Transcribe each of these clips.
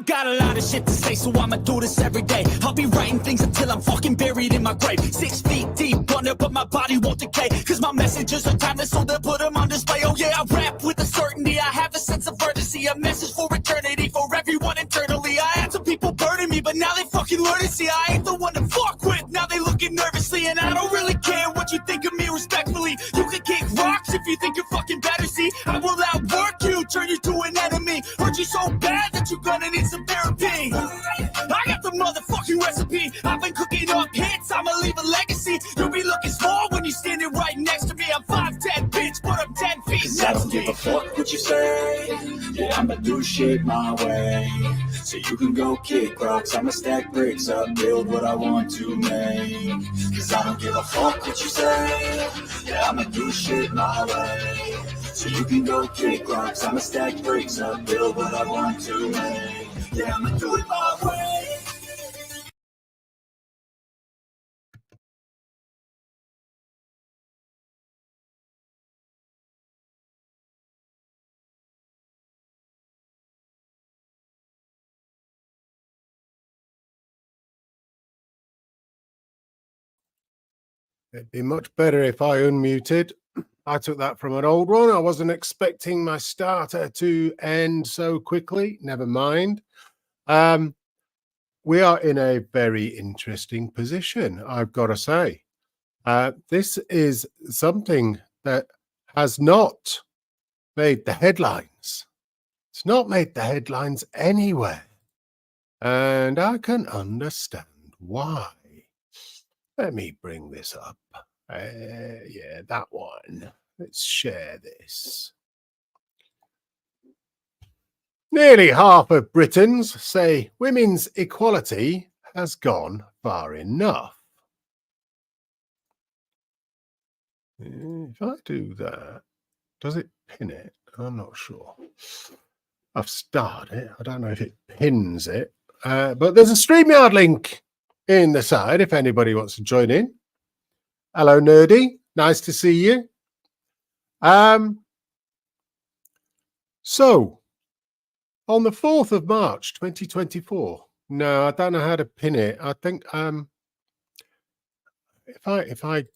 got a lot of shit to say, so I'ma do this every day. I'll be writing things until I'm fucking buried in my grave. 6 feet deep under, but my body won't decay. Cause my messages are timeless, so they'll put them on display. Oh yeah, I rap with a certainty, I have a sense of urgency. A message for eternity, for everyone internally. I had some people burning me, but now they fucking learn to see I ain't the one to fuck with. Now they looking nervously, and I don't really care what you think of me respectfully. You can kick rocks if you think you're fucking better, see. I will outwork you, turn you to an enemy. Hurt you so bad that you're gonna need some therapy. I got the motherfucking recipe. I've been cooking up hits, I'ma leave a legacy. You'll be looking small when you're standing right next to me. I'm 5'10", bitch, but I'm 10 feet next to me. I don't give a fuck what you say. Yeah, I'ma do shit my way. So you can go kick rocks, I'ma stack bricks up, build what I want to make. Cause I don't give a fuck what you say. Yeah, I'ma do shit my way. So you can go kick rocks, I'ma stack bricks up, build what I want to make. Yeah, I'ma do it my way. It'd be much better if I unmuted. I took that from an old one. I wasn't expecting my starter to end so quickly. Never mind. We are in a very interesting position, I've got to say. This is something that has not made the headlines. It's not made the headlines anywhere. And I can understand why. Let me bring this up. Yeah, that one. Let's share this. Nearly half of Britons say women's equality has gone far enough. If I do that, does it pin it? I'm not sure. I've started it. I don't know if it pins it. But there's a StreamYard link in the side if anybody wants to join in. Hello, Nerdy. Nice to see you. So, on the 4th of March, 2024. No, I don't know how to pin it. I think if I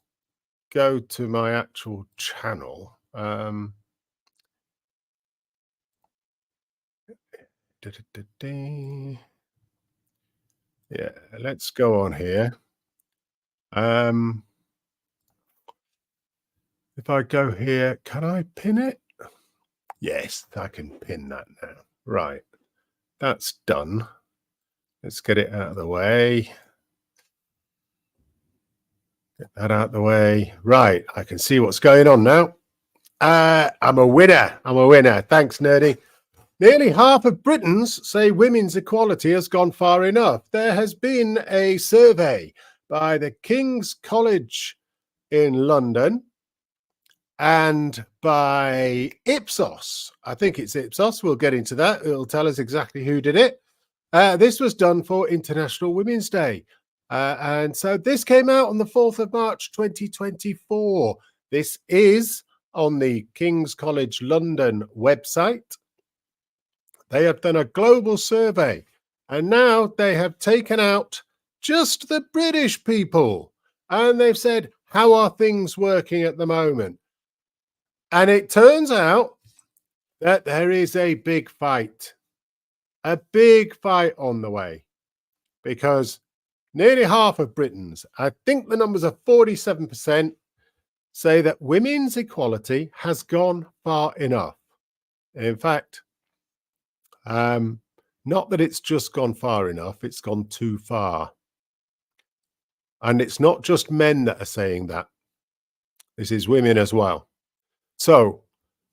go to my actual channel, yeah, let's go on here. If I go here, can I pin it? Yes, I can pin that now. Right, that's done. Let's get it out of the way. Get that out of the way. Right, I can see what's going on now. I'm a winner. I'm a winner. Thanks, Nerdy. Nearly half of Britons say women's equality has gone far enough. There has been a survey by the King's College in London and by IPSOS. I think it's IPSOS. We'll get into that. It'll tell us exactly who did it. This was done for International Women's Day. And so this came out on the 4th of March, 2024. This is on the King's College London website. They have done a global survey, and now they have taken out just the British people. And they've said, how are things working at the moment? And it turns out that there is a big fight on the way, because nearly half of Britons, I think the numbers are 47%, say that women's equality has gone far enough. In fact, not that it's just gone far enough, it's gone too far. And it's not just men that are saying that. This is women as well. So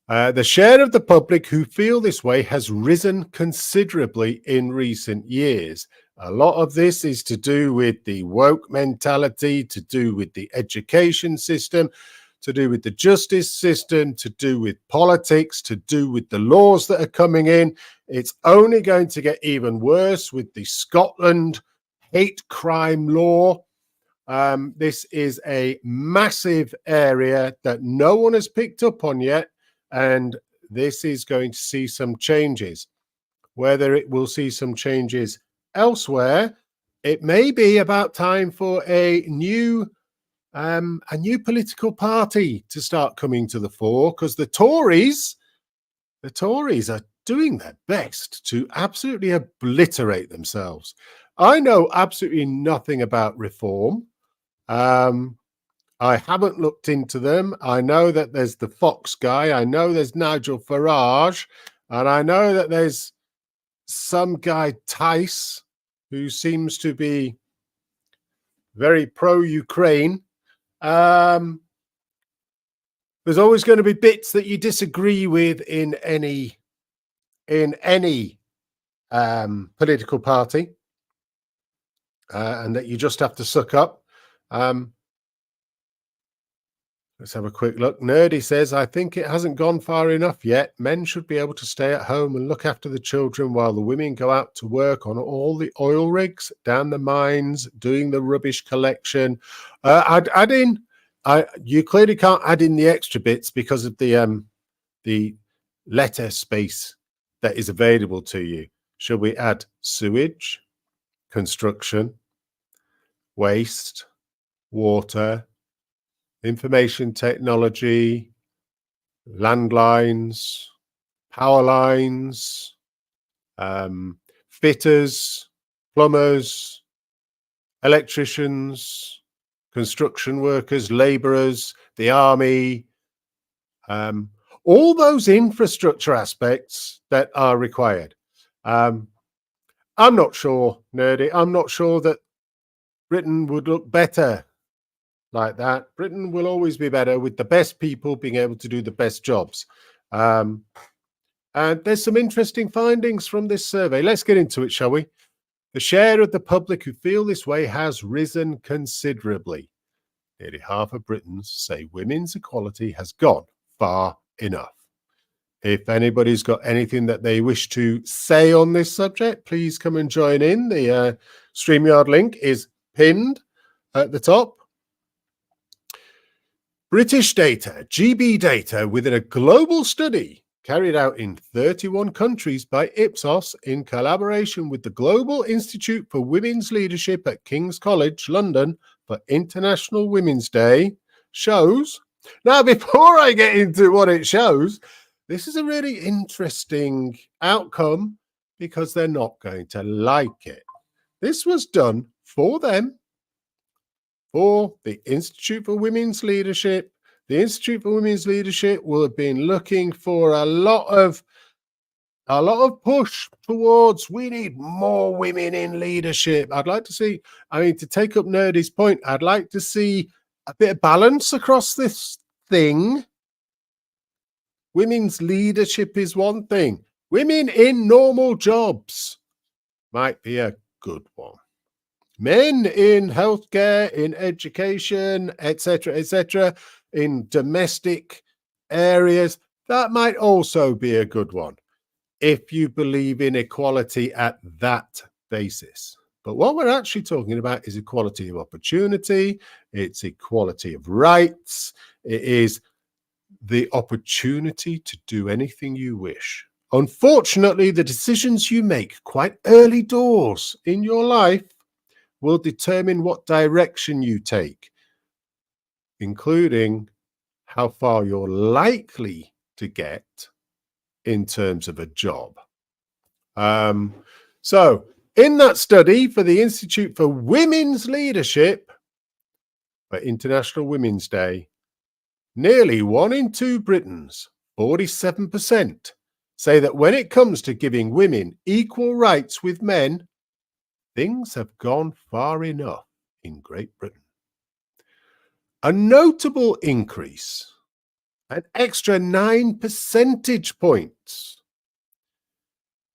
the share of the public who feel this way has risen considerably in recent years. A lot of this is to do with the woke mentality, to do with the education system, to do with the justice system, to do with politics, to do with the laws that are coming in. It's only going to get even worse with the Scotland hate crime law. This is a massive area that no one has picked up on yet, and this is going to see some changes. whether it will see some changes elsewhere. It may be about time for a new political party to start coming to the fore, because the Tories are doing their best to absolutely obliterate themselves. I know absolutely nothing about reform. I haven't looked into them. I know that there's the Fox guy. I know there's Nigel Farage. And I know that there's some guy, Tice, who seems to be very pro-Ukraine. There's always going to be bits that you disagree with in any political party, and that you just have to suck up. Let's have a quick look. Nerdy says, I think it hasn't gone far enough yet. Men should be able to stay at home and look after the children while the women go out to work on all the oil rigs, down the mines, doing the rubbish collection. I'd add in, you clearly can't add in the extra bits because of the letter space that is available to you. Should we add sewage, construction, waste, water, information technology, landlines, power lines, fitters, plumbers, electricians, construction workers, laborers, the army, all those infrastructure aspects that are required. I'm not sure, Nerdy, I'm not sure that Britain would look better like that. Britain will always be better with the best people being able to do the best jobs. And there's some interesting findings from this survey. Let's get into it, shall we? The share of the public who feel this way has risen considerably. Nearly half of Britons say women's equality has gone far enough. If anybody's got anything that they wish to say on this subject, please come and join in. The StreamYard link is pinned at the top. British data, GB data, within a global study carried out in 31 countries by IPSOS in collaboration with the Global Institute for Women's Leadership at King's College, London, for International Women's Day, shows... Now, before I get into what it shows, this is a really interesting outcome because they're not going to like it. This was done for them, for the Institute for Women's Leadership. The Institute for Women's Leadership will have been looking for a lot of push towards, we need more women in leadership. I'd like to see, to take up Nerdy's point, I'd like to see a bit of balance across this thing. Women's leadership is one thing. Women in normal jobs might be a good one. Men in healthcare, in education, etc., in domestic areas, that might also be a good one if you believe in equality at that basis. But what we're actually talking about is equality of opportunity, it's equality of rights, it is the opportunity to do anything you wish. Unfortunately, the decisions you make quite early doors in your life will determine what direction you take, including how far you're likely to get in terms of a job. So in that study for the Institute for Women's Leadership for International Women's Day, nearly 1 in 2 Britons, 47%, say that when it comes to giving women equal rights with men, things have gone far enough in Great Britain. A notable increase, an extra 9 percentage points.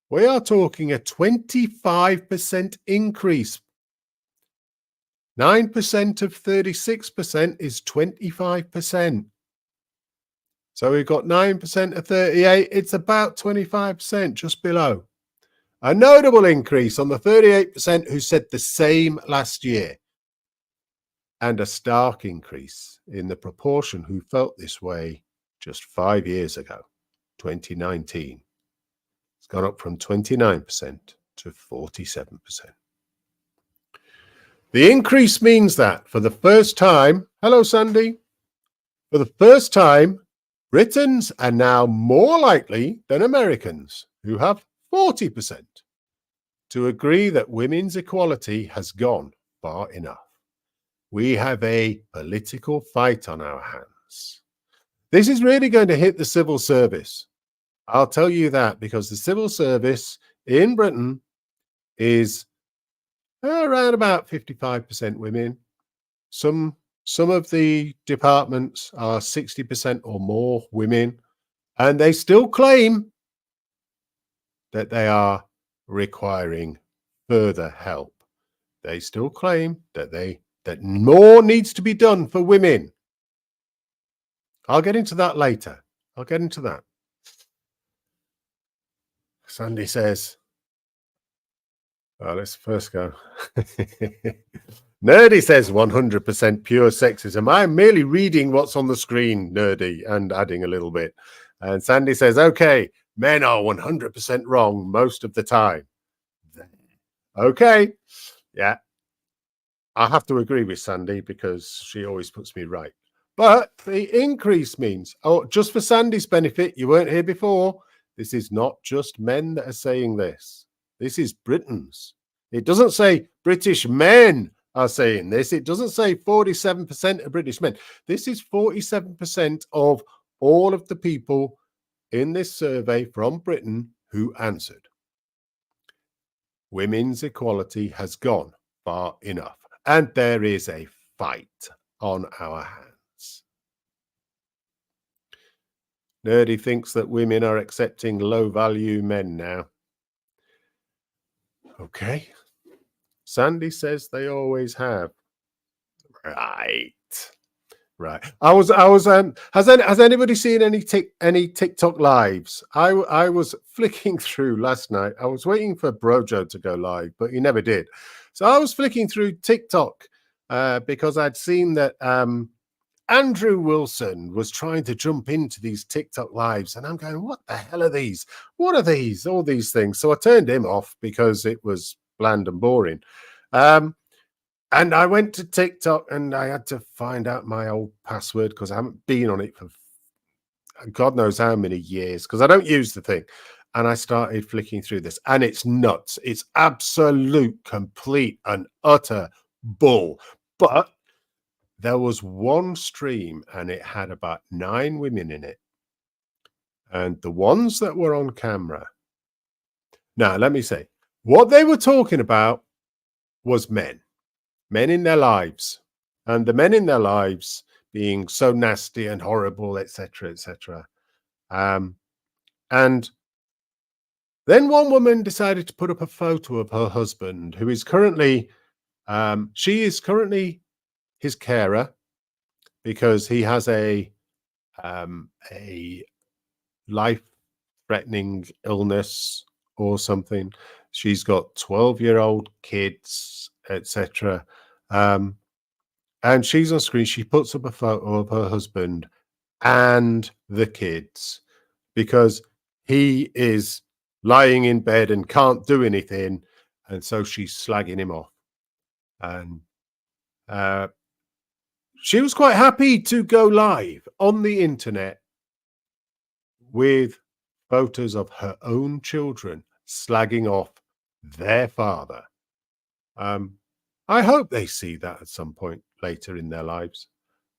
We are talking a 25% increase. 9% of 36% is 25%. So we've got 9% of 38. It's about 25%, just below. A notable increase on the 38% who said the same last year. And a stark increase in the proportion who felt this way just 5 years ago, 2019. It's gone up from 29% to 47%. The increase means that for the first time, hello Sandy, for the first time, Britons are now more likely than Americans, who have 40%, to agree that women's equality has gone far enough. We have a political fight on our hands. This is really going to hit the civil service. I'll tell you that, because the civil service in Britain is around about 55% women. Some of the departments are 60% or more women, and they still claim that they are requiring further help. They still claim that more needs to be done for women. I'll get into that later. I'll get into that. Sandy says, let's first go. Nerdy says 100% pure sexism. I'm merely reading what's on the screen, Nerdy, and adding a little bit. And Sandy says, okay, men are 100% wrong most of the time. Okay. Yeah. I have to agree with Sandy because she always puts me right. But the increase means, just for Sandy's benefit, you weren't here before. This is not just men that are saying this. This is Britons. It doesn't say British men are saying this. It doesn't say 47% of British men. This is 47% of all of the people in this survey from Britain who answered. Women's equality has gone far enough, and there is a fight on our hands. Nerdy thinks that women are accepting low-value men now. Okay. Sandy says they always have. Right. Has anybody seen any TikTok lives? I was flicking through last night. I was waiting for Brojo to go live, but he never did. So I was flicking through TikTok because I'd seen that Andrew Wilson was trying to jump into these TikTok lives, and I'm going, what the hell are these? What are these? All these things. So I turned him off because it was bland and boring. And I went to TikTok and I had to find out my old password because I haven't been on it for God knows how many years because I don't use the thing. And I started flicking through this, and it's nuts. It's absolute, complete and utter bull. But there was one stream and it had about 9 women in it. And the ones that were on camera. Now, let me say, what they were talking about was men in their lives, and the men in their lives being so nasty and horrible, etc., etc. And then one woman decided to put up a photo of her husband, who is currently, she is currently his carer because he has a life-threatening illness or something. She's got 12-year-old kids, etc. And she's on screen. She puts up a photo of her husband and the kids because he is lying in bed and can't do anything. And so she's slagging him off. And she was quite happy to go live on the internet with photos of her own children slagging off their father. I hope they see that at some point later in their lives.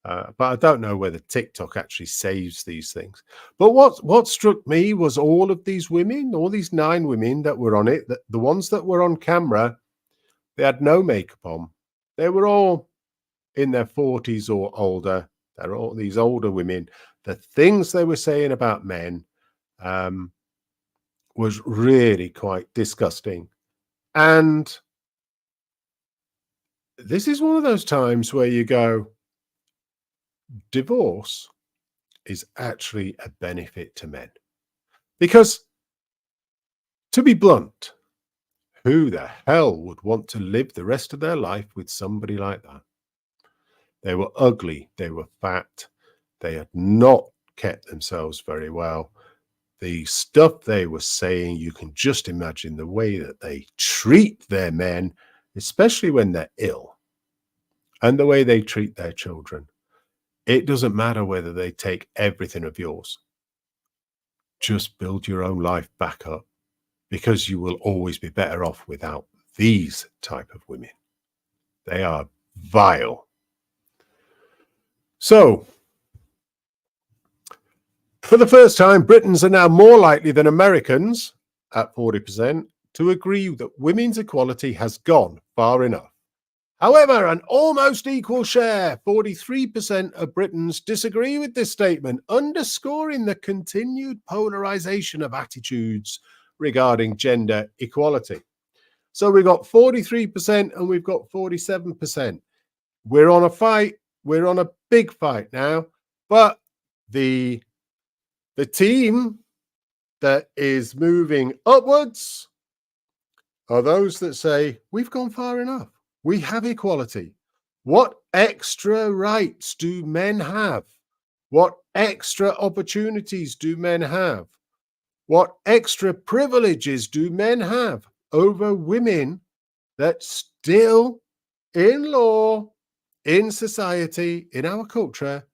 But I don't know whether TikTok actually saves these things. But what struck me was all of these women, all these 9 women that were on it, the ones that were on camera, they had no makeup on. They were all in their 40s or older. They're all these older women. The things they were saying about men was really quite disgusting. And this is one of those times where you go, divorce is actually a benefit to men. Because, to be blunt, who the hell would want to live the rest of their life with somebody like that? They were ugly, they were fat, they had not kept themselves very well. the stuff they were saying, you can just imagine the way that they treat their men, especially when they're ill, and the way they treat their children. It doesn't matter whether they take everything of yours. Just build your own life back up, because you will always be better off without these type of women. They are vile. So, for the first time, Britons are now more likely than Americans, at 40%, to agree that women's equality has gone far enough. However, an almost equal share, 43% of Britons, disagree with this statement, underscoring the continued polarization of attitudes regarding gender equality. So we've got 43% and we've got 47%. We're on a fight. We're on a big fight now. But the team that is moving upwards are those that say, we've gone far enough. We have equality. What extra rights do men have? What extra opportunities do men have? What extra privileges do men have over women that still, in law, in society, in our culture,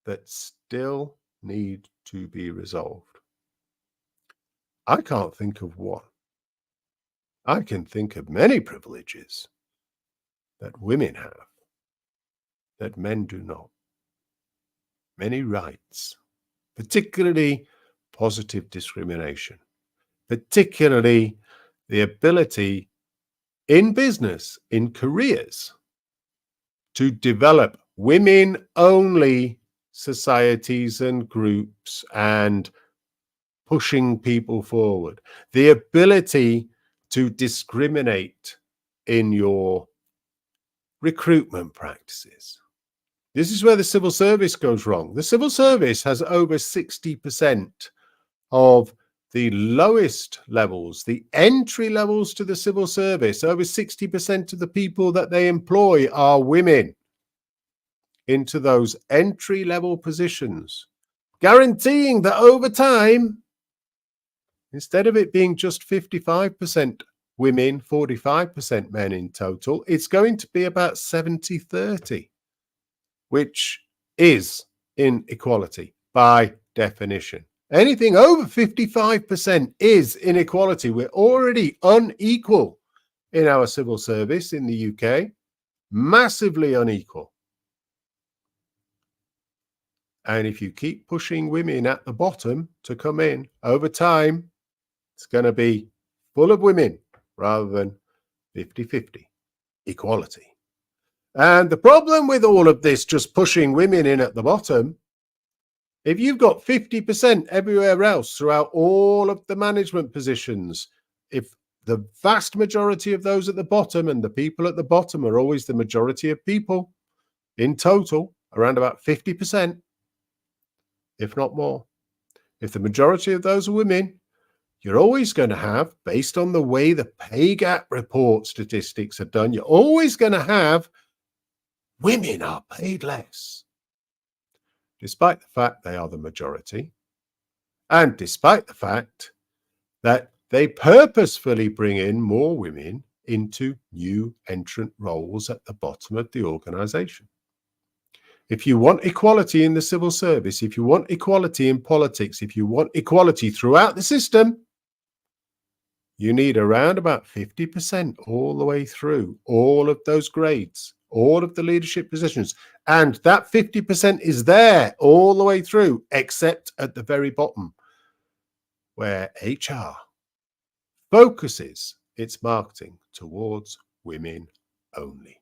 that still need to be resolved? I can't think of one. I can think of many privileges that women have that men do not. Many rights, particularly positive discrimination, particularly the ability in business, in careers, to develop women-only societies and groups and pushing people forward. The ability to discriminate in your recruitment practices. This is where the civil service goes wrong. The civil service has over 60% of the lowest levels, the entry levels to the civil service. Over 60% of the people that they employ are women into those entry level positions, guaranteeing that over time, instead of it being just 55% women, 45% men in total, it's going to be about 70-30, which is inequality by definition. Anything over 55% is inequality. We're already unequal in our civil service in the UK, massively unequal. And if you keep pushing women at the bottom to come in, over time, it's going to be full of women rather than 50-50 equality. And the problem with all of this, just pushing women in at the bottom, if you've got 50% everywhere else throughout all of the management positions, if the vast majority of those at the bottom, and the people at the bottom are always the majority of people in total, around about 50%, if not more, if the majority of those are women, you're always going to have, based on the way the pay gap report statistics are done, you're always going to have women are paid less, despite the fact they are the majority, and despite the fact that they purposefully bring in more women into new entrant roles at the bottom of the organization. If you want equality in the civil service, if you want equality in politics, if you want equality throughout the system, you need around about 50% all the way through all of those grades, all of the leadership positions. And that 50% is there all the way through, except at the very bottom, where HR focuses its marketing towards women only.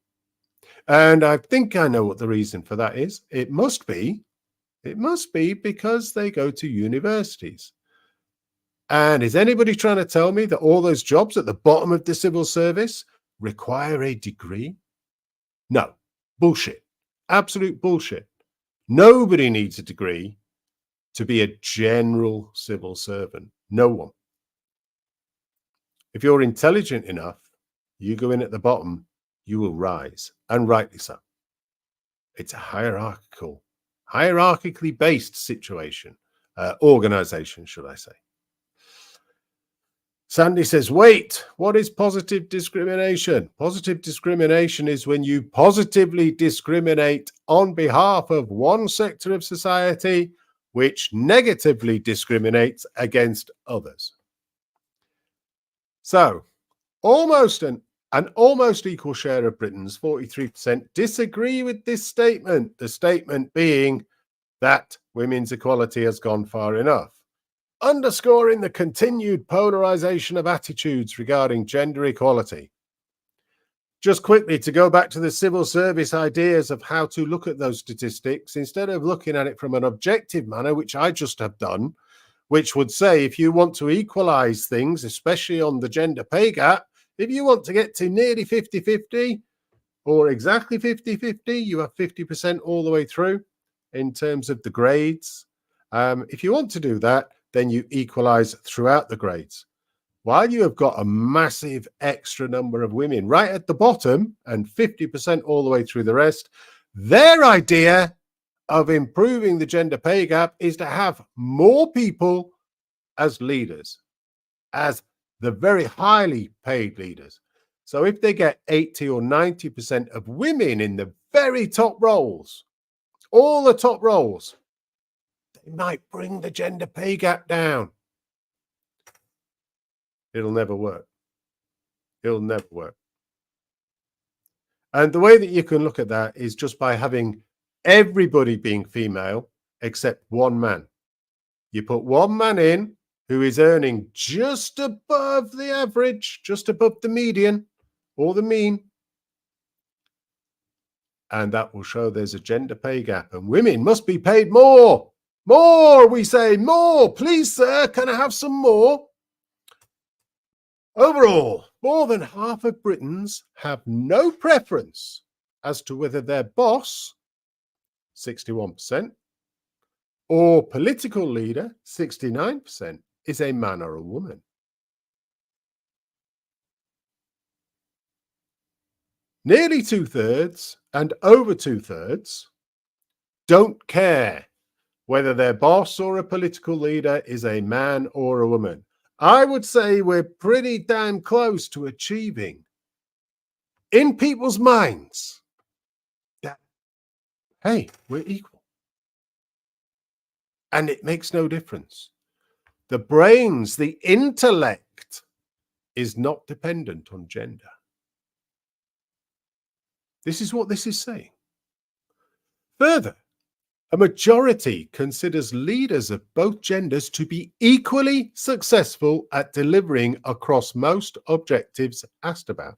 And I think I know what the reason for that is. It must be because they go to universities. And is anybody trying to tell me that all those jobs at the bottom of the civil service require a degree? No, bullshit. Absolute bullshit. Nobody needs a degree to be a general civil servant. No one. If you're intelligent enough, you go in at the bottom, you will rise, and rightly so. It's a hierarchically based situation. organization, should I say. Sandy says, wait, what is positive discrimination? Positive discrimination is when you positively discriminate on behalf of one sector of society, which negatively discriminates against others. So, almost an almost equal share of Britons, 43%, disagree with this statement, the statement being that women's equality has gone far enough, underscoring the continued polarization of attitudes regarding gender equality. Just quickly, to go back to the civil service ideas of how to look at those statistics, instead of looking at it from an objective manner, which I just have done, which would say if you want to equalize things, especially on the gender pay gap, if you want to get to nearly 50-50 or exactly 50-50, you have 50% all the way through in terms of the grades. If you want to do that, then you equalize throughout the grades. While you have got a massive extra number of women right at the bottom and 50% all the way through the rest, their idea of improving the gender pay gap is to have more people as leaders, as the very highly paid leaders. So if they get 80 or 90% of women in the very top roles, all the top roles, they might bring the gender pay gap down. It'll never work. It'll never work. And the way that you can look at that is just by having everybody being female except one man. You put one man in who is earning just above the average, just above the median or the mean. And that will show there's a gender pay gap, and women must be paid more. More, we say, more. Please, sir, can I have some more? Overall, more than half of Britons have no preference as to whether their boss, 61%, or political leader, 69%, is a man or a woman. Nearly 2/3 and over 2/3 don't care whether their boss or a political leader is a man or a woman. I would say we're pretty damn close to achieving in people's minds that, hey, we're equal. And it makes no difference. The brains, the intellect is not dependent on gender. This is what this is saying. Further, a majority considers leaders of both genders to be equally successful at delivering across most objectives asked about,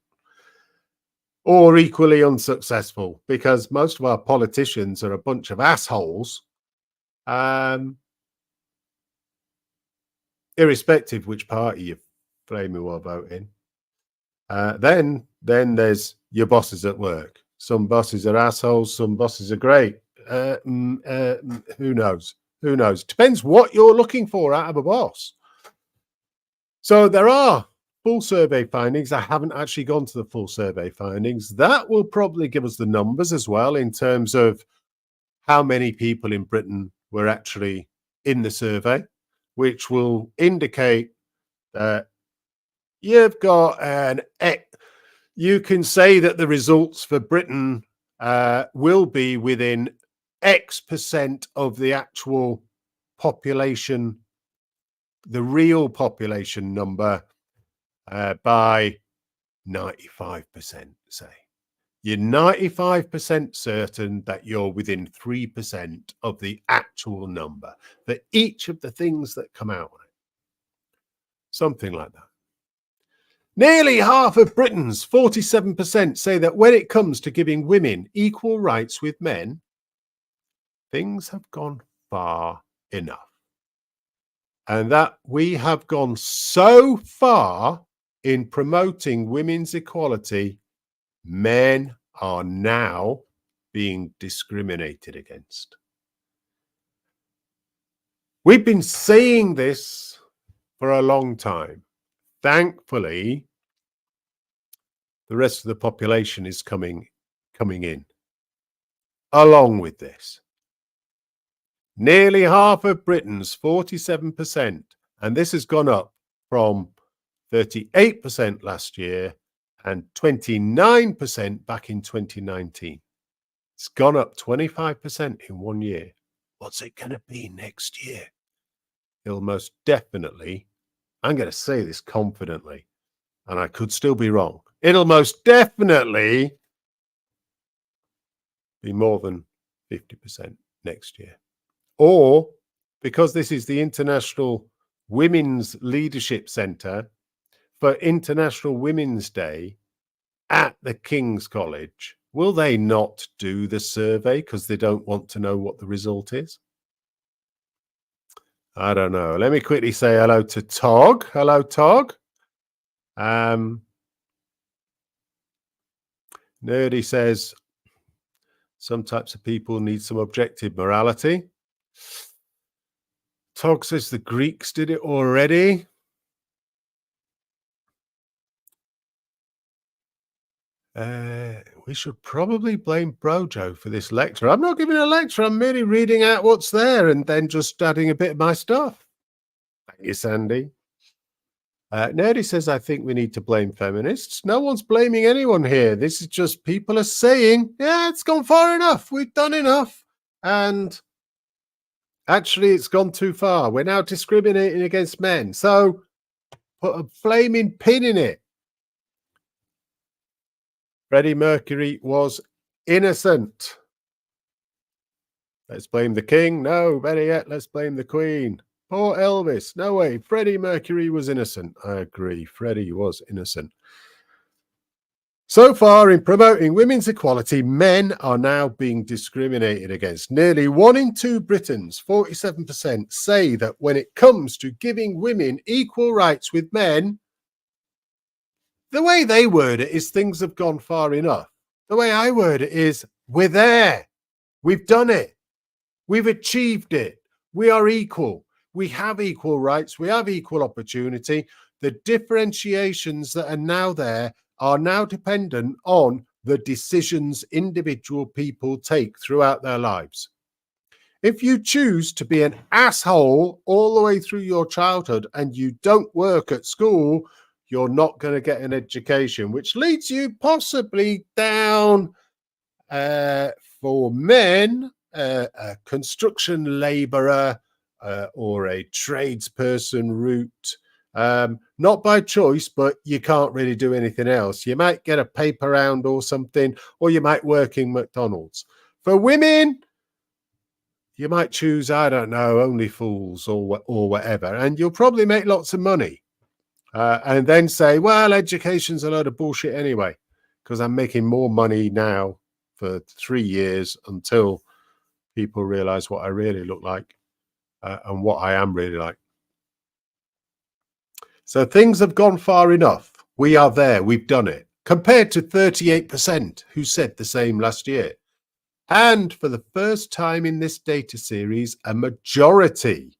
or equally unsuccessful, because most of our politicians are a bunch of assholes, irrespective which party you flaming well voting. Then there's your bosses at work. Some bosses are assholes, some bosses are great. Who knows? Who knows? Depends what you're looking for out of a boss. So there are full survey findings. I haven't actually gone to the full survey findings. That will probably give us the numbers as well in terms of how many people in Britain were actually in the survey, which will indicate that you've got you can say that the results for Britain will be within X% of the actual population, the real population number, by 95%, say. You're 95% certain that you're within 3% of the actual number for each of the things that come out on it. Something like that. Nearly half of Britons, 47%, say that when it comes to giving women equal rights with men, things have gone far enough. And that we have gone so far in promoting women's equality, men are now being discriminated against. We've been saying this for a long time. Thankfully, the rest of the population is coming in along with this. Nearly half of Britons, 47%. And this has gone up from 38% last year and 29% back in 2019. It's gone up 25% in 1 year. What's it going to be next year? It'll most definitely, I'm going to say this confidently, and I could still be wrong. It'll most definitely be more than 50% next year. Or because this is the International Women's Leadership Centre for International Women's Day at the King's College, will they not do the survey because they don't want to know what the result is? I don't know. Let me quickly say hello to Tog. Hello, Tog. Nerdy says some types of people need some objective morality. Tog says the Greeks did it already. We should probably blame Brojo for this lecture. I'm not giving a lecture. I'm merely reading out what's there and then just adding a bit of my stuff. Thank you, Sandy. Nerdy says, I think we need to blame feminists. No one's blaming anyone here. This is just people are saying, yeah, it's gone far enough. We've done enough. And actually, it's gone too far. We're now discriminating against men. So put a flaming pin in it. Freddie Mercury was innocent. Let's blame the king. No, better yet, let's blame the queen. Poor Elvis. No way. Freddie Mercury was innocent. I agree. Freddie was innocent. So far, in promoting women's equality, men are now being discriminated against. Nearly 1 in 2 Britons, 47%, say that when it comes to giving women equal rights with men, the way they word it is things have gone far enough. The way I word it is we're there. We've done it. We've achieved it. We are equal. We have equal rights. We have equal opportunity. The differentiations that are now there are now dependent on the decisions individual people take throughout their lives. If you choose to be an asshole all the way through your childhood and you don't work at school, you're not going to get an education, which leads you possibly down, for men, a construction labourer or a tradesperson route. Not by choice, but you can't really do anything else. You might get a paper round or something, or you might work in McDonald's. For women, you might choose, I don't know, Only Fools or whatever, and you'll probably make lots of money. And then say, well, education's a load of bullshit anyway, because I'm making more money now for 3 years until people realize what I really look like and what I am really like. So things have gone far enough. We are there. We've done it. Compared to 38% who said the same last year. And for the first time in this data series, a majority,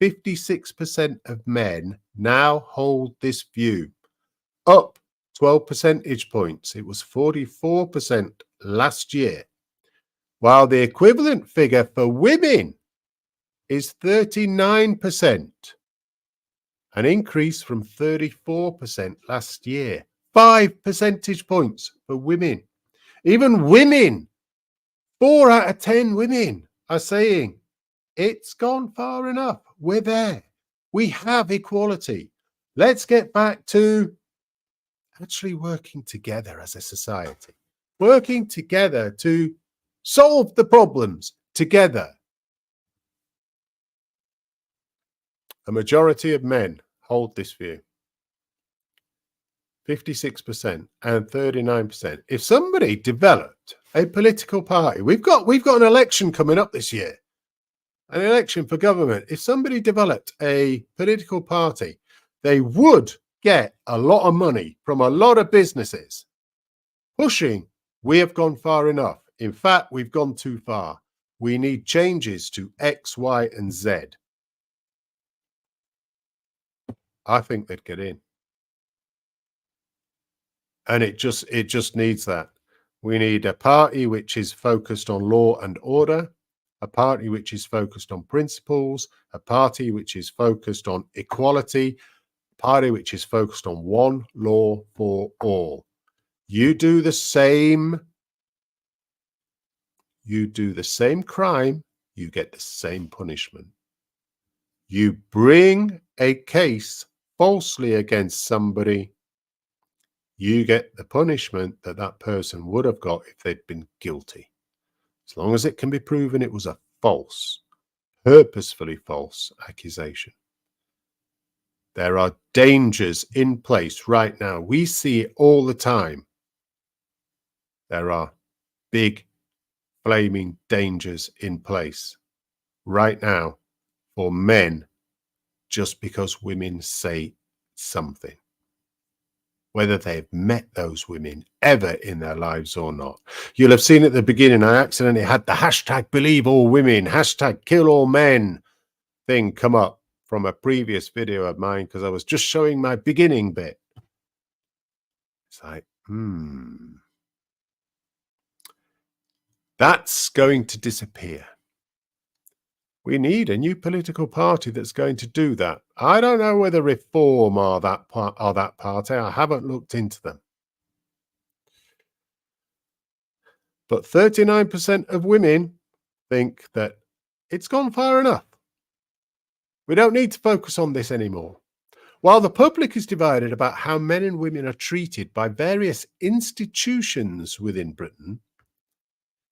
56% of men now hold this view, up 12 percentage points. It was 44% last year, while the equivalent figure for women is 39%, an increase from 34% last year. 5 percentage points for women. Even women, 4 out of 10 women are saying it's gone far enough. We're there. We have equality. Let's get back to actually working together as a society, working together to solve the problems together. A majority of men hold this view. 56% and 39%. If somebody developed a political party, we've got an election coming up this year. An election for government. If somebody developed a political party, they would get a lot of money from a lot of businesses pushing, we have gone far enough. In fact, we've gone too far. We need changes to X, Y, and Z. I think they'd get in. And it just needs that. We need a party which is focused on law and order. a party which is focused on principles, a party which is focused on equality, a party which is focused on one law for all. You do the same crime, you get the same punishment. You bring a case falsely against somebody, you get the punishment that that person would have got if they'd been guilty. As long as it can be proven it was a false, purposefully false accusation. There are dangers in place right now. We see it all the time. There are big, flaming dangers in place right now for men just because women say something, whether they've met those women ever in their lives or not. You'll have seen at the beginning, I accidentally had the hashtag believe all women, hashtag kill all men thing come up from a previous video of mine because I was just showing my beginning bit. It's like, that's going to disappear. We need a new political party that's going to do that. I don't know whether Reform are that party. I haven't looked into them. But 39% of women think that it's gone far enough. We don't need to focus on this anymore. While the public is divided about how men and women are treated by various institutions within Britain,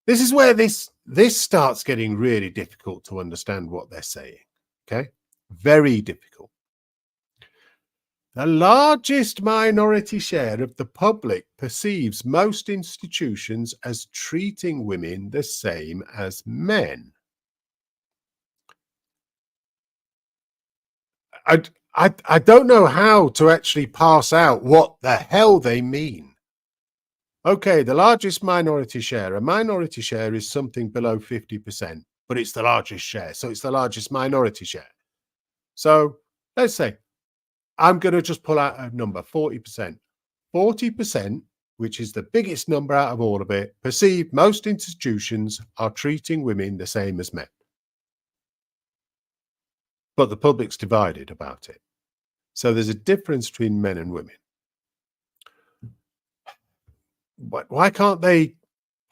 this is where this starts getting really difficult to understand what they're saying. Okay? Very difficult. The largest minority share of the public perceives most institutions as treating women the same as men. I don't know how to actually parse out what the hell they mean. Okay, the largest minority share. A minority share is something below 50%, but it's the largest share. So it's the largest minority share. So let's say I'm going to just pull out a number, 40%. 40%, which is the biggest number out of all of it, perceive most institutions are treating women the same as men. But the public's divided about it. So there's a difference between men and women. Why can't they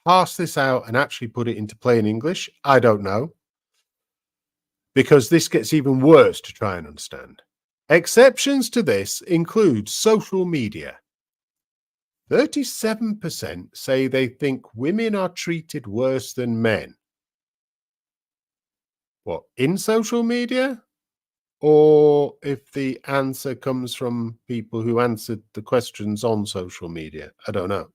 pass this out and actually put it into plain English? I don't know. Because this gets even worse to try and understand. Exceptions to this include social media. 37% say they think women are treated worse than men. What, in social media? Or if the answer comes from people who answered the questions on social media? I don't know.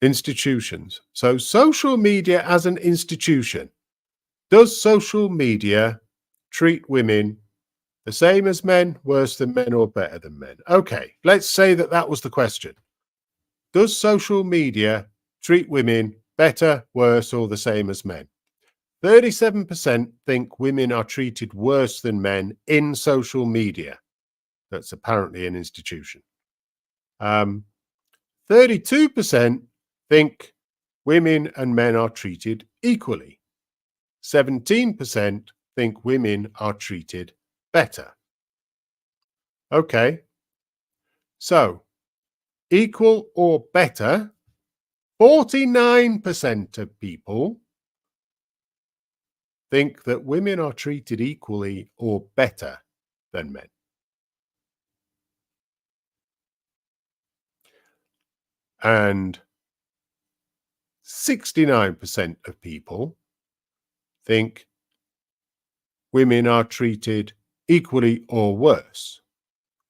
Institutions. So social media as an institution. Does social media treat women the same as men, worse than men, or better than men? Okay, let's say that was the question. Does social media treat women better, worse, or the same as men? 37% think women are treated worse than men in social media. That's apparently an institution. 32% think women and men are treated equally. 17% think women are treated better. Okay, so equal or better, 49% of people think that women are treated equally or better than men. And 69% of people think women are treated equally or worse.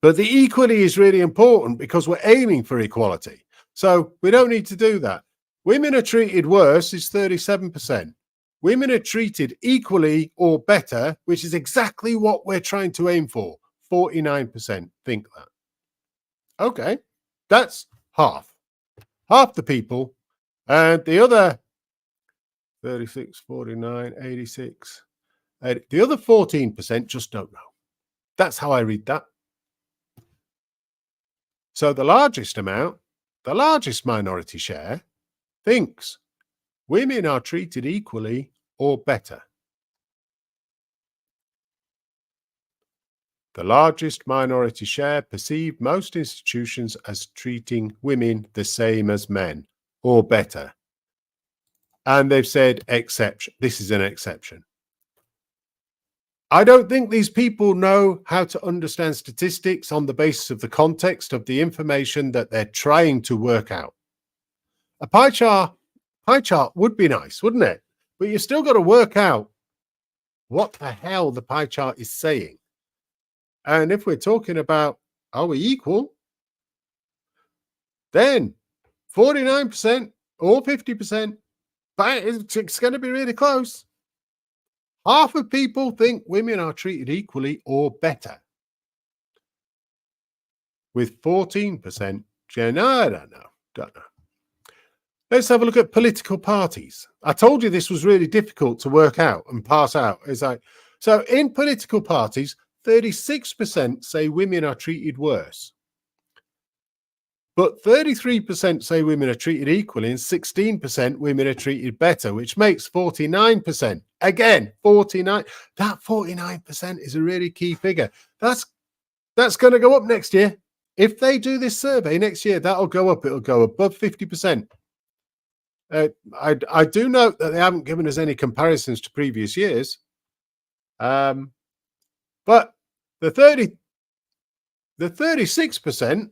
But the equally is really important because we're aiming for equality. So we don't need to do that. Women are treated worse is 37%. Women are treated equally or better, which is exactly what we're trying to aim for. 49% think that. Okay, that's half the people. And the other 36, 49, 86, the other 14% just don't know. That's how I read that. So the largest amount, the largest minority share thinks women are treated equally or better. The largest minority share perceive most institutions as treating women the same as men or better. And they've said exception. This is an exception. I don't think these people know how to understand statistics on the basis of the context of the information that they're trying to work out. A pie chart would be nice, wouldn't it? But you still got to work out what the hell the pie chart is saying. And if we're talking about, are we equal? Then 49% or 50%, but it's going to be really close. Half of people think women are treated equally or better. With 14%, no, I don't know. Let's have a look at political parties. I told you this was really difficult to work out and pass out. It's like, so in political parties, 36% say women are treated worse. But 33% say women are treated equally and 16% women are treated better, which makes 49%. Again, 49. That 49% is a really key figure. That's going to go up next year. If they do this survey next year, that'll go up. It'll go above 50%. I do note that they haven't given us any comparisons to previous years. But the 36%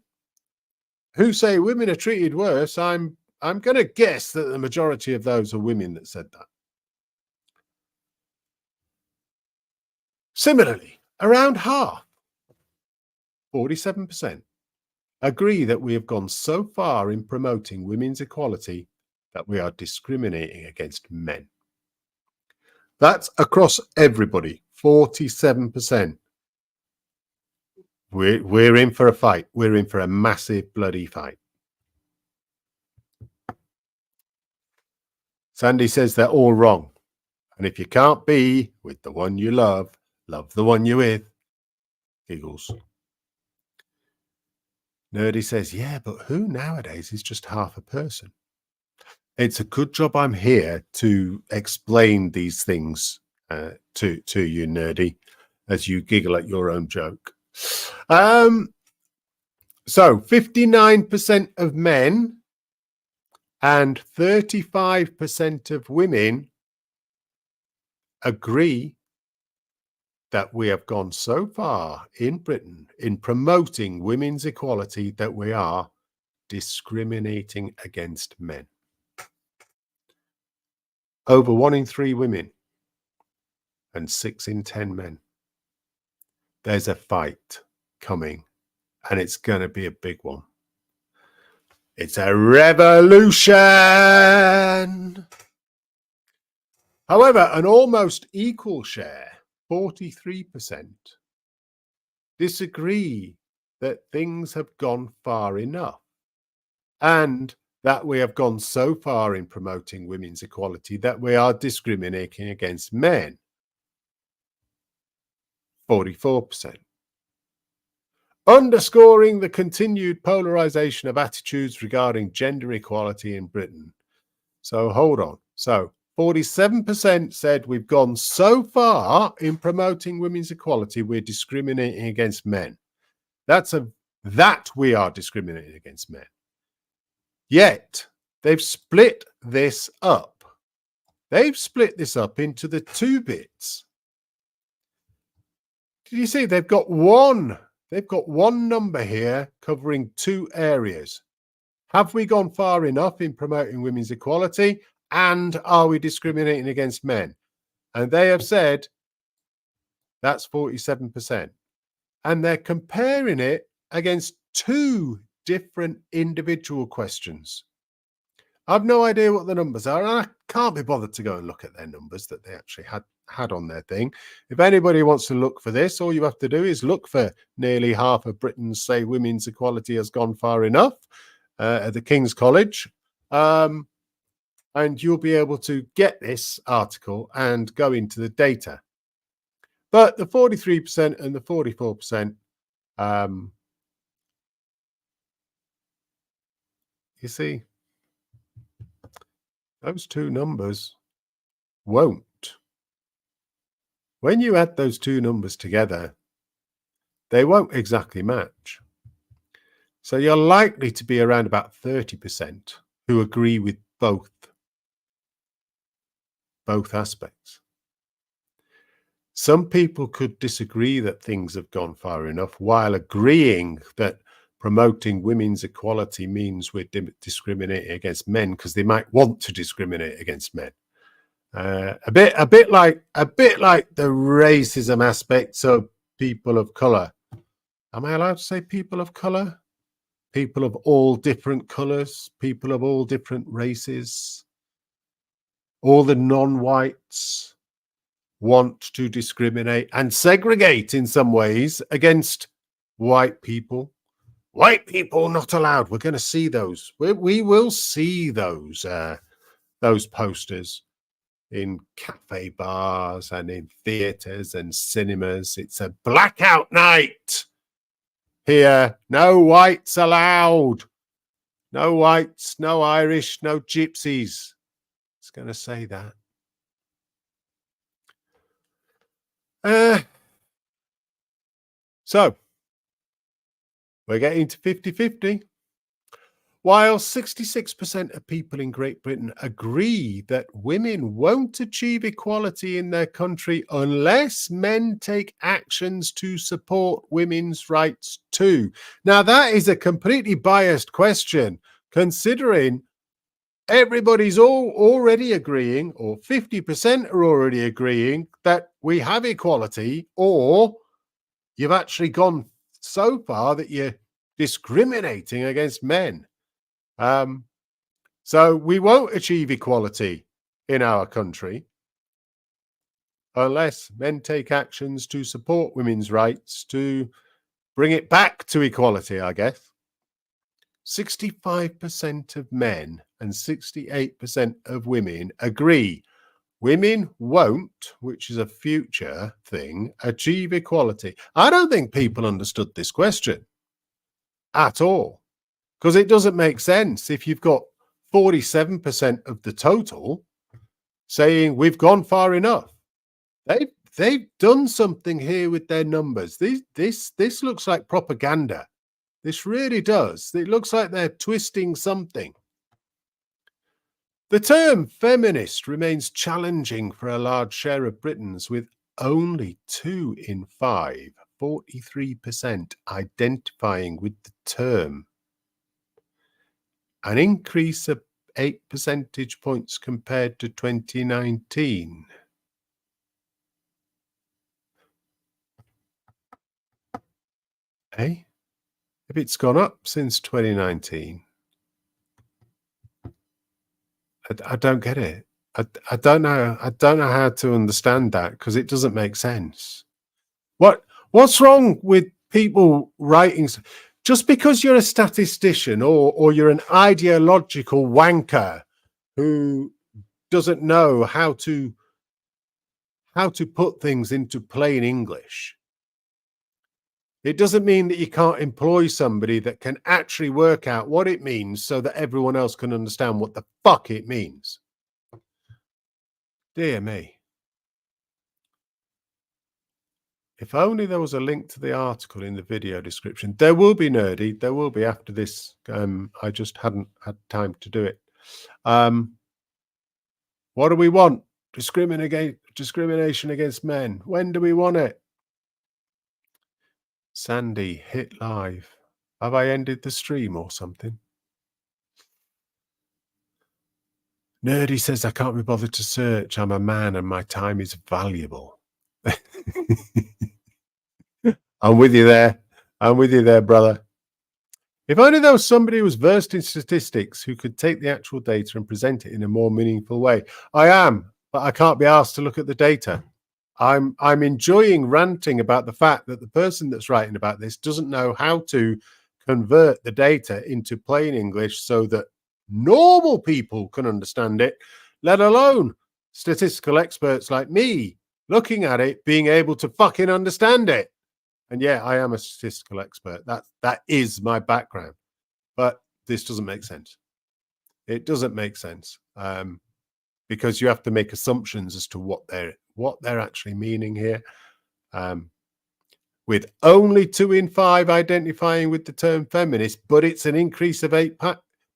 who say women are treated worse, I'm going to guess that the majority of those are women that said that. Similarly, around half, 47%, agree that we have gone so far in promoting women's equality that we are discriminating against men. That's across everybody, 47%. We're in for a fight. We're in for a massive bloody fight. Sandy says they're all wrong. And if you can't be with the one you love, love the one you're with. Giggles. Nerdy says, yeah, but who nowadays is just half a person? It's a good job I'm here to explain these things to you, Nerdy, as you giggle at your own joke. So 59% of men and 35% of women agree that we have gone so far in Britain in promoting women's equality that we are discriminating against men. Over 1 in 3 women and 6 in 10 men. There's a fight coming, and it's going to be a big one. It's a revolution. However, an almost equal share, 43%, disagree that things have gone far enough and that we have gone so far in promoting women's equality that we are discriminating against men. 44%. Underscoring the continued polarization of attitudes regarding gender equality in Britain. So hold on. So 47% said we've gone so far in promoting women's equality, we're discriminating against men. That we are discriminating against men. Yet they've split this up. They've split this up into the 2 bits. Did you see they've got one number here covering 2 areas. Have we gone far enough in promoting women's equality? And are we discriminating against men? And they have said that's 47%. And they're comparing it against 2 different individual questions. I've no idea what the numbers are, and I can't be bothered to go and look at their numbers that they actually had on their thing. If anybody wants to look for this, all you have to do is look for nearly half of Britons say women's equality has gone far enough at the King's College. And you'll be able to get this article and go into the data. But the 43% and the 44%, you see, those two numbers won't. When you add those two numbers together, they won't exactly match. So you're likely to be around about 30% who agree with both aspects. Some people could disagree that things have gone far enough while agreeing that promoting women's equality means we're discriminating against men because they might want to discriminate against men. A bit like the racism aspects of people of color. Am I allowed to say people of color? People of all different colors, people of all different races, all the non-whites want to discriminate and segregate in some ways against white people. White people not allowed. We're going to see those. We will see those posters in cafe bars and in theaters and cinemas. It's a blackout night here. No whites allowed. No whites, no Irish, no gypsies. It's going to say that. So we're getting to 50-50. While 66% of people in Great Britain agree that women won't achieve equality in their country unless men take actions to support women's rights too. Now, that is a completely biased question, considering everybody's already agreeing, or 50% are already agreeing that we have equality, or you've actually gone so far that you're discriminating against men. So we won't achieve equality in our country unless men take actions to support women's rights to bring it back to equality, I guess. 65% of men and 68% of women agree women won't, which is a future thing, achieve equality. I don't think people understood this question at all, because it doesn't make sense if you've got 47% of the total saying we've gone far enough. They've done something here with their numbers. This looks like propaganda. This really does. It looks like they're twisting something. The term feminist remains challenging for a large share of Britons, with only 2 in 5, 43%, identifying with the term. An increase of 8 percentage points compared to 2019. If it's gone up since 2019, I don't get it. I don't know. I don't know how to understand that, because it doesn't make sense. What's wrong with people writing? Just because you're a statistician or you're an ideological wanker who doesn't know how to put things into plain English, it doesn't mean that you can't employ somebody that can actually work out what it means so that everyone else can understand what the fuck it means. Dear me. If only there was a link to the article in the video description. There will be, Nerdy. There will be after this. I just hadn't had time to do it. What do we want? Discrimination against men. When do we want it? Sandy, hit live. Have I ended the stream or something? Nerdy says, I can't be bothered to search. I'm a man and my time is valuable. I'm with you there. I'm with you there, brother. If only there was somebody who was versed in statistics who could take the actual data and present it in a more meaningful way. I am, but I can't be asked to look at the data. I'm enjoying ranting about the fact that the person that's writing about this doesn't know how to convert the data into plain English so that normal people can understand it, let alone statistical experts like me looking at it, being able to fucking understand it. And yeah, I am a statistical expert. That is my background. But this doesn't make sense. It doesn't make sense. because you have to make assumptions as to what they're actually meaning here. With only 2 in 5 identifying with the term feminist, but it's an increase of 8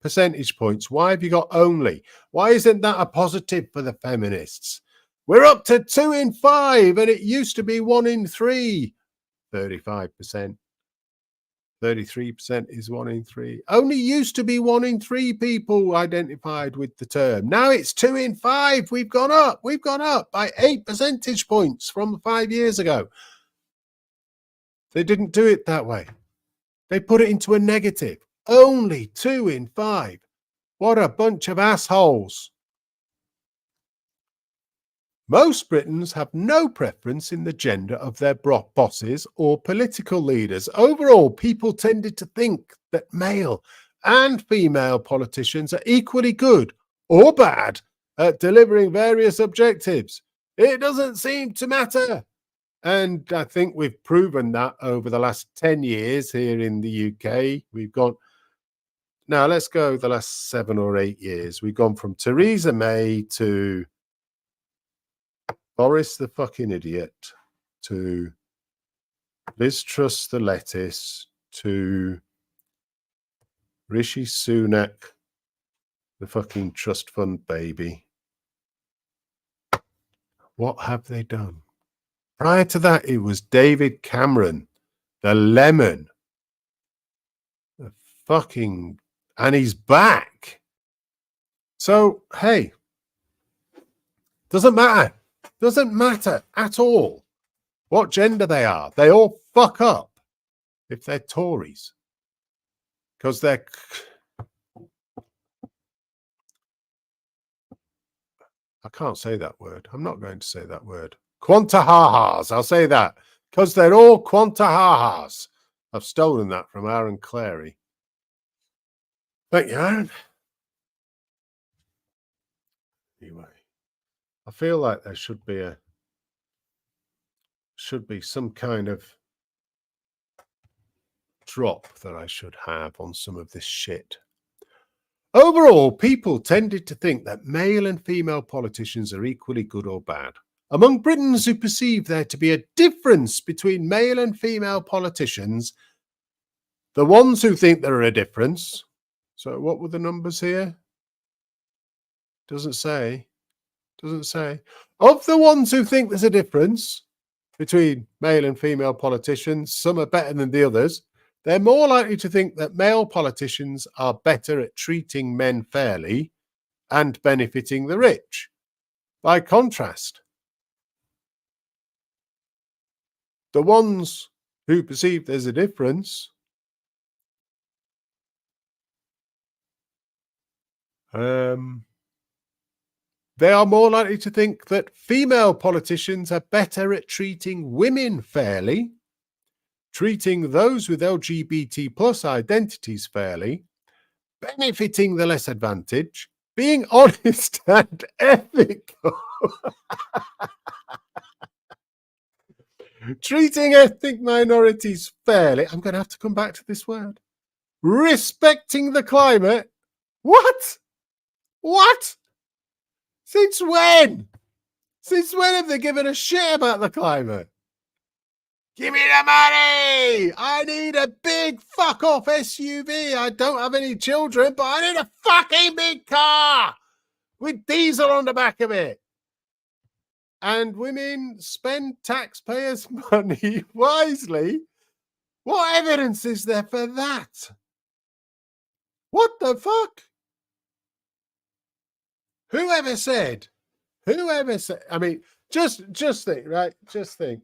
percentage points. Why have you got only? Why isn't that a positive for the feminists? We're up to 2 in 5, and it used to be 1 in 3. 35%. 33% is 1 in 3. Only used to be 1 in 3 people identified with the term. Now it's 2 in 5. We've gone up. We've gone up by 8 percentage points from 5 years ago. They didn't do it that way. They put it into a negative. Only 2 in 5. What a bunch of assholes. Most Britons have no preference in the gender of their bosses or political leaders. Overall, people tended to think that male and female politicians are equally good or bad at delivering various objectives. It doesn't seem to matter. And I think we've proven that over the last 10 years here in the UK. We've gone, now let's go the last 7 or 8 years. We've gone from Theresa May to Boris the fucking idiot, to Liz Truss the lettuce, to Rishi Sunak the fucking trust fund baby. What have they done? Prior to that, it was David Cameron, the lemon, the fucking, and he's back. So, hey, doesn't matter. Doesn't matter at all what gender they are. They all fuck up if they're Tories. Because they're... I can't say that word. I'm not going to say that word. Quantahahas. I'll say that. Because they're all quantahahas. I've stolen that from Aaron Clary. Thank you, Aaron. Anyway, I feel like there should be some kind of drop that I should have on some of this shit. Overall, people tended to think that male and female politicians are equally good or bad. Among Britons who perceive there to be a difference between male and female politicians, the ones who think there are a difference. So what were the numbers here? Doesn't say. Doesn't say. Of the ones who think there's a difference between male and female politicians, some are better than the others. They're more likely to think that male politicians are better at treating men fairly and benefiting the rich. By contrast, the ones who perceive there's a difference they are more likely to think that female politicians are better at treating women fairly, treating those with LGBT plus identities fairly, benefiting the less advantaged, being honest and ethical, treating ethnic minorities fairly. I'm going to have to come back to this word. Respecting the climate. What? What? Since when? Since when have they given a shit about the climate? Give me the money! I need a big fuck off SUV. I don't have any children, but I need a fucking big car with diesel on the back of it. And women spend taxpayers' money wisely. What evidence is there for that? What the fuck? Whoever said, I mean, just think, right? Just think.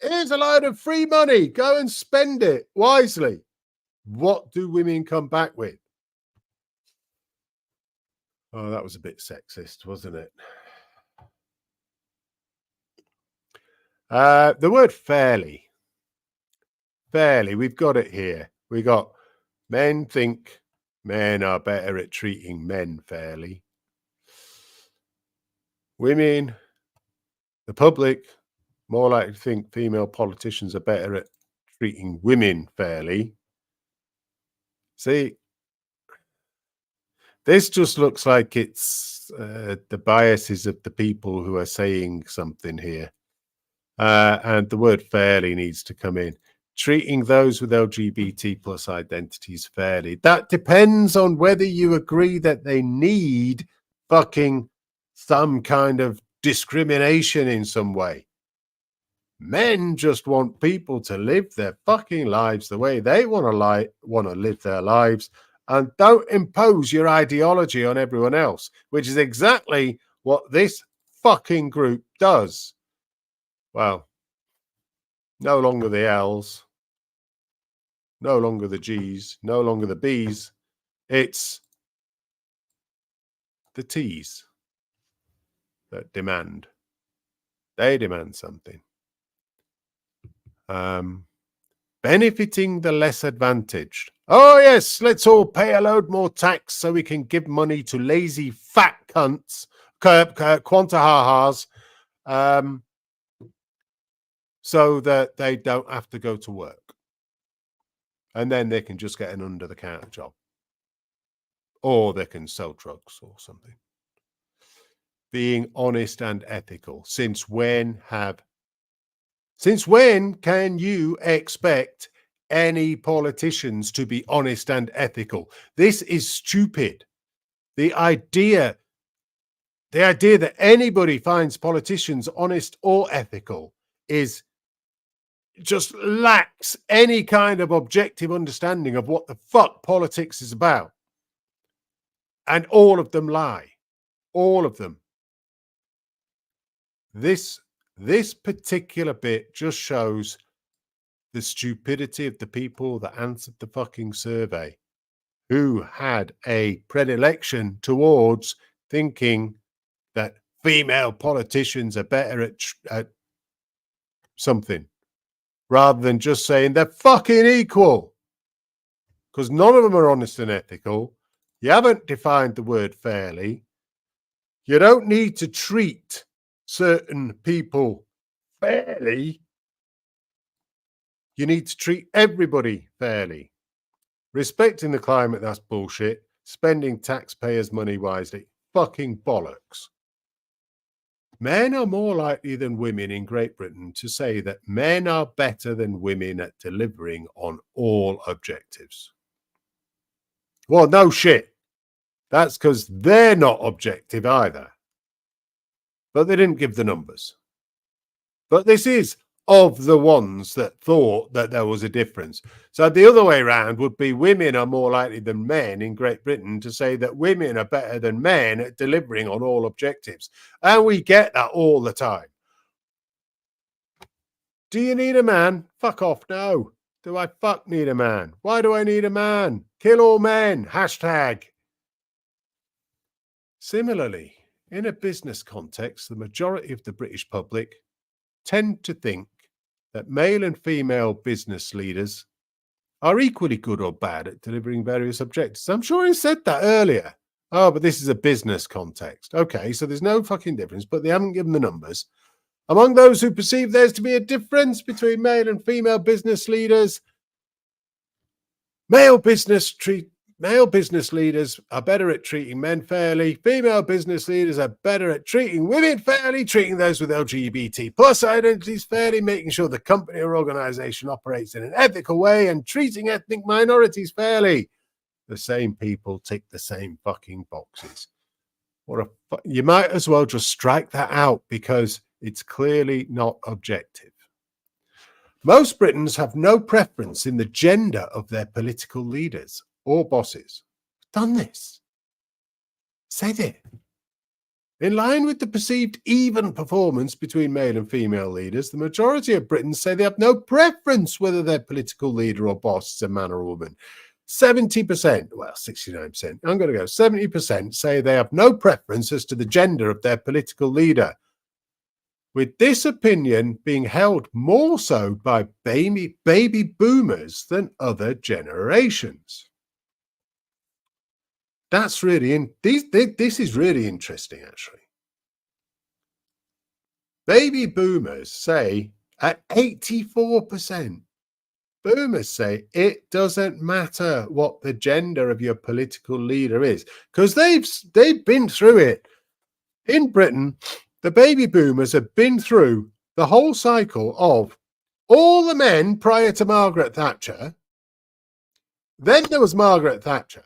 Here's a load of free money. Go and spend it wisely. What do women come back with? Oh, that was a bit sexist, wasn't it? The word fairly. Fairly, we've got it here. We got men think men are better at treating men fairly. Women, the public, more likely to think female politicians are better at treating women fairly. See, This just looks like it's the biases of the people who are saying something here. And the word fairly needs to come in. Treating those with LGBT plus identities fairly. That depends on whether you agree that they need fucking some kind of discrimination in some way. Men just want people to live their fucking lives the way they want to live their lives, and don't impose your ideology on everyone else, which is exactly what this fucking group does. Well, no longer the L's, no longer the G's, no longer the B's. It's the T's that demand. They demand something. Benefiting the less advantaged. Oh, yes, let's all pay a load more tax so we can give money to lazy fat cunts, quantahahas, so that they don't have to go to work. And then they can just get an under-the-counter job. Or they can sell drugs or something. Being honest and ethical. Since when can you expect any politicians to be honest and ethical? This is stupid. The idea that anybody finds politicians honest or ethical is just lacks any kind of objective understanding of what the fuck politics is about. And all of them lie. All of them. This particular bit just shows the stupidity of the people that answered the fucking survey, who had a predilection towards thinking that female politicians are better at something, rather than just saying they're fucking equal. Because none of them are honest and ethical. You haven't defined the word fairly. You don't need to treat certain people fairly. You need to treat everybody fairly. Respecting the climate, that's bullshit. Spending taxpayers' money wisely, fucking bollocks. Men are more likely than women in Great Britain to say that men are better than women at delivering on all objectives. Well, no shit. That's because they're not objective either. But they didn't give the numbers. But this is of the ones that thought that there was a difference. So the other way around would be women are more likely than men in Great Britain to say that women are better than men at delivering on all objectives. And we get that all the time. Do you need a man? Fuck off, no. Do I fuck need a man? Why do I need a man? Kill all men. Hashtag. Similarly, in a business context, the majority of the British public tend to think that male and female business leaders are equally good or bad at delivering various objectives. I'm sure I said that earlier. Oh, but this is a business context. Okay, so there's no fucking difference, but they haven't given the numbers. Among those who perceive there's to be a difference between male and female business leaders, male business leaders are better at treating men fairly. Female business leaders are better at treating women fairly, treating those with LGBT plus identities fairly, making sure the company or organization operates in an ethical way, and treating ethnic minorities fairly. The same people tick the same fucking boxes. You might as well just strike that out, because it's clearly not objective. Most Britons have no preference in the gender of their political leaders or bosses. Done this. Said it. In line with the perceived even performance between male and female leaders, the majority of Britons say they have no preference whether their political leader or boss is a man or a woman. 70%, well, 69%, I'm going to go 70% say they have no preference as to the gender of their political leader, with this opinion being held more so by baby boomers than other generations. That's really this is really interesting, actually. Baby boomers say at 84%, boomers say it doesn't matter what the gender of your political leader is, because they've been through it. In Britain, the baby boomers have been through the whole cycle of all the men prior to Margaret Thatcher. Then there was Margaret Thatcher.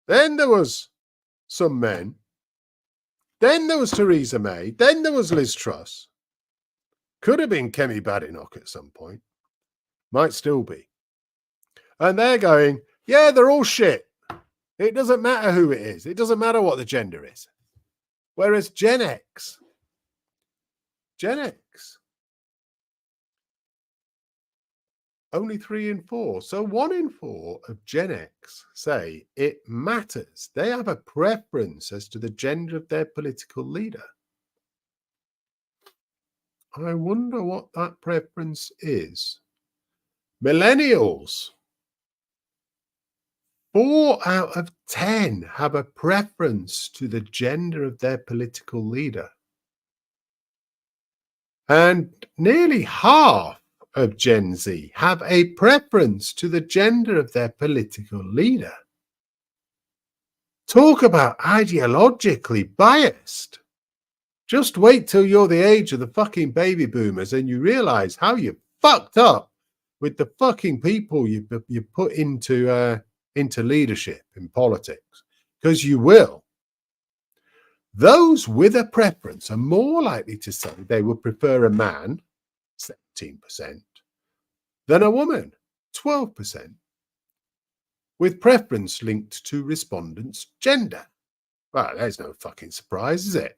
Then there was some men. Then there was Theresa May. Then there was Liz Truss. Could have been Kemi Badenoch at some point. Might still be. And they're going, yeah, they're all shit. It doesn't matter who it is. It doesn't matter what the gender is. Whereas Gen X, only 3 in 4. So 1 in 4 of Gen X say it matters. They have a preference as to the gender of their political leader. I wonder what that preference is. Millennials, 4 out of 10 have a preference to the gender of their political leader. And nearly half of Gen Z have a preference to the gender of their political leader. Talk about ideologically biased. Just wait till you're the age of the fucking baby boomers and you realize how you fucked up with the fucking people you put into leadership in politics. Because you will. Those with a preference are more likely to say they would prefer a man, 17%, than a woman, 12%, with preference linked to respondents' gender. Well, there's no fucking surprise, is it?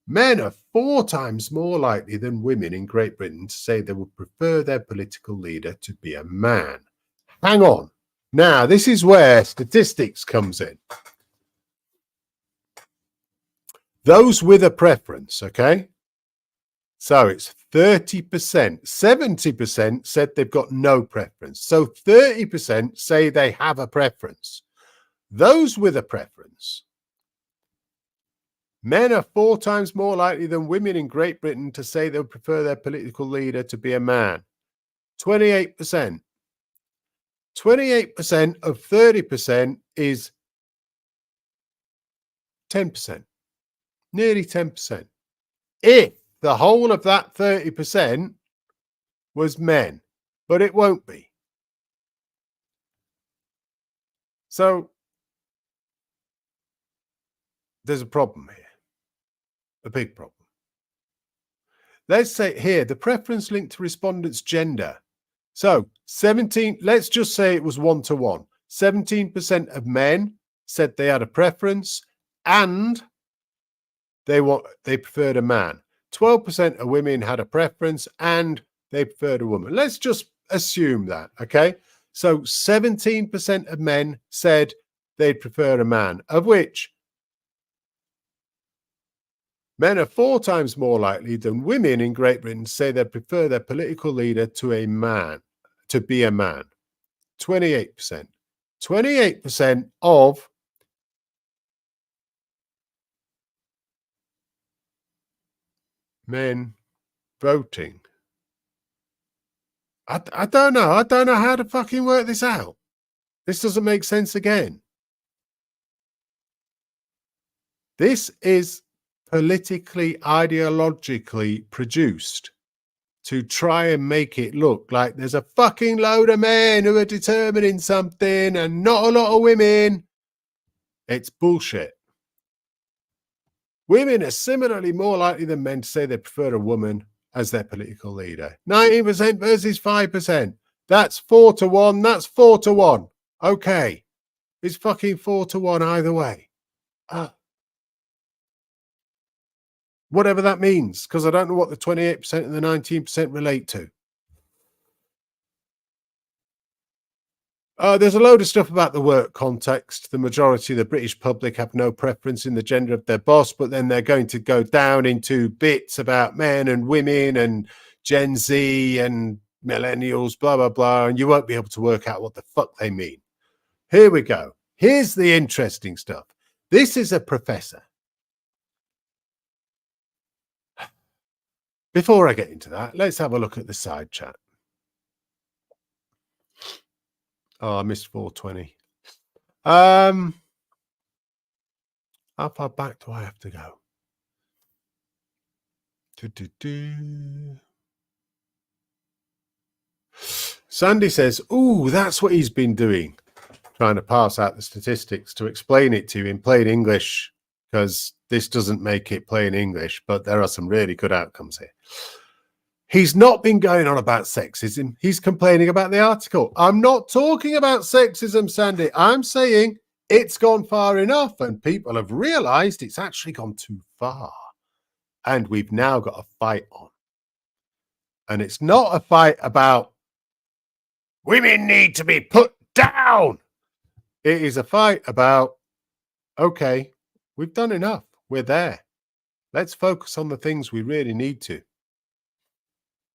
Men are 4 times more likely than women in Great Britain to say they would prefer their political leader to be a man. Hang on. Now, this is where statistics comes in. Those with a preference, okay? So it's 30%. 70% said they've got no preference. So 30% say they have a preference. Those with a preference. Men are 4 times more likely than women in Great Britain to say they would prefer their political leader to be a man. 28%. 28% of 30% is 10%. Nearly 10%. If the whole of that 30% was men, but it won't be. So there's a problem here. A big problem. Let's say here, the preference linked to respondents' gender. So 17, let's just say it was 1-to-1. 17% of men said they had a preference and they preferred a man. 12% of women had a preference and they preferred a woman. Let's just assume that, okay? So 17% of men said they'd prefer a man, of which men are 4 times more likely than women in Great Britain to say they prefer their political leader to a man, to be a man. 28%. 28% of men voting. I don't know. I don't know how to fucking work this out. This doesn't make sense again. This is politically, ideologically produced to try and make it look like there's a fucking load of men who are determining something and not a lot of women. It's bullshit. Women are similarly more likely than men to say they prefer a woman as their political leader. 19% versus 5%. That's 4-to-1. That's 4-to-1. Okay. It's fucking 4-to-1 either way. Whatever that means, because I don't know what the 28% and the 19% relate to. There's a load of stuff about the work context. The majority of the British public have no preference in the gender of their boss, but then they're going to go down into bits about men and women and Gen Z and millennials, blah, blah, blah, and you won't be able to work out what the fuck they mean. Here we go. Here's the interesting stuff. This is a professor. Before I get into that, let's have a look at the side chat. Oh, I missed 420. How far back do I have to go? Sandy says, "Ooh, that's what he's been doing, trying to parse out the statistics to explain it to you in plain English, because this doesn't make it plain English, but there are some really good outcomes here." He's not been going on about sexism. He's complaining about the article. I'm not talking about sexism, Sandy. I'm saying it's gone far enough and people have realized it's actually gone too far. And we've now got a fight on. And it's not a fight about women need to be put down. It is a fight about, okay, we've done enough. We're there. Let's focus on the things we really need to.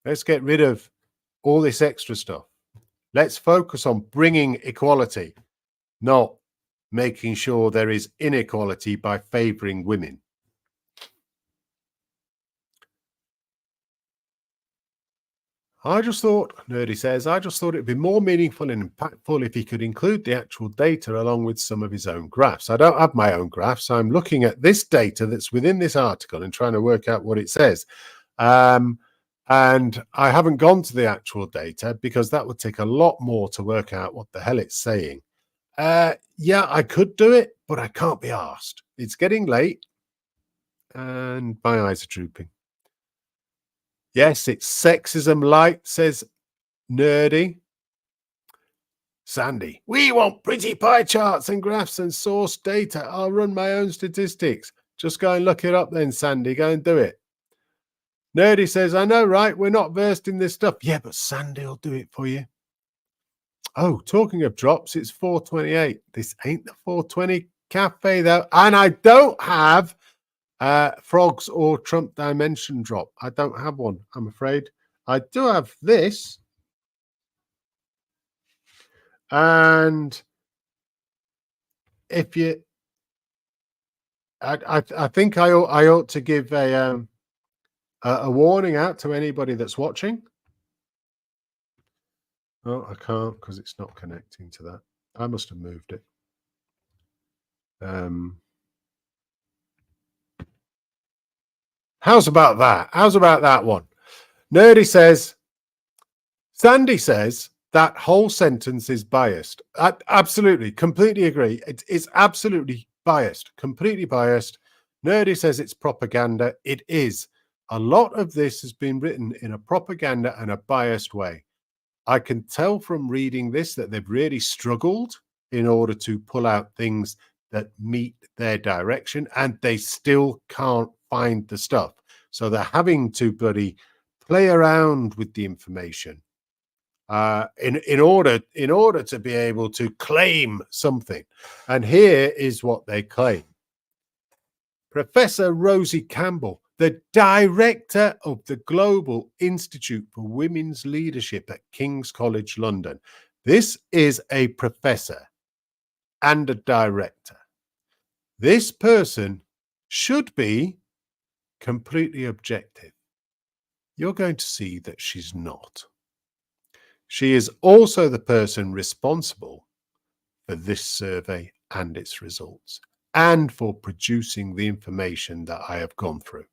Let's get rid of all this extra stuff. Let's focus on bringing equality, not making sure there is inequality by favoring women. I just thought, Nerdy says, I just thought it'd be more meaningful and impactful if he could include the actual data along with some of his own graphs. I don't have my own graphs. I'm looking at this data that's within this article and trying to work out what it says. And I haven't gone to the actual data because that would take a lot more to work out what the hell it's saying. Yeah, I could do it, but I can't be asked. It's getting late and my eyes are drooping. Yes, it's sexism light, says Nerdy. Sandy, we want pretty pie charts and graphs and source data. I'll run my own statistics. Just go and look it up then, Sandy. Go and do it. Nerdy says, I know, right? We're not versed in this stuff. Yeah, but Sandy will do it for you. Oh, talking of drops, it's 4:28. This ain't the 4:20 cafe, though. And I don't have frogs or Trump dimension drop. I don't have one, I'm afraid. I do have this. And if you... I think I ought to give a warning out to anybody that's watching. Oh, I can't because it's not connecting to that. I must have moved it. How's about that? How's about that one? Nerdy says, Sandy says that whole sentence is biased. Absolutely, completely agree. It's absolutely biased, completely biased. Nerdy says it's propaganda. It is. A lot of this has been written in a propaganda and a biased way. I can tell from reading this that they've really struggled in order to pull out things that meet their direction, and they still can't find the stuff. So they're having to bloody play around with the information in order to be able to claim something. And here is what they claim. Professor Rosie Campbell, the director of the Global Institute for Women's Leadership at King's College London. This is a professor and a director. This person should be completely objective. You're going to see that she's not. She is also the person responsible for this survey and its results, and for producing the information that I have gone through.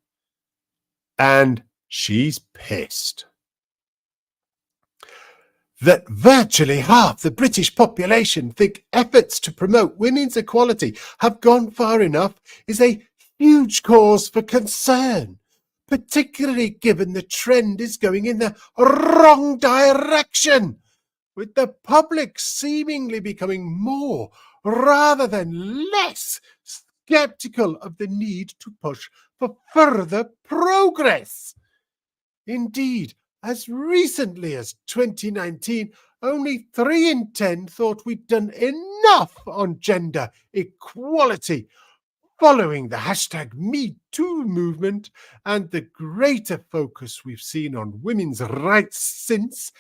And she's pissed that virtually half the British population think efforts to promote women's equality have gone far enough is a huge cause for concern, particularly given the trend is going in the wrong direction, with the public seemingly becoming more rather than less skeptical of the need to push for further progress. Indeed, as recently as 2019, only 3 in 10 thought we'd done enough on gender equality. Following the #MeToo movement and the greater focus we've seen on women's rights since,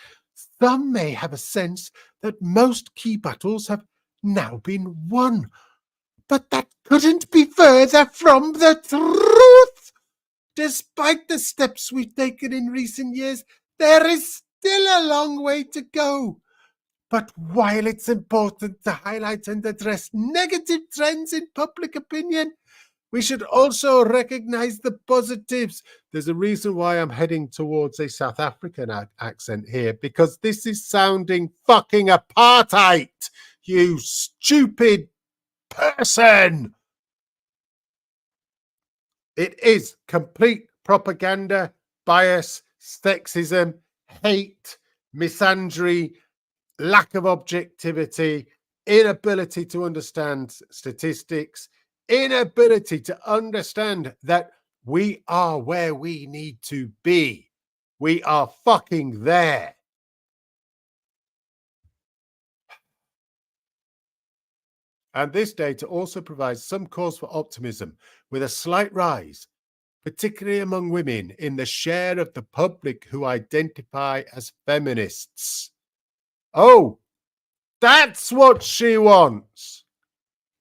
some may have a sense that most key battles have now been won. But that couldn't be further from the truth. despite the steps we've taken in recent years, there is still a long way to go. But while it's important to highlight and address negative trends in public opinion, we should also recognize the positives. There's a reason why I'm heading towards a South African accent here, because this is sounding fucking apartheid, you stupid person. It is complete propaganda, bias, sexism, hate, misandry, lack of objectivity, inability to understand statistics, inability to understand that we are where we need to be. We are fucking there. And this data also provides some cause for optimism, with a slight rise, particularly among women, in the share of the public who identify as feminists. Oh, that's what she wants.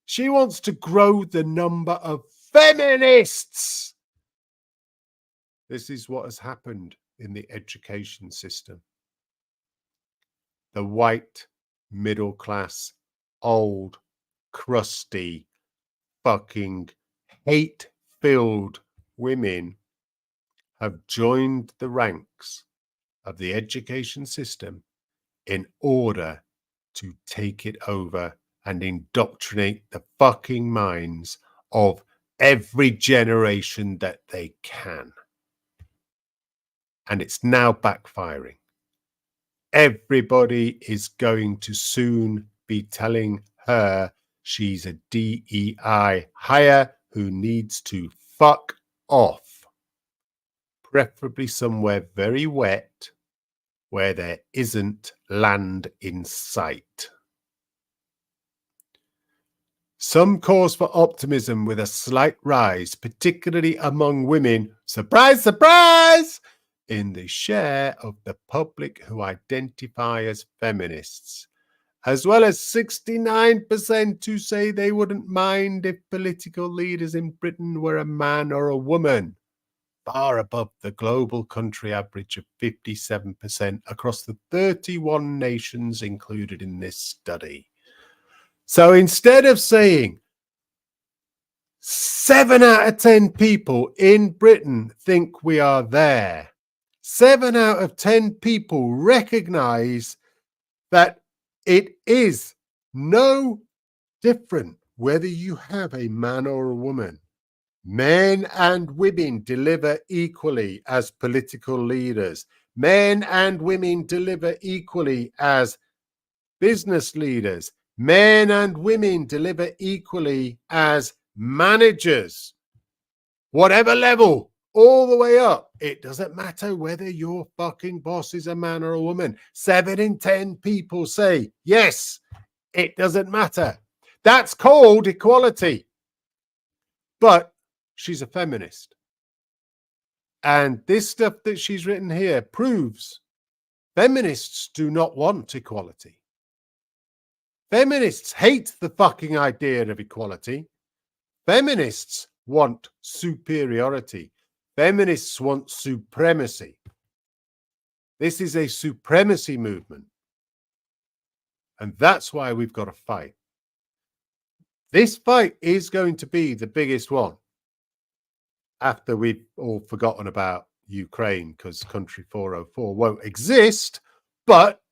She wants to grow the number of feminists. This is what has happened in the education system. The white, middle class, old, crusty, fucking hate-filled women have joined the ranks of the education system in order to take it over and indoctrinate the fucking minds of every generation that they can. And it's now backfiring. Everybody is going to soon be telling her she's a DEI hire who needs to fuck off. Preferably somewhere very wet where there isn't land in sight. Some cause for optimism with a slight rise, particularly among women, surprise, surprise, in the share of the public who identify as feminists, as well as 69% who say they wouldn't mind if political leaders in Britain were a man or a woman, far above the global country average of 57% across the 31 nations included in this study. So instead of saying 7 out of 10 people in Britain think we are there, 7 out of 10 people recognize that it is no different whether you have a man or a woman. Men and women deliver equally as political leaders. Men and women deliver equally as business leaders. Men and women deliver equally as managers. Whatever level, all the way up. It doesn't matter whether your fucking boss is a man or a woman. 7 in 10 people say, yes, it doesn't matter. That's called equality. But she's a feminist. And this stuff that she's written here proves feminists do not want equality. Feminists hate the fucking idea of equality. Feminists want superiority. Feminists want supremacy. This is a supremacy movement. And that's why we've got to fight. This fight is going to be the biggest one after we've all forgotten about Ukraine, because country 404 won't exist. But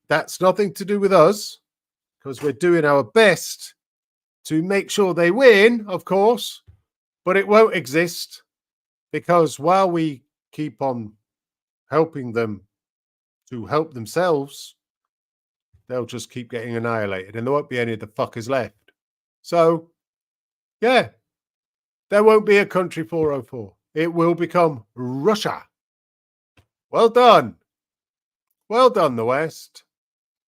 that's nothing to do with us, because we're doing our best to make sure they win, of course, but it won't exist, because while we keep on helping them to help themselves, they'll just keep getting annihilated and there won't be any of the fuckers left. So, yeah, there won't be a country 404. It will become Russia. Well done. Well done, the West.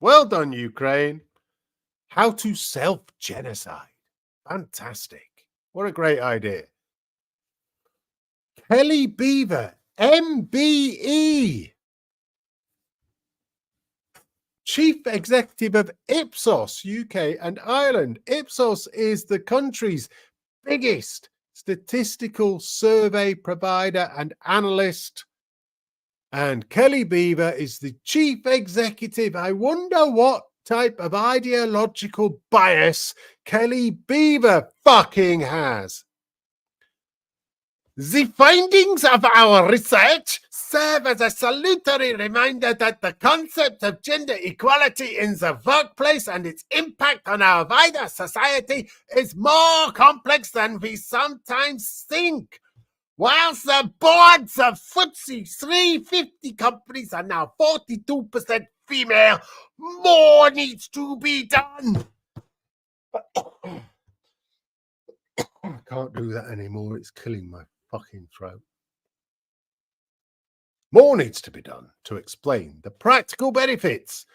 Well done, Ukraine. How to self-genocide. Fantastic. What a great idea. Kelly Beaver, MBE. Chief Executive of IPSOS, UK and Ireland. IPSOS is the country's biggest statistical survey provider and analyst. And Kelly Beaver is the chief executive. I wonder what type of ideological bias Kelly Beaver fucking has. The findings of our research serve as a salutary reminder that the concept of gender equality in the workplace and its impact on our wider society is more complex than we sometimes think. Whilst the boards of FTSE 350 companies are now 42% female, more needs to be done. I can't do that anymore. It's killing my fucking throat. More needs to be done to explain the practical benefits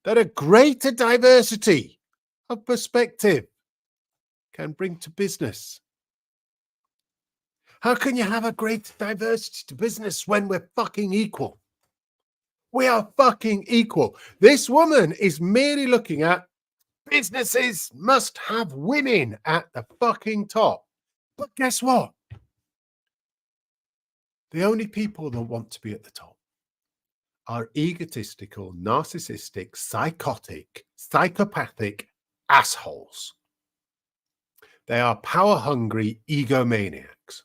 that a greater diversity of perspective can bring to business. How can you have a greater diversity to business when we're fucking equal? We are fucking equal. This woman is merely looking at businesses must have women at the fucking top. But guess what? The only people that want to be at the top are egotistical, narcissistic, psychotic, psychopathic assholes. They are power-hungry egomaniacs.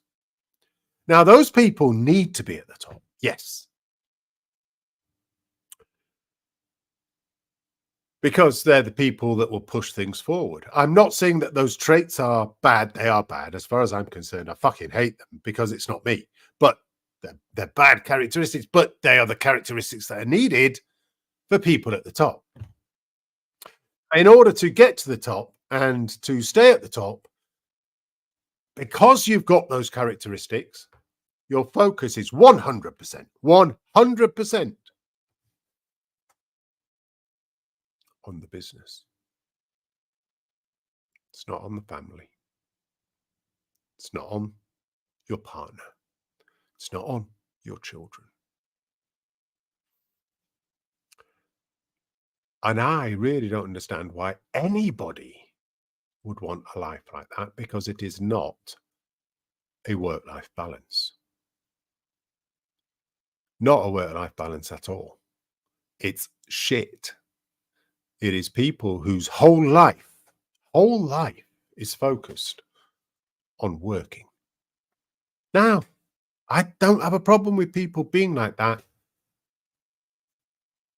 Now, those people need to be at the top, yes. Because they're the people that will push things forward. I'm not saying that those traits are bad. They are bad. As far as I'm concerned, I fucking hate them because it's not me. But they're bad characteristics, but they are the characteristics that are needed for people at the top. In order to get to the top and to stay at the top, because you've got those characteristics, your focus is 100%, 100% on the business. It's not on the family. It's not on your partner. It's not on your children. And I really don't understand why anybody would want a life like that, because it is not a work-life balance. Not a work-life balance at all. It's shit. It is people whose whole life is focused on working. Now, I don't have a problem with people being like that,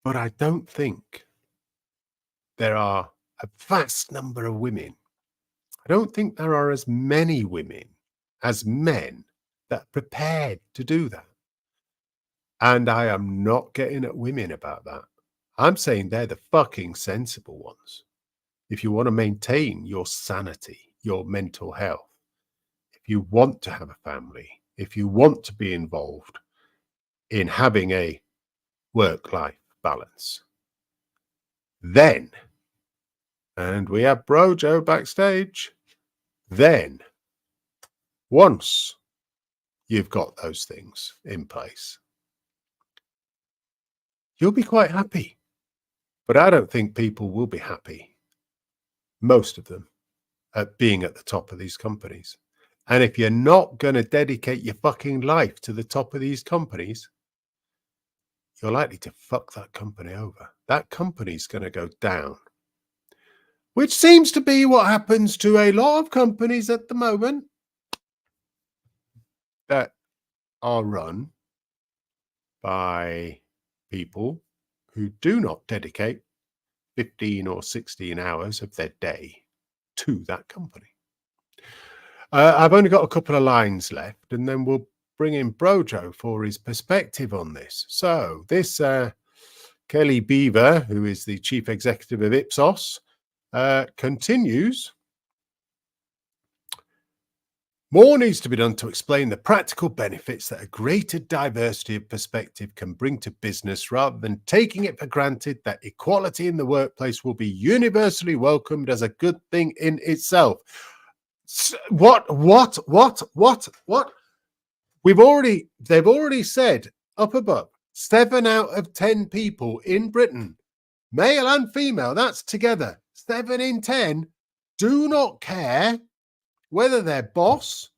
but I don't think there are a vast number of women. I don't think there are as many women as men that are prepared to do that. And I am not getting at women about that. I'm saying they're the fucking sensible ones. If you want to maintain your sanity, your mental health, if you want to have a family, if you want to be involved in having a work-life balance, then, and we have Brojo backstage, then once you've got those things in place, you'll be quite happy. But I don't think people will be happy, most of them, at being at the top of these companies. And if you're not going to dedicate your fucking life to the top of these companies, you're likely to fuck that company over. That company's going to go down, which seems to be what happens to a lot of companies at the moment that are run by people who do not dedicate 15 or 16 hours of their day to that company. I've only got a couple of lines left, and then we'll bring in Brojo for his perspective on this. So this Kelly Beaver, who is the chief executive of IPSOS, continues. More needs to be done to explain the practical benefits that a greater diversity of perspective can bring to business, rather than taking it for granted that equality in the workplace will be universally welcomed as a good thing in itself. What? They've already said up above, 7 out of 10 people in Britain, male and female, that's together, 7 in 10, do not care whether their boss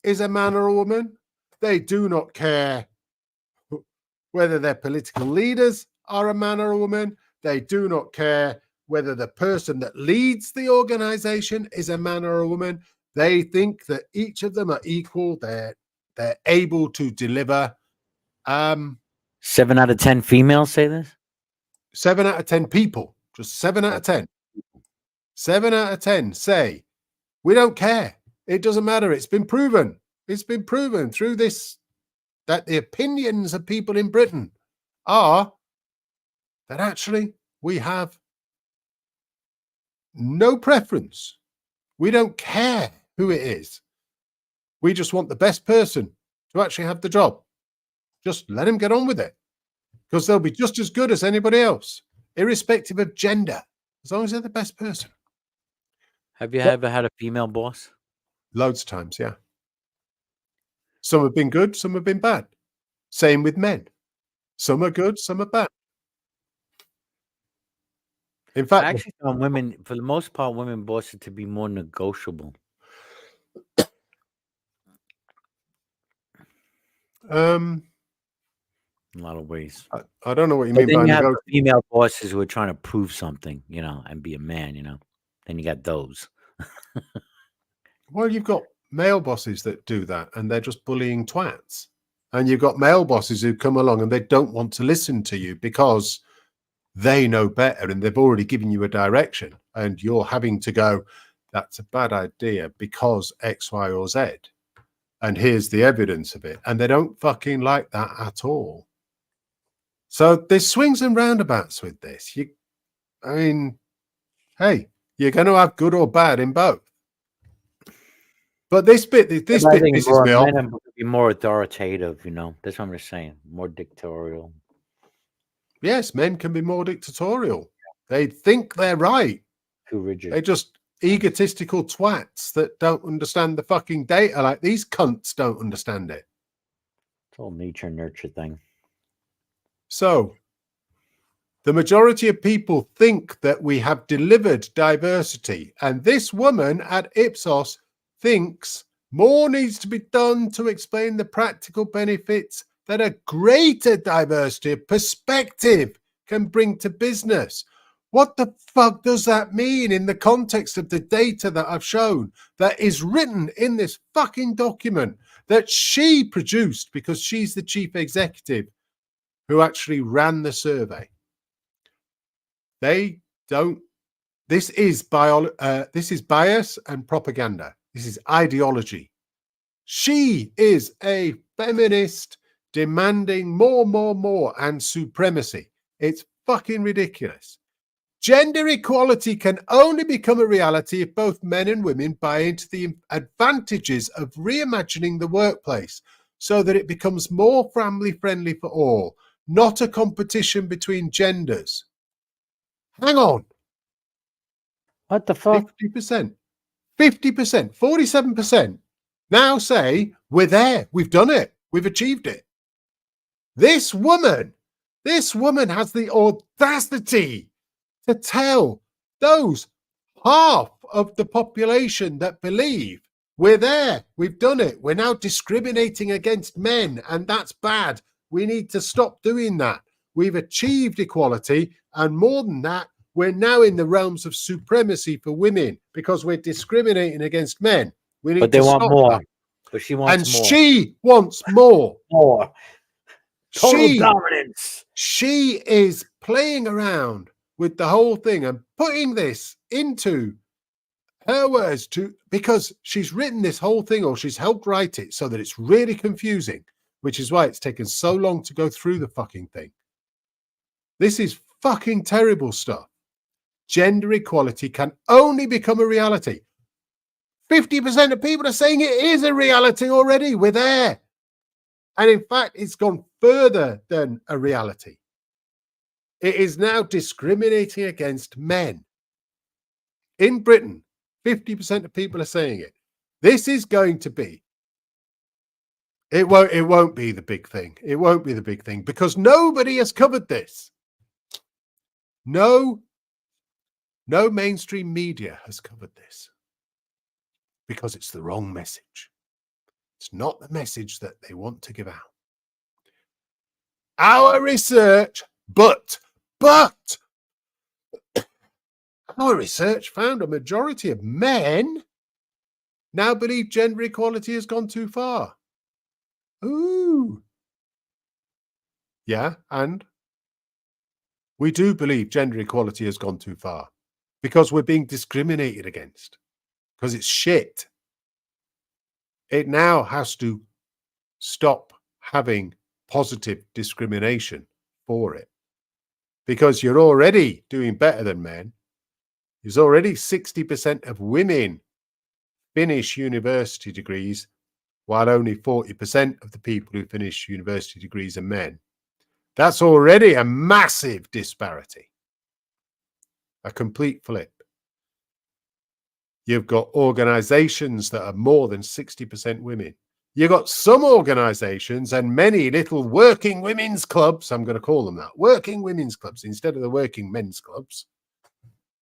is a man or a woman. They do not care whether their political leaders are a man or a woman. They do not care whether the person that leads the organization is a man or a woman. They think that each of them are equal. They're able to deliver. 7 out of 10 females say this? 7 out of 10 people, just 7 out of 10. 7 out of 10 say, we don't care. It doesn't matter. It's been proven. It's been proven through this that the opinions of people in Britain are that actually we have no preference. We don't care who it is. We just want the best person to actually have the job. Just let him get on with it, because they'll be just as good as anybody else, irrespective of gender, as long as they're the best person. Have you ever had a female boss? Loads of times, yeah. Some have been good, some have been bad. Same with men. Some are good, some are bad. In fact, I actually found women, for the most part, women bosses to be more negotiable. in a lot of ways. I don't know what you But mean by then you have the negotiable. female bosses who are trying to prove something, and be a man, Then you got those. Well, you've got male bosses that do that, and they're just bullying twats. And you've got male bosses who come along and they don't want to listen to you because they know better and they've already given you a direction, and you're having to go, that's a bad idea because X, Y, or Z. And here's the evidence of it. And they don't fucking like that at all. So there's swings and roundabouts with this. Hey, you're going to have good or bad in both. But this pisses me off. Men would be more authoritative, That's what I'm just saying. More dictatorial. Yes, men can be more dictatorial. They think they're right. Too rigid. They're just egotistical twats that don't understand the fucking data like these cunts don't understand it. It's all nature nurture thing. So the majority of people think that we have delivered diversity, and this woman at IPSOS thinks more needs to be done to explain the practical benefits that a greater diversity of perspective can bring to business. What the fuck does that mean in the context of the data that I've shown, that is written in this fucking document that she produced because she's the chief executive who actually ran the survey? They don't. This is bias and propaganda. This is ideology. She is a feminist demanding more, and supremacy. It's fucking ridiculous. Gender equality can only become a reality if both men and women buy into the advantages of reimagining the workplace so that it becomes more family friendly for all, not a competition between genders. Hang on. What the fuck? 50%, 47% now say we're there. We've done it. We've achieved it. This woman has the audacity to tell those half of the population that believe we're there. We've done it. We're now discriminating against men, and that's bad. We need to stop doing that. We've achieved equality, and more than that, we're now in the realms of supremacy for women because we're discriminating against men. We need but they to want stop more. that. But she wants and more. She wants more. More. Total dominance. She is playing around with the whole thing and putting this into her words because she's written this whole thing, or she's helped write it so that it's really confusing, which is why it's taken so long to go through the fucking thing. This is fucking terrible stuff. Gender equality can only become a reality. 50% of people are saying it is a reality already. We're there. And in fact, it's gone further than a reality. It is now discriminating against men. In Britain, 50% of people are saying it. This is going to be. It won't be the big thing. It won't be the big thing because nobody has covered this. No mainstream media has covered this because it's the wrong message. It's not the message that they want to give out. Our research, but our research found a majority of men now believe gender equality has gone too far. Ooh. Yeah, and we do believe gender equality has gone too far because we're being discriminated against, because it's shit. It now has to stop having positive discrimination for it, because you're already doing better than men. There's already 60% of women finish university degrees, while only 40% of the people who finish university degrees are men. That's already a massive disparity, a complete flip. You've got organizations that are more than 60% women. You've got some organizations and many little working women's clubs, I'm going to call them that, working women's clubs instead of the working men's clubs,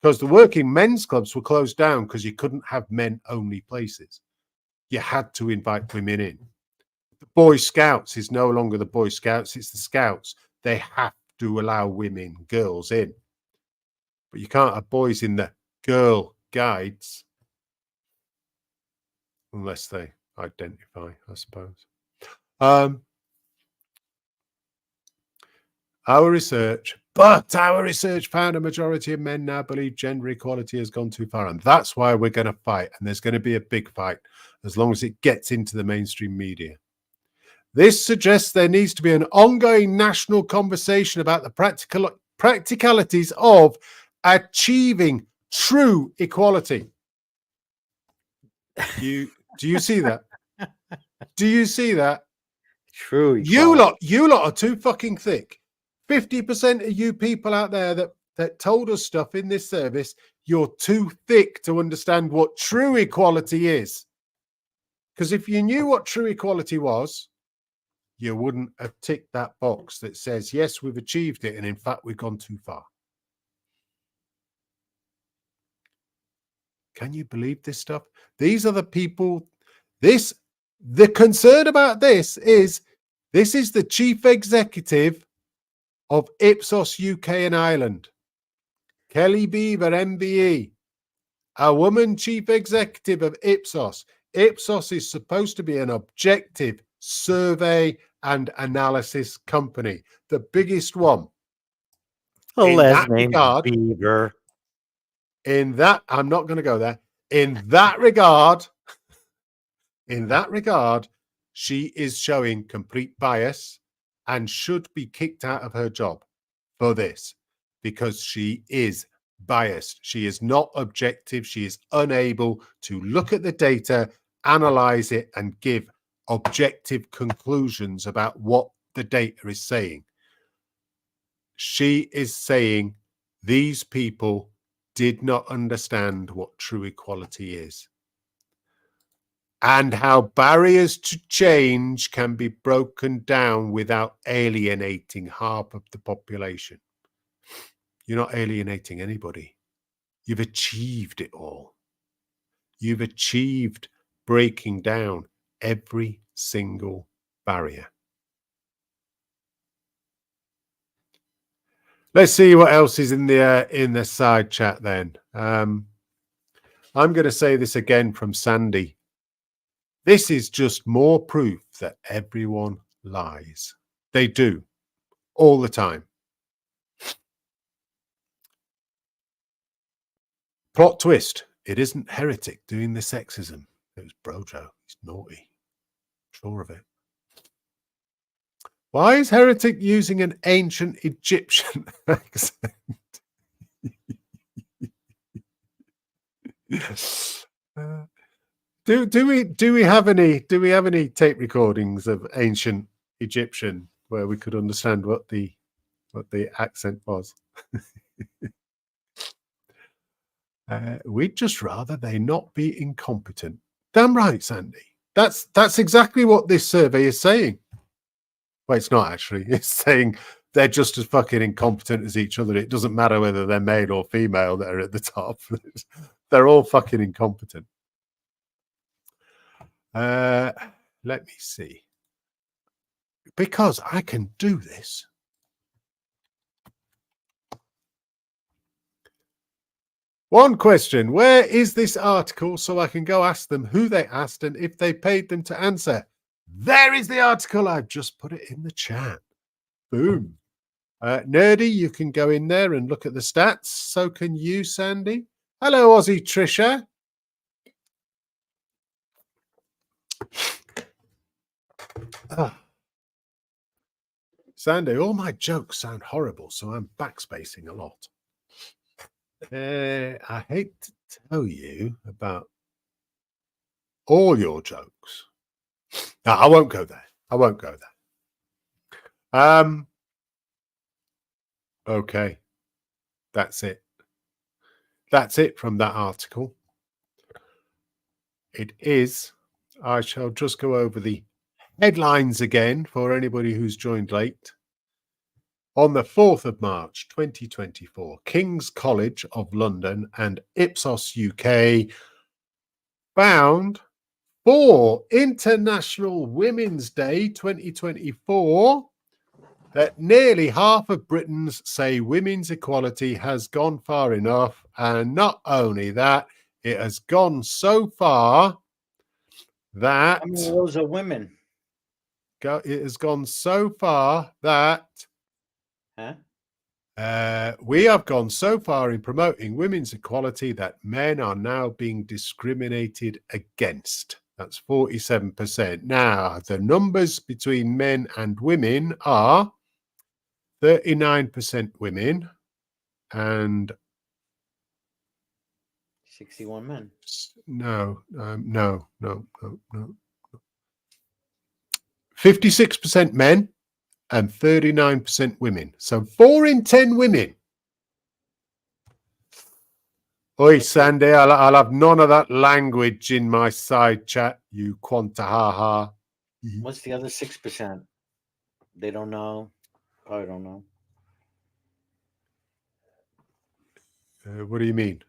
because the working men's clubs were closed down because you couldn't have men-only places. You had to invite women in. The Boy Scouts is no longer the Boy Scouts, it's the Scouts. They have to allow women, girls in. But you can't have boys in the Girl Guides unless they identify, I suppose. Our research found a majority of men now believe gender equality has gone too far. And that's why we're going to fight. And there's going to be a big fight as long as it gets into the mainstream media. This suggests there needs to be an ongoing national conversation about the practicalities of achieving true equality. Do you see that? Do you see that? True equality. You lot are too fucking thick. 50% of you people out there that told us stuff in this service, you're too thick to understand what true equality is. Because if you knew what true equality was, you wouldn't have ticked that box that says, yes, we've achieved it, and in fact, we've gone too far. Can you believe this stuff? These are the people, the concern about this is the chief executive of IPSOS UK and Ireland, Kelly Beaver, MBE, a woman chief executive of IPSOS. IPSOS is supposed to be an objective survey and analysis company, the biggest one. Oh, In last that name regard, Beaver. in that, I'm not going to go there. In that regard, she is showing complete bias and should be kicked out of her job for this, because she is biased. She is not objective. She is unable to look at the data, analyze it, and give objective conclusions about what the data is saying. She is saying these people did not understand what true equality is and how barriers to change can be broken down without alienating half of the population. You're not alienating anybody. You've achieved it all. You've achieved breaking down every single barrier. Let's see what else is in the side chat then. I'm going to say this again from Sandy. This is just more proof that everyone lies. They do, all the time. Plot twist. It isn't Heretic doing the sexism. It was Brojo. He's naughty. Sure of it. Why is Heretic using an ancient Egyptian accent? Do we have any tape recordings of ancient Egyptian where we could understand what the accent was? We'd just rather they not be incompetent. Damn right, Sandy. That's exactly what this survey is saying. Well, it's not actually. It's saying they're just as fucking incompetent as each other. It doesn't matter whether they're male or female that are at the top. They're all fucking incompetent. Let me see. Because I can do this. One question. Where is this article so I can go ask them who they asked and if they paid them to answer? There is the article. I've just put it in the chat. Boom. Nerdy, you can go in there and look at the stats. So can you, Sandy. Hello, Aussie Trisha. Sandy, all my jokes sound horrible, so I'm backspacing a lot. I hate to tell you about all your jokes. No, I won't go there. I won't go there. Okay. That's it. That's it from that article. It is. I shall just go over the headlines again for anybody who's joined late. On the 4th of March, 2024, King's College of London and IPSOS UK found for International Women's Day 2024 that nearly half of Britons say women's equality has gone far enough. And not only that, it has gone so far that... How many of those are women? It has gone so far that... Huh? We have gone so far in promoting women's equality that men are now being discriminated against. That's 47%. Now, the numbers between men and women are 39% women and 61 men. No. 56% men and 39% women. So 4 in 10 women. Oi, Sandy, I'll have none of that language in my side chat, you quantahaha. What's the other 6%? They don't know. Probably don't know. What do you mean?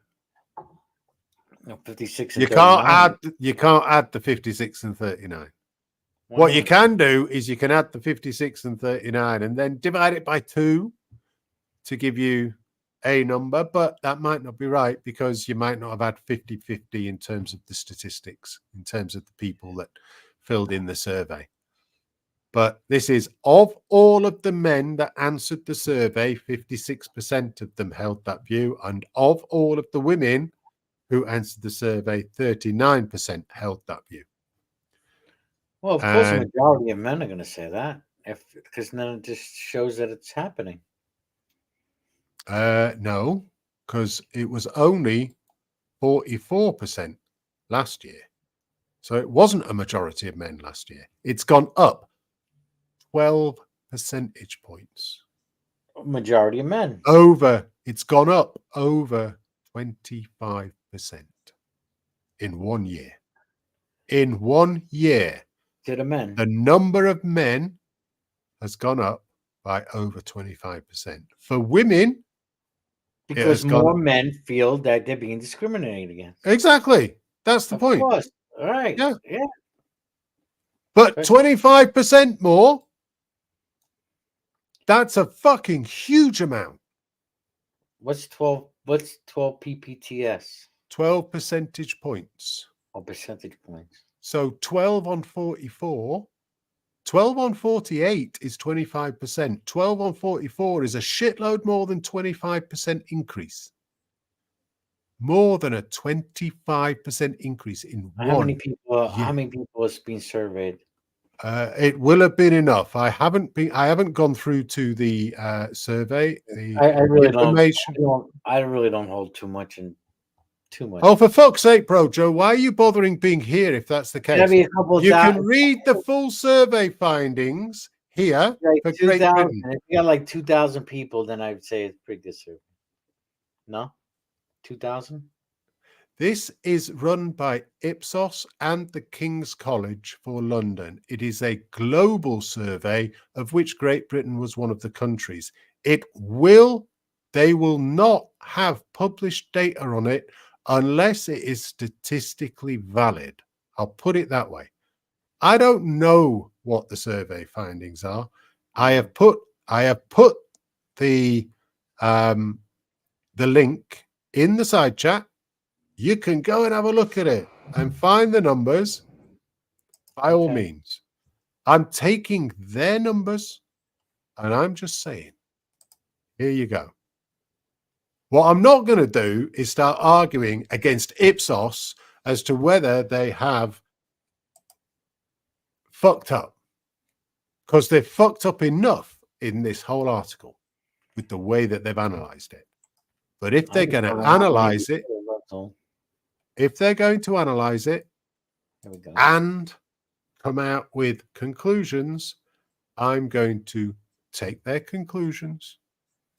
No, 56 and 39. You can't add the 56 and 39. Why What not? you can do is you can add the 56 and 39 and then divide it by 2 to give you a number, but that might not be right because you might not have had 50-50 in terms of the statistics, in terms of the people that filled in the survey. But this is of all of the men that answered the survey, 56% of them held that view. And of all of the women who answered the survey, 39% held that view. Well, of course, a majority of men are going to say that, because then it just shows that it's happening. No, because it was only 44% last year. So it wasn't a majority of men last year. It's gone up 12 percentage points. Majority of men. It's gone up over 25% in 1 year. In 1 year. To the men. The number of men has gone up by over 25%. For women, because more men feel that they're being discriminated against. Exactly. That's the point. Of course. All right. Yeah. Yeah. But 25% more, that's a fucking huge amount. What's 12 PPTS? 12 percentage points. Or percentage points. So 12 on 44, 12 on 48 is 25%. 12 on 44 is a shitload more than 25% increase. More than a 25% increase in How one many people? year. How many people has been surveyed? It will have been enough. I haven't gone through to the survey. I really information. I really don't hold too much. Oh, for fuck's sake, bro, Joe, why are you bothering being here if that's the case? You can read the full survey findings here for Great Britain. If you got like 2,000 people, then I'd say it's pretty good survey. No? 2,000? This is run by IPSOS and the King's College for London. It is a global survey of which Great Britain was one of the countries. They will not have published data on it unless it is statistically valid. I'll put it that way. I don't know what the survey findings are. I have put the link in the side chat. You can go and have a look at it and find the numbers by all means. I'm taking their numbers and I'm just saying, here you go. What I'm not going to do is start arguing against IPSOS as to whether they have fucked up, because they've fucked up enough in this whole article with the way that they've analyzed it. But if they're going to analyze it, and come out with conclusions, I'm going to take their conclusions,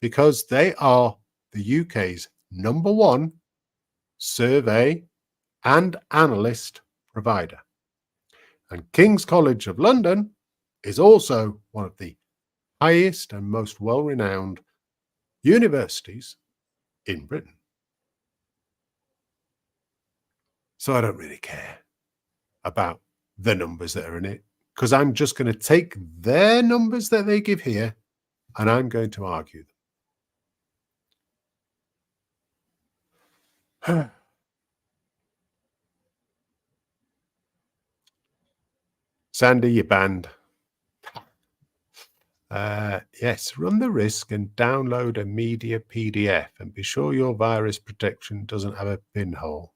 because they are the UK's #1 survey and analyst provider. And King's College of London is also one of the highest and most well-renowned universities in Britain. So I don't really care about the numbers that are in it, because I'm just going to take their numbers that they give here and I'm going to argue them. Sandy, you're banned. Yes, run the risk and download a media PDF and be sure your virus protection doesn't have a pinhole.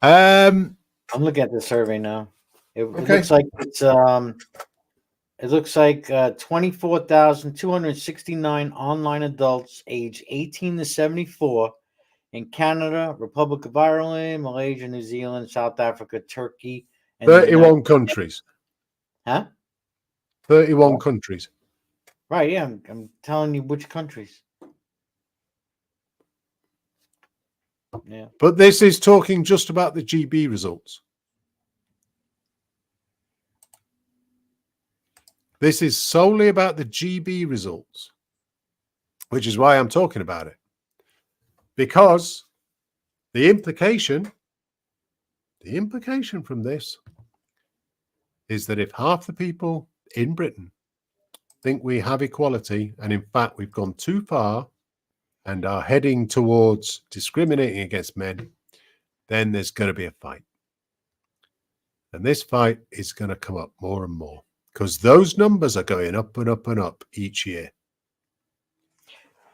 I'm looking at the survey now. It looks like it's it looks like 24,269 online adults aged 18 to 74 in Canada, Republic of Ireland, Malaysia, New Zealand, South Africa, Turkey, and 31 countries. Huh? 31 countries. Right, yeah. I'm telling you which countries. Yeah. But this is talking just about the GB results. This is solely about the GB results, which is why I'm talking about it. Because the implication from this is that if half the people in Britain think we have equality, and in fact we've gone too far and are heading towards discriminating against men, then there's going to be a fight. And this fight is going to come up more and more, because those numbers are going up and up and up each year.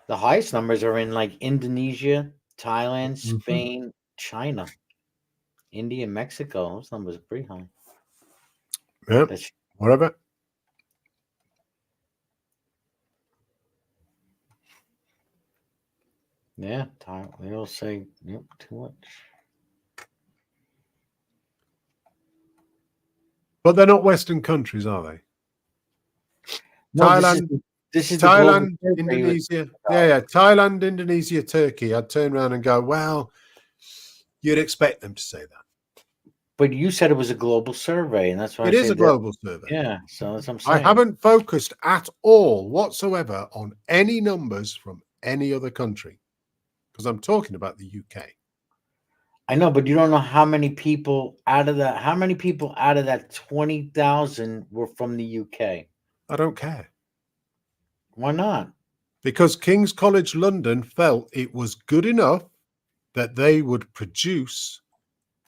The highest numbers are in like Indonesia, Thailand, Spain, China, India, Mexico. Those numbers are pretty high. Yeah, whatever. Yeah, they all say, yep, too much. But they're not Western countries, are they? No, Thailand, this is Thailand, Indonesia. Yeah. Thailand, Indonesia, Turkey. I'd turn around and go, well, you'd expect them to say that. But you said it was a global survey, and that's why it is a global survey. Yeah, so that's what I'm saying. I haven't focused at all whatsoever on any numbers from any other country, because I'm talking about the UK. I know, but you don't know how many people out of that. How many people out of that 20,000 were from the UK? I don't care. Why not? Because King's College London felt it was good enough that they would produce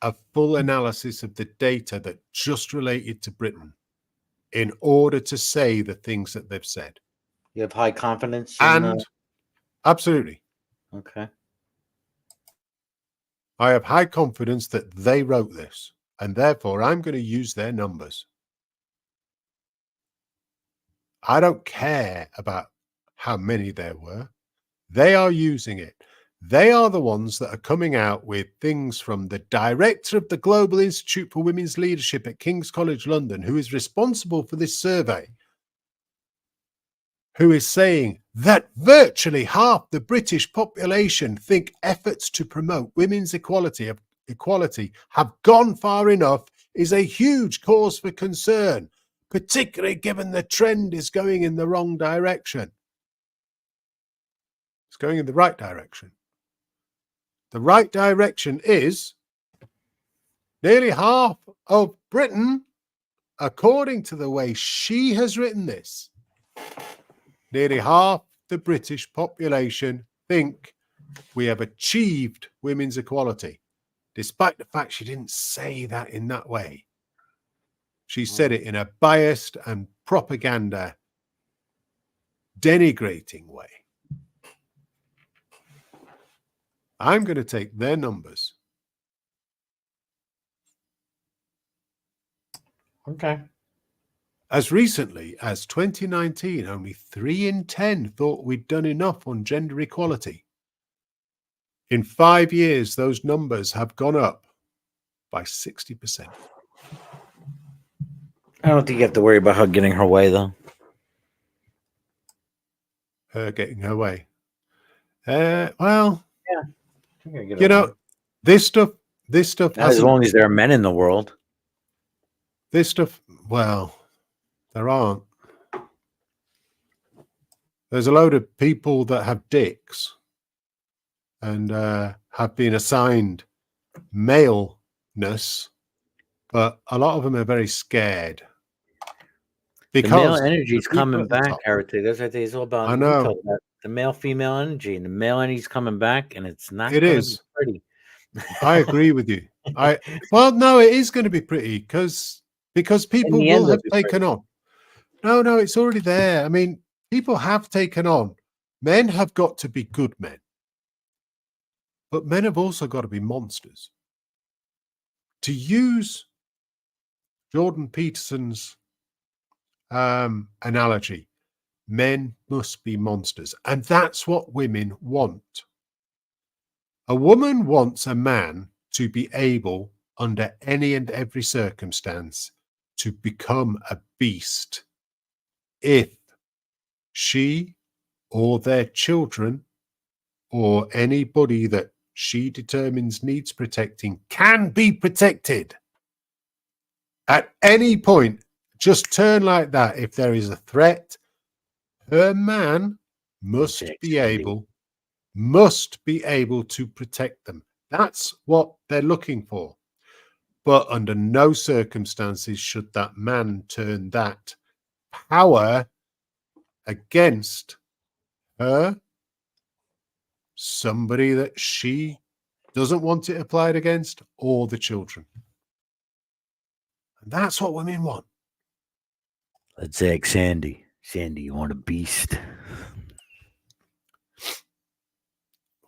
a full analysis of the data that just related to Britain in order to say the things that they've said. You have high confidence? Absolutely. Okay. I have high confidence that they wrote this, and therefore I'm going to use their numbers. I don't care about how many there were. They are using it. They are the ones that are coming out with things from the director of the Global Institute for Women's Leadership at King's College London, who is responsible for this survey, who is saying that virtually half the British population think efforts to promote women's equality have gone far enough is a huge cause for concern, particularly given the trend is going in the wrong direction. It's going in the right direction. The right direction is Nearly half of Britain, according to the way she has written this, nearly half the British population think we have achieved women's equality, despite the fact she didn't say that in that way. She said it in a biased and propaganda denigrating way. I'm going to take their numbers. Okay. As recently as 2019, only 3 in 10 thought we'd done enough on gender equality. In 5 years, those numbers have gone up by 60%. I don't think you have to worry about her getting her way, though. Her getting her way. Well, Yeah. you know, this stuff Not as long as there are men in the world. This stuff, well, there aren't. There's a load of people that have dicks and have been assigned maleness, but a lot of them are very scared. The Because male energy is the people coming at the back, top- Heretic. That's what I think it's all about. I We know. talk about the male-female energy, and the male energy is coming back, and it's not It going to is. be pretty. I agree with you. Well, no, it is going to be pretty because people the will end, have it'll be taken on. No, it's already there. I mean, people have taken on. Men have got to be good men, but men have also got to be monsters. To use Jordan Peterson's analogy, men must be monsters, and that's what women want. A woman wants a man to be able, under any and every circumstance, to become a beast if she or their children or anybody that she determines needs protecting can be protected. At any point, just turn like that. If there is a threat, her man must be able to protect them. That's what they're looking for. But under no circumstances should that man turn that power against her, somebody that she doesn't want it applied against, or the children. And that's what women want. Let's ask Sandy. Sandy, you want a beast?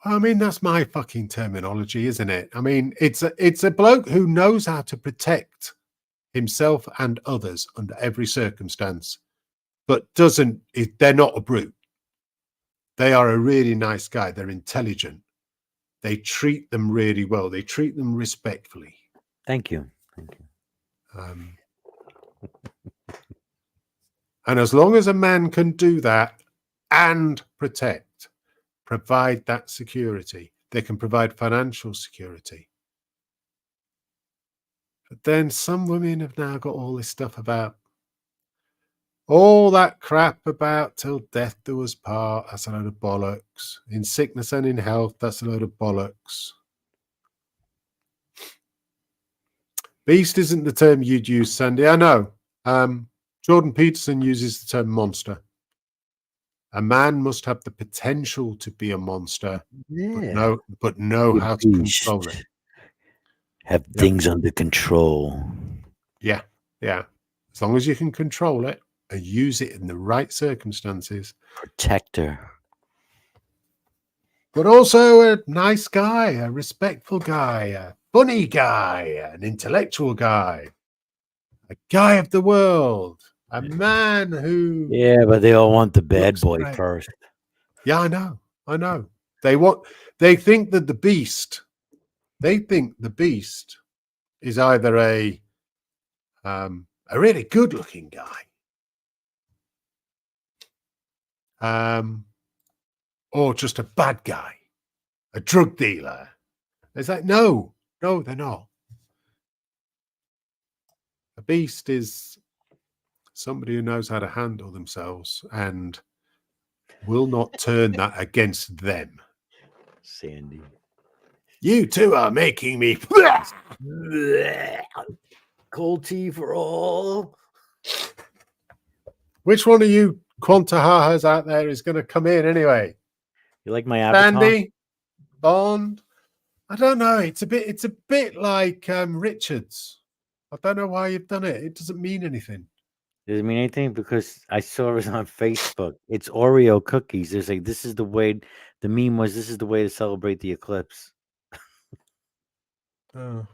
I mean, that's my fucking terminology, isn't it? I mean, it's a bloke who knows how to protect himself and others under every circumstance, but they're not a brute. They are a really nice guy. They're intelligent. They treat them really well. They treat them respectfully. Thank you. And as long as a man can do that and provide that security, they can provide financial security. But then some women have now got all this stuff about all that crap about till death do us part. That's a load of bollocks. In sickness and in health, that's a load of bollocks. Beast isn't the term you'd use, Sandy. I know. Jordan Peterson uses the term monster. A man must have the potential to be a monster, but know how to control it. Have things under control. Yeah. As long as you can control it and use it in the right circumstances. Protector. But also a nice guy, a respectful guy, a funny guy, an intellectual guy, a guy of the world, a man who... Yeah, but they all want the bad boy first. Yeah, I know. They think that the beast is either a really good-looking guy, or just a bad guy, a drug dealer. It's like, no, they're not. A beast is somebody who knows how to handle themselves and will not turn that against them. Sandy. You two are making me. Cold tea for all. Which one of you Quantahahas out there is going to come in anyway? You like my avatar? Sandy, Bond. I don't know. It's a bit like Richards. I don't know why you've done it. It doesn't mean anything. Does it mean anything? Because I saw it on Facebook. It's Oreo cookies. It's like, this is the way. The meme was, this is the way to celebrate the eclipse. Oh.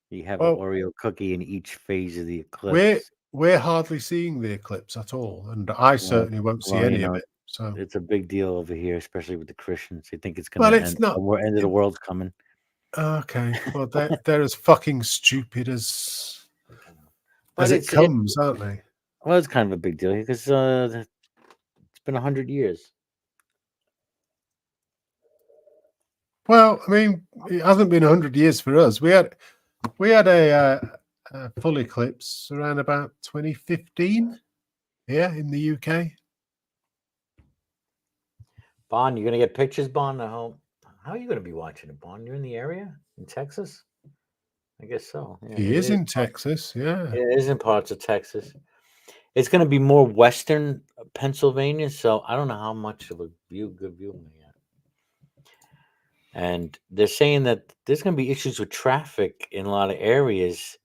You have an Oreo cookie in each phase of the eclipse. We're hardly seeing the eclipse at all, and I certainly won't see any of it. So it's a big deal over here, especially with the Christians. They think it's going well, to it's end. not. The end of the world's coming. Okay, well they're as fucking stupid as it comes, aren't they? Well, it's kind of a big deal because it's been 100 years. Well, I mean, it hasn't been 100 years for us. We had a full eclipse around about 2015 here in the UK. Bond, you're gonna get pictures, Bond. I hope. How are you gonna be watching it, Bond? You're in the area in Texas. I guess so. Yeah, he is in Texas. Yeah, it is in parts of Texas. It's going to be more western Pennsylvania, so I don't know how much of a good view I'm going to get. And they're saying that there's going to be issues with traffic in a lot of areas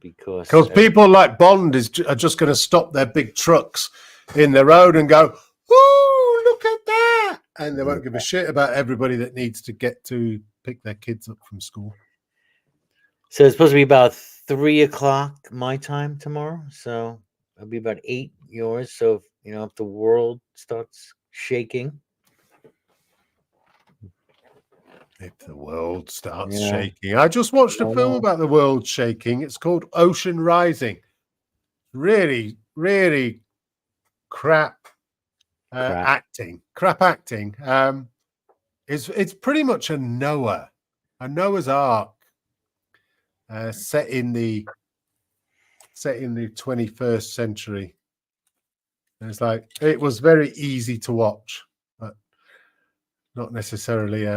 because people like Bond are just going to stop their big trucks in the road and go, "Ooh, look at that!" and they won't give a shit about everybody that needs to get to pick their kids up from school. So it's supposed to be about 3:00 my time tomorrow. So it'll be about 8 yours. So if the world starts shaking. If the world starts shaking. I just watched a film about the world shaking. It's called Ocean Rising. Really, really crap acting. Crap acting. It's pretty much a Noah's Ark. Set in the 21st century. And it's like it was very easy to watch, but not necessarily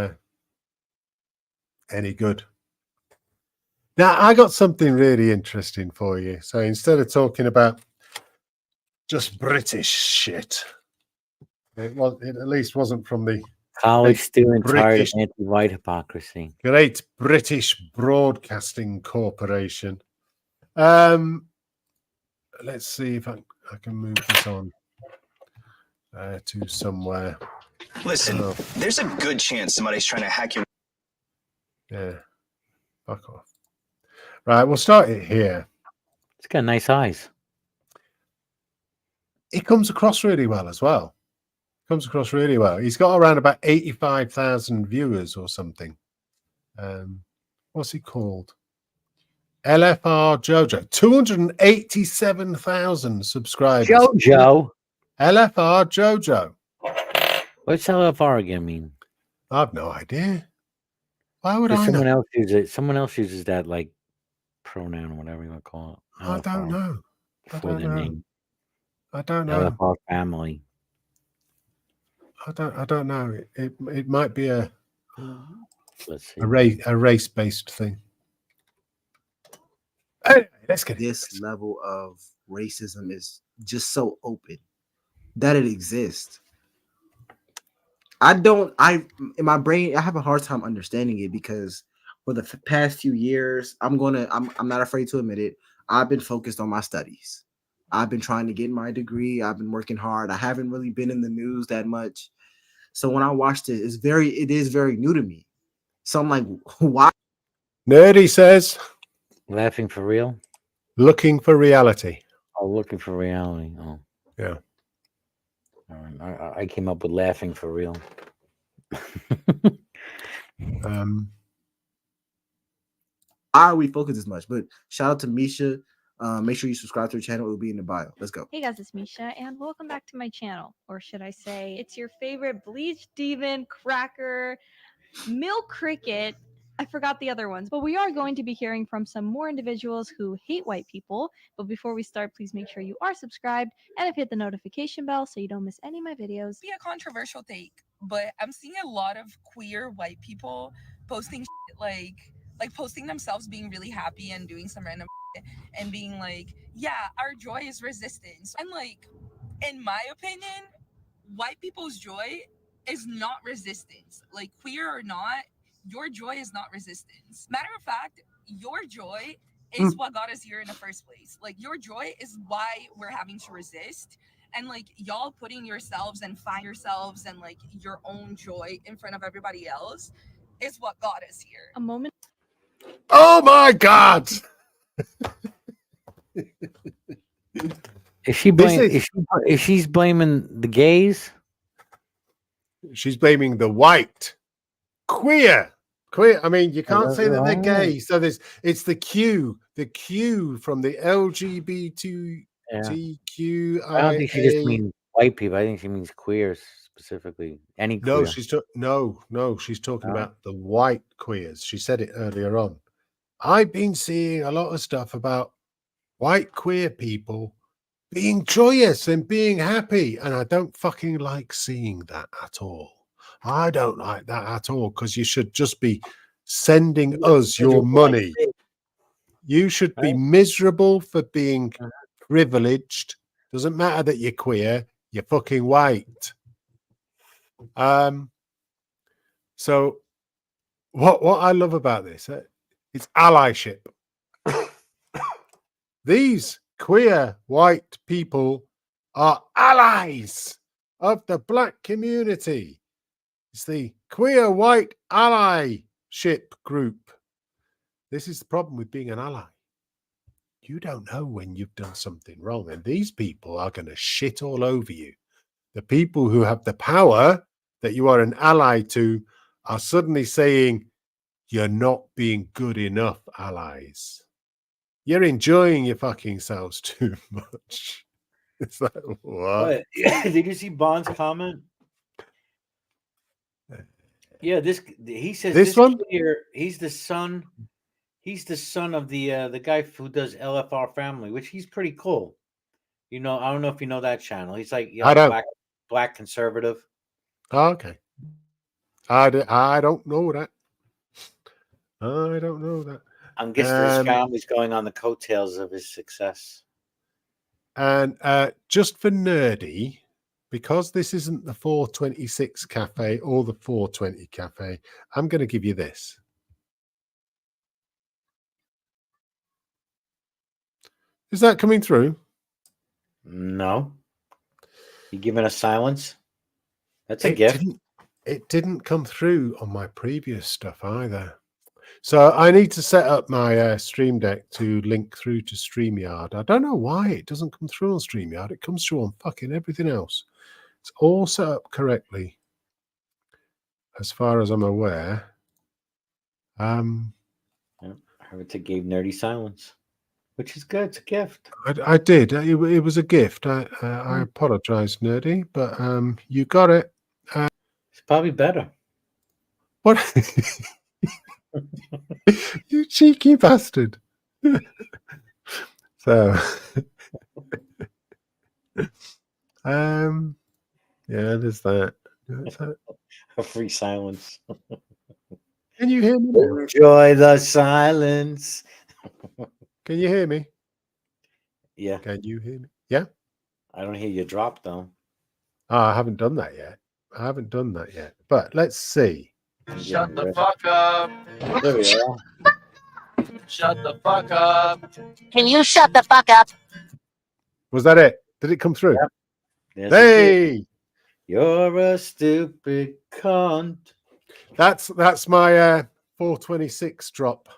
any good. Now I got something really interesting for you. So instead of talking about just British shit, it at least wasn't from the college student tired of anti-white hypocrisy. Great British Broadcasting Corporation. Let's see if I can move this on to somewhere. Listen, there's a good chance somebody's trying to hack your. Yeah, fuck off. Right, we'll start it here. It's got nice eyes. It comes across really well as well. Comes across really well. He's got around about 85,000 viewers or something. What's he called? LFR Jojo. 287,000 subscribers. Jojo. LFR Jojo. What's LFR again mean? I have no idea. Why would I someone know? else uses it. Someone else uses that like pronoun or whatever you want to call it. LFR. I don't know. For the name. I don't know. LFR family. I don't know. It might be a race-based thing. Anyway, let's get this level of racism is just so open that it exists. In my brain, I have a hard time understanding it because for the past few years, I'm not afraid to admit it. I've been focused on my studies. I've been trying to get my degree. I've been working hard. I haven't really been in the news that much. So when I watched it, it is very new to me. So I'm like, why? Nerdy says, laughing for real? Looking for reality. Oh, looking for reality. Oh. Yeah. All right. I came up with laughing for real. Why are we focused as much? But shout out to Misha. Make sure you subscribe to her channel. It will be in the bio. Let's go. Hey guys, it's Misha, and welcome back to my channel. Or should I say, it's your favorite Bleach Demon, Cracker, Milk Cricket. I forgot the other ones, but we are going to be hearing from some more individuals who hate white people. But before we start, please make sure you are subscribed and have hit the notification bell so you don't miss any of my videos. Be a controversial take. but I'm seeing a lot of queer white people posting shit like posting themselves being really happy and doing some random shit and being like, yeah, our joy is resistance. And like, in my opinion, white people's joy is not resistance. Like, queer or not, your joy is not resistance. Matter of fact, your joy is what got us here in the first place. Like, your joy is why we're having to resist. And like, y'all putting yourselves and find yourselves and like your own joy in front of everybody else is what got us here. A moment. Oh my God! Is she blaming? Is she's blaming the gays? She's blaming the white queer. I mean, you can't say that they're gay. So it's the Q from the LGBTQIA. I don't think she just means white people. I think she means queers specifically. Any queer. No, she's talking about the white queers. She said it earlier on. I've been seeing a lot of stuff about white queer people being joyous and being happy, and I don't fucking like seeing that at all. I don't like that at all, because you should just be sending us your money. You should be miserable for being privileged. Doesn't matter that you're queer, you're fucking white. So what I love about this, it's allyship. These queer white people are allies of the black community. It's the queer white allyship group. This is the problem with being an ally. You don't know when you've done something wrong, and these people are going to shit all over you. The people who have the power that you are an ally to are suddenly saying, you're not being good enough allies. You're enjoying your fucking selves too much. It's like, what? Did you see Bond's comment? Yeah, he says this one here, he's the son of the guy who does LFR Family, which he's pretty cool. You know, I don't know if you know that channel. He's like, black conservative. Oh, okay. I don't know that. I don't know that. I'm guessing his family's going on the coattails of his success. And just for nerdy, because this isn't the 426 cafe or the 420 cafe, I'm going to give you this. Is that coming through? No. You giving us silence? That's a gift. It didn't come through on my previous stuff either. So I need to set up my Stream Deck to link through to StreamYard. I don't know why it doesn't come through on StreamYard. It comes through on fucking everything else. It's all set up correctly, as far as I'm aware. Heretic gave nerdy silence, which is good. It's a gift. I did. It was a gift. I apologize, nerdy, but you got it. It's probably better. What? You cheeky bastard. So yeah, there's that. A free silence. Can you hear me now? Enjoy the silence. Can you hear me? Yeah. Can you hear me? Yeah. I don't hear you drop though. Oh, I haven't done that yet. But let's see. Shut the fuck up. There we are. Shut the fuck up. Can you shut the fuck up? Was that it? Did it come through? Yep. Hey, you're a stupid cunt. That's my 426 drop.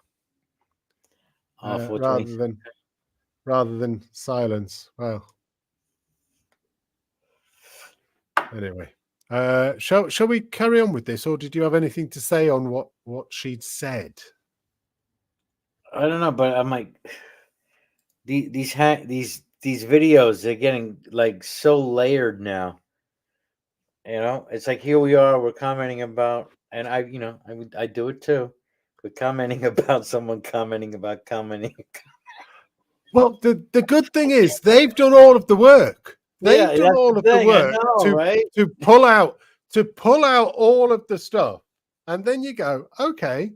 Rather than silence. Wow. Anyway, shall we carry on with this, or did you have anything to say on what she'd said? I don't know, but I'm like, these videos, they're getting like so layered now. You know, it's like, here we are, we're commenting about, and I do it too. We're commenting about someone commenting about commenting. Well, the good thing is they've done all of the work. They've done all of the work to pull out to pull out all of the stuff, and then you go, okay,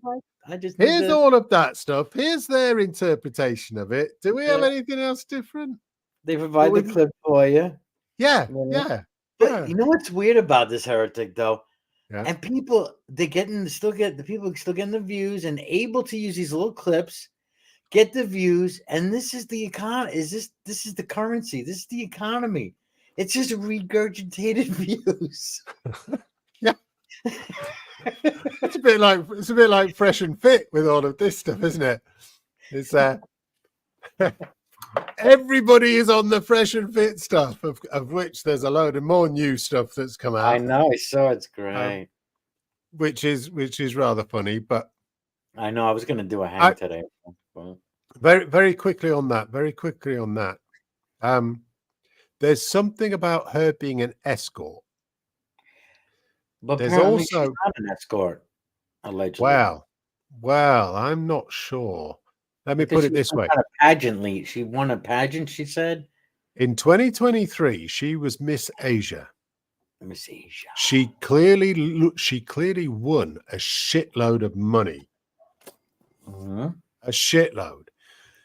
I just need here's to- all of that stuff. Here's their interpretation of it. Do we have Yeah. anything else different? They provide the But clip for you. Yeah, Yeah. yeah. But yeah. you know what's weird about this heretic though? Yeah. And people the people still getting the views and able to use these little clips, get the views, and this is the this is the currency, this is the economy. It's just regurgitated views. Yeah. It's a bit like Fresh and Fit with all of this stuff, isn't it? It's everybody is on the Fresh and Fit stuff, of which there's a load of more new stuff that's come out. I know, I saw it's great. Which is rather funny, but I know I was gonna do a hang today. But... Very quickly on that. There's something about her being an escort. But there's apparently also she's not an escort, allegedly. Well, I'm not sure. Let me put it this way. She won a pageant, she said. In 2023, she was Miss Asia. Miss Asia. She clearly won a shitload of money. Mm-hmm. A shitload.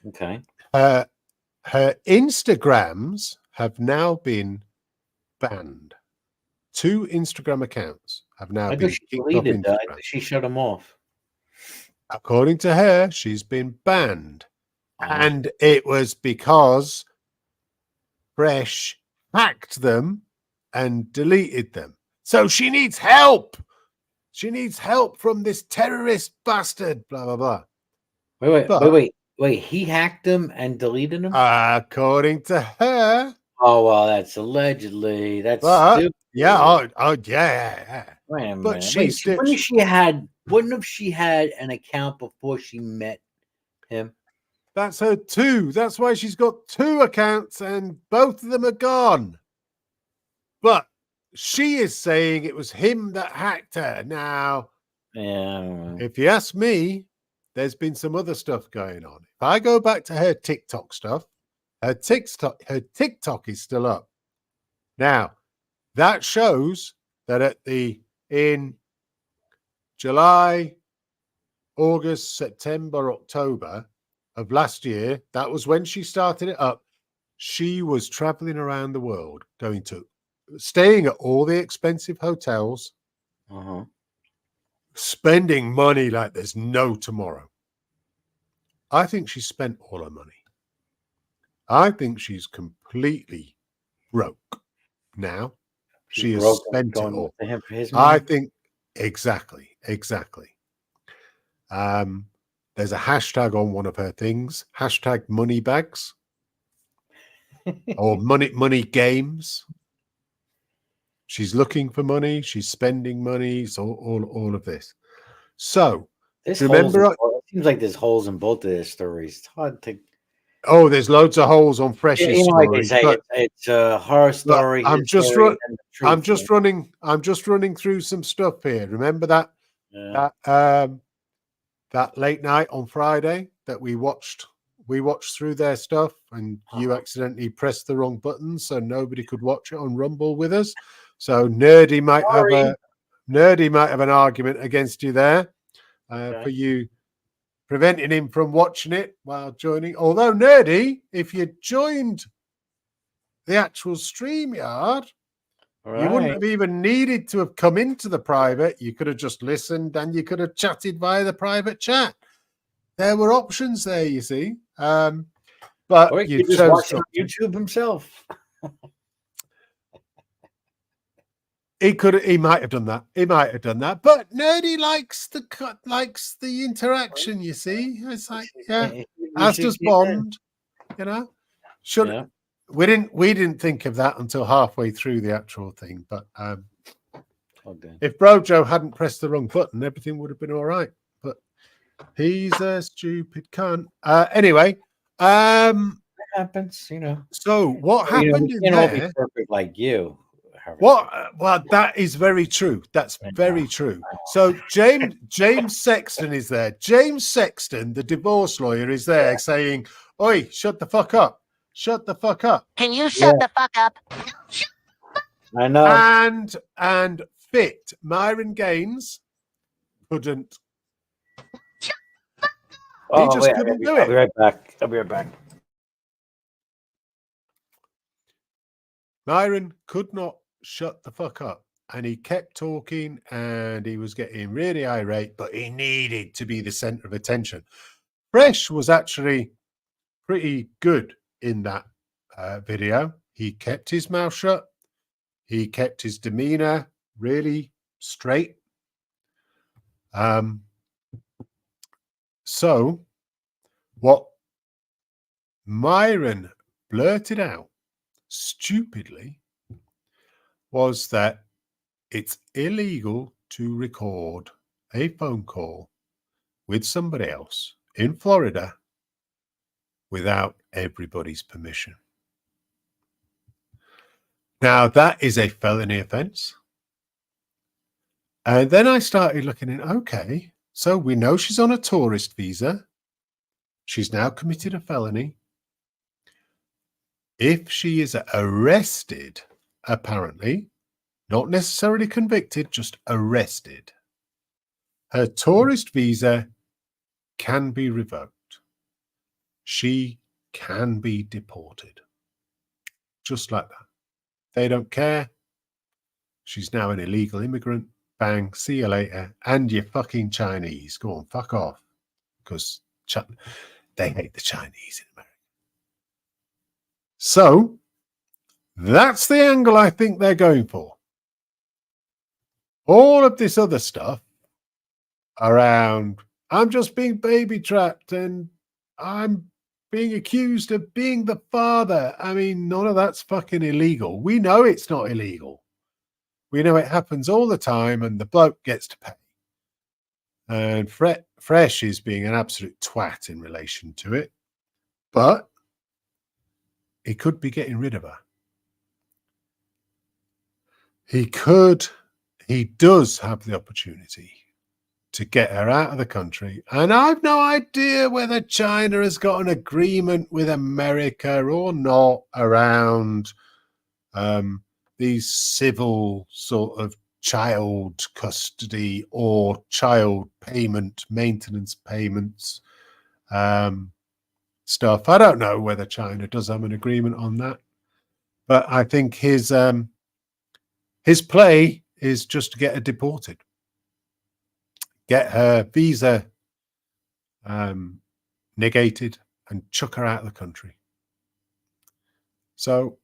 Okay. Her Instagrams have now been banned. 2 Instagram accounts have now been kicked off Instagram. She shut them off. According to her, she's been banned. And it was because Fresh hacked them and deleted them. So she needs help. She needs help from this terrorist bastard, blah, blah, blah. Wait. He hacked them and deleted them? According to her. Oh, well, that's allegedly. That's stupid. Yeah. Yeah. Wait a minute. But wouldn't have she had an account before she met him? That's her 2. That's why she's got 2 accounts and both of them are gone. But she is saying it was him that hacked her. Now, if you ask me, there's been some other stuff going on. If I go back to her TikTok stuff, her TikTok is still up. Now, that shows that in July, August, September, October of last year, that was when she started it up. She was traveling around the world, staying at all the expensive hotels, spending money like there's no tomorrow. I think she spent all her money. I think she's completely broke now. She has spent it all. I think exactly. There's a hashtag on one of her things, hashtag money bags or money games. She's looking for money. She's spending money. So all of this. So remember, it seems like there's holes in both of their stories. It's hard to. Oh, there's loads of holes on Fresh's story. Like they say, it's a horror story. I'm just running through some stuff here. Remember that that late night on Friday that we watched through their stuff, and you accidentally pressed the wrong button, so nobody could watch it on Rumble with us. So Nerdy might have an argument against you there for you preventing him from watching it while joining. Although Nerdy, if you joined the actual StreamYard, you wouldn't have even needed to have come into the private. You could have just listened and you could have chatted via the private chat. There were options there, you see. But you just watch on YouTube himself. He might have done that. But Nerdy likes the interaction, you see. It's like, as does Bond, you know. We didn't think of that until halfway through the actual thing. But if Brojo hadn't pressed the wrong button, everything would have been all right. But he's a stupid cunt. Anyway, it happens, you know. So what happened in there? Be perfect like you. Well, that is very true. That's very true. So James Sexton is there. James Sexton, the divorce lawyer, is there saying, "Oi, shut the fuck up. Shut the fuck up. Can you shut the fuck up?" I know. And fit. Myron Gaines couldn't. Oh, just wait, couldn't do I'll be it. right back. I'll be right back. Myron could not shut the fuck up. And he kept talking and he was getting really irate, but he needed to be the center of attention. Fresh was actually pretty good in that video. He kept his mouth shut. He kept his demeanor really straight. So what Myron blurted out stupidly was that it's illegal to record a phone call with somebody else in Florida without everybody's permission. Now, that is a felony offense. And then I started looking at, okay, so we know she's on a tourist visa. She's now committed a felony. If she is arrested, apparently, not necessarily convicted, just arrested, her tourist visa can be revoked. She can be deported. Just like that. They don't care. She's now an illegal immigrant. Bang, see you later. And you're fucking Chinese. Go on, fuck off. Because they hate the Chinese in America. So, that's the angle I think they're going for. All of this other stuff around, I'm just being baby trapped and I'm being accused of being the father. I mean, none of that's fucking illegal. We know it's not illegal. We know it happens all the time and the bloke gets to pay. And Fresh is being an absolute twat in relation to it. But he could be getting rid of her. He does have the opportunity to get her out of the country. And I've no idea whether China has got an agreement with America or not around these civil sort of child custody or child payment, maintenance payments stuff. I don't know whether China does have an agreement on that. But I think his play is just to get her deported. Get her visa negated and chuck her out of the country. So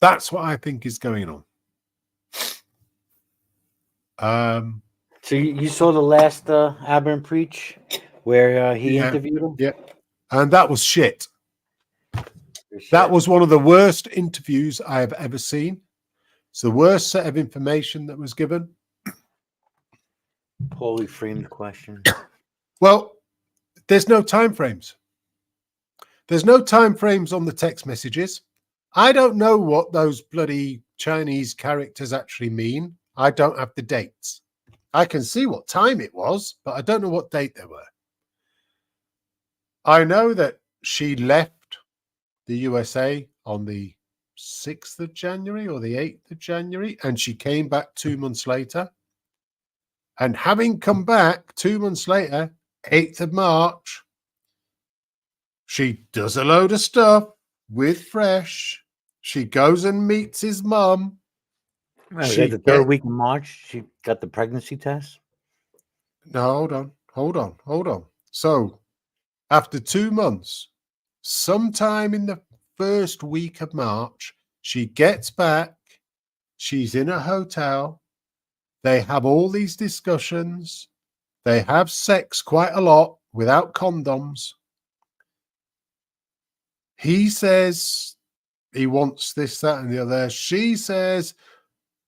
that's what I think is going on. So you saw the last Aberrant Preach where he interviewed him? Yeah. And that was shit. That was one of the worst interviews I have ever seen. It's the worst set of information that was given. Poorly framed question. Well, there's no time frames. There's no time frames on the text messages. I don't know what those bloody Chinese characters actually mean. I don't have the dates. I can see what time it was, but I don't know what date they were. I know that she left the USA on the 6th of January or the 8th of January, and she came back 2 months later. And having come back 2 months later, 8th of March, she does a load of stuff with Fresh. She goes and meets his mum. The third week of March, she got the pregnancy test. No, hold on. So, after 2 months, sometime in the first week of March, she gets back. She's in a hotel. They have all these discussions. They have sex quite a lot without condoms. He says he wants this, that, and the other. She says,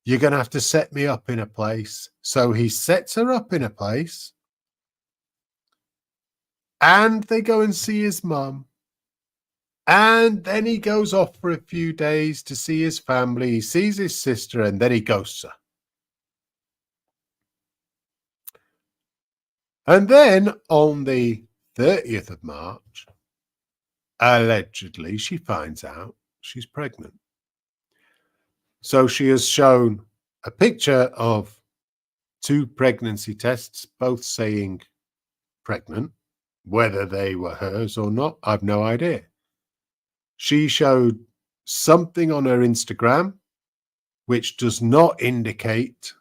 you're going to have to set me up in a place. So he sets her up in a place. And they go and see his mum. And then he goes off for a few days to see his family. He sees his sister, and then he ghosts her. And then on the 30th of March, allegedly, she finds out she's pregnant. So she has shown a picture of 2 pregnancy tests, both saying pregnant. Whether they were hers or not, I've no idea. She showed something on her Instagram which does not indicate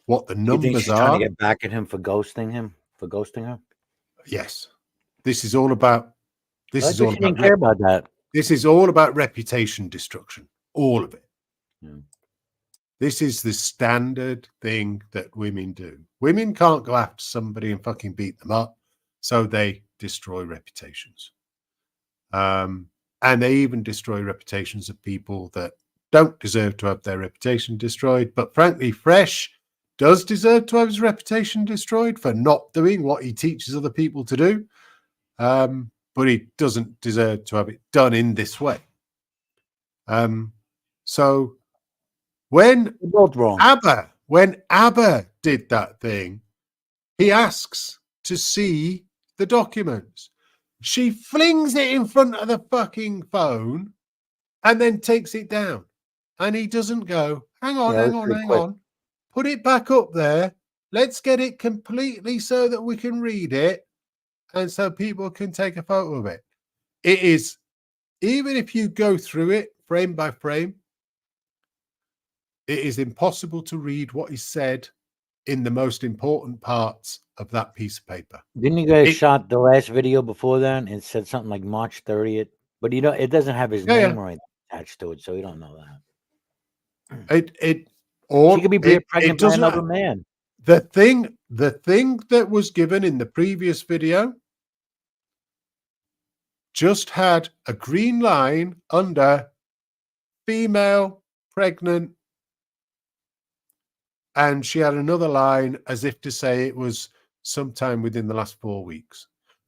what the You think numbers she's trying to are. get back at him for ghosting her? Yes. This is all about I thought she didn't care about that. This is all about reputation destruction. All of it. Yeah. This is the standard thing that women do. Women can't go after somebody and fucking beat them up, so they destroy reputations. And they even destroy reputations of people that don't deserve to have their reputation destroyed. But frankly, Fresh does deserve to have his reputation destroyed for not doing what he teaches other people to do. But he doesn't deserve to have it done in this way. So when both wrong. ABBA did that thing, he asks to see the documents. She flings it in front of the fucking phone and then takes it down. And he doesn't go, hang on. Put it back up there. Let's get it completely so that we can read it and so people can take a photo of it. It is, even if you go through it frame by frame, it is impossible to read what is said in the most important parts of that piece of paper. Didn't you guys shot the last video before that and it said something like March 30th? But it doesn't have his name or anything attached to it, so you don't know that. She could be pregnant by another man. The thing that was given in the previous video just had a green line under female, pregnant, and she had another line as if to say it was sometime within the last 4 weeks.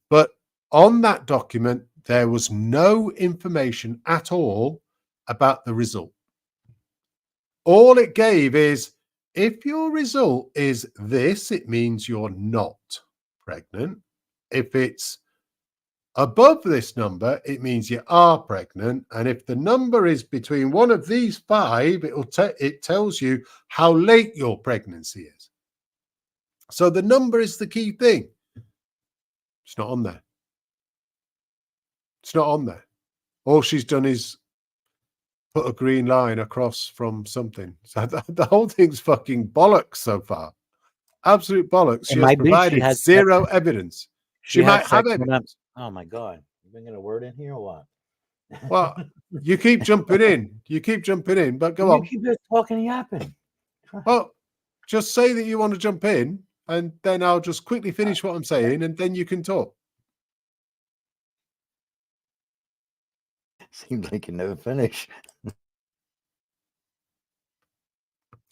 But on that document, there was no information at all about the result. All it gave is, if your result is this, it means you're not pregnant. If it's above this number, it means you are pregnant. And if the number is between one of these 5, it tells you how late your pregnancy is. So the number is the key thing. It's not on there. It's not on there. All she's done is put a green line across from something. So the whole thing's fucking bollocks so far. Absolute bollocks. She has provided zero evidence. She might have evidence. Oh my God. You bringing a word in here or what? Well, you keep jumping in. But go on. You keep just talking and yapping. Well, just say that you want to jump in, and then I'll just quickly finish what I'm saying, and then you can talk. Seems like you never finish.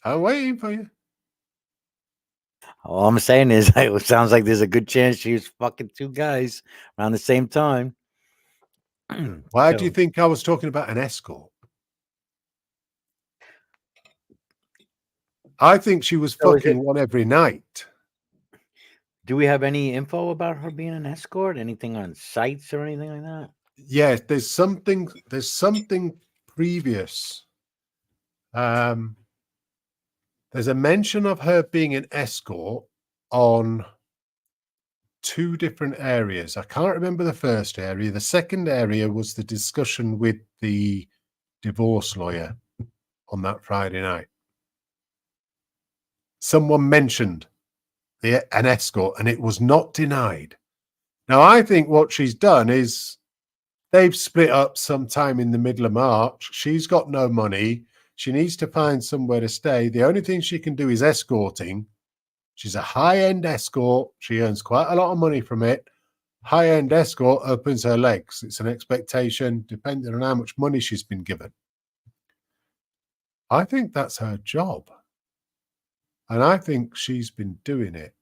I'm waiting for you. All I'm saying is, it sounds like there's a good chance she was fucking 2 guys around the same time. Why do you think I was talking about an escort? I think she was fucking one every night. Do we have any info about her being an escort? Anything on sites or anything like that? Yeah, there's something previous. There's a mention of her being an escort on 2 different areas. I can't remember the first area. The second area was the discussion with the divorce lawyer on that Friday night. Someone mentioned an escort, and it was not denied. Now, I think what she's done is they've split up sometime in the middle of March. She's got no money. She needs to find somewhere to stay. The only thing she can do is escorting. She's a high-end escort. She earns quite a lot of money from it. High-end escort opens her legs. It's an expectation depending on how much money she's been given. I think that's her job. And I think she's been doing it.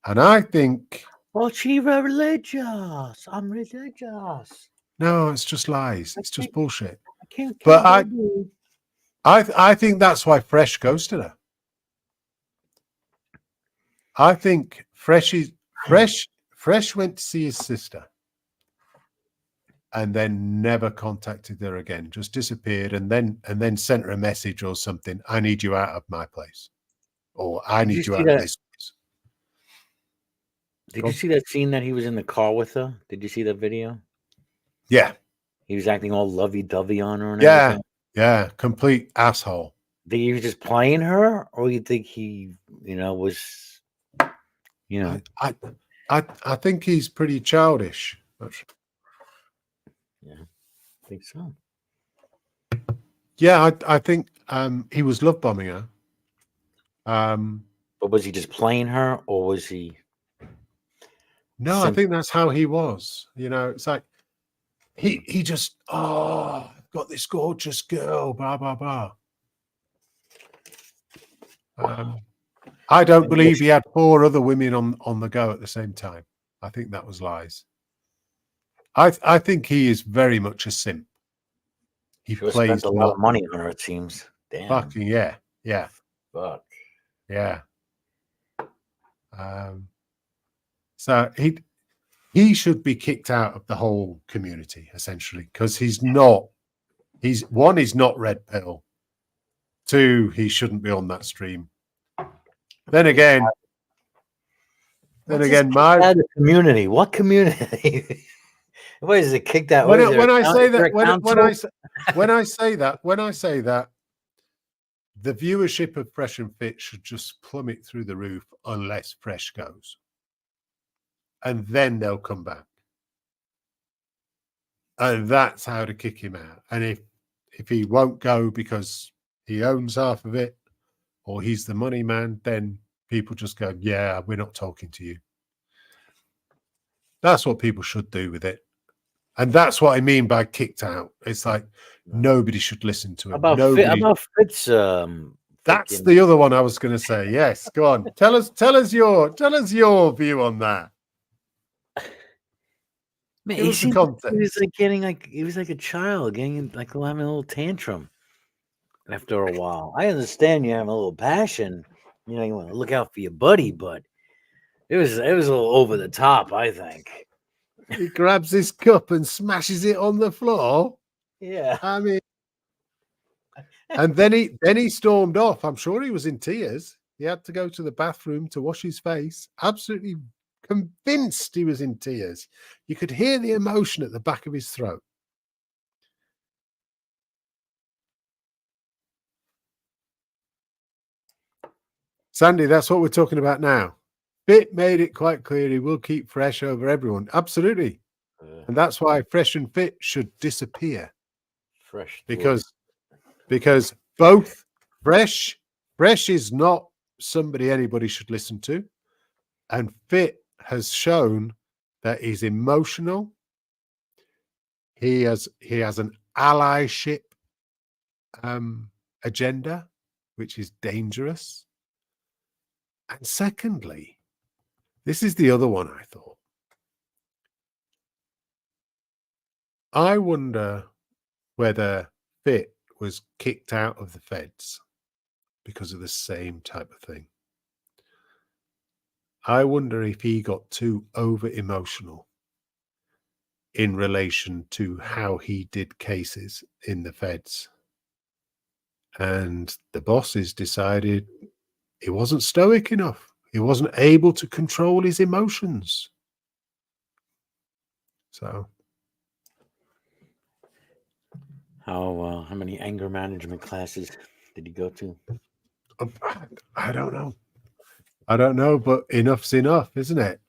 And I think... Well, she's religious. I'm religious. No, it's just lies. It's just bullshit. I can't but I think that's why Fresh ghosted her. I think Fresh went to see his sister. and then never contacted her again. Just disappeared, and then sent her a message or something. I need you out of my place, or I Did you need you see out of that? this place. Did Go you on. see that scene that he was in the car with her? Did you see that video? Yeah, He was acting all lovey-dovey on her and yeah, everything. yeah. Complete asshole. Think he was just playing her, or you think he, was, I think he's pretty childish. Yeah, I think so. Yeah, I think he was love bombing her. But was he just playing her, or was he? No, I think that's how he was. It's like he just, I've got this gorgeous girl, blah blah blah. I don't believe he had 4 other women on the go at the same time. I think that was lies. I think he is very much a simp. He Sure plays spent a lot of money on her. It seems. Damn. Fucking yeah. Fuck. Yeah. So he should be kicked out of the whole community essentially, because he's not red pill. 2, he shouldn't be on that stream. Then again, my community. What community? What is it? Kicked out? when I say that, the viewership of Fresh and Fit should just plummet through the roof unless Fresh goes, and then they'll come back, and that's how to kick him out. And if he won't go because he owns half of it, or he's the money man, then people just go, yeah, we're not talking to you. That's what people should do with it. And that's what I mean by kicked out. It's like nobody should listen to him. About Fitz. That's the other one I was going to say. Yes, go on. Tell us your view on that. Man, he was like a child, having a little tantrum. After a while, I understand you have a little passion. You want to look out for your buddy, but it was a little over the top, I think. He grabs his cup and smashes it on the floor. Yeah, I mean, and then he stormed off. I'm sure he was in tears. He had to go to the bathroom to wash his face. Absolutely convinced he was in tears. You could hear the emotion at the back of his throat. Sandy, that's what we're talking about now. Fit made it quite clear he will keep Fresh over everyone. Absolutely. And that's why Fresh and Fit should disappear. Because both Fresh is not somebody anybody should listen to. And Fit has shown that he's emotional. He has an allyship agenda, which is dangerous. And secondly, this is the other one I thought. I wonder whether Fit was kicked out of the feds because of the same type of thing. I wonder if he got too over emotional in relation to how he did cases in the feds. And the bosses decided he wasn't stoic enough. He wasn't able to control his emotions. So, how many anger management classes did he go to? I don't know, but enough's enough, isn't it?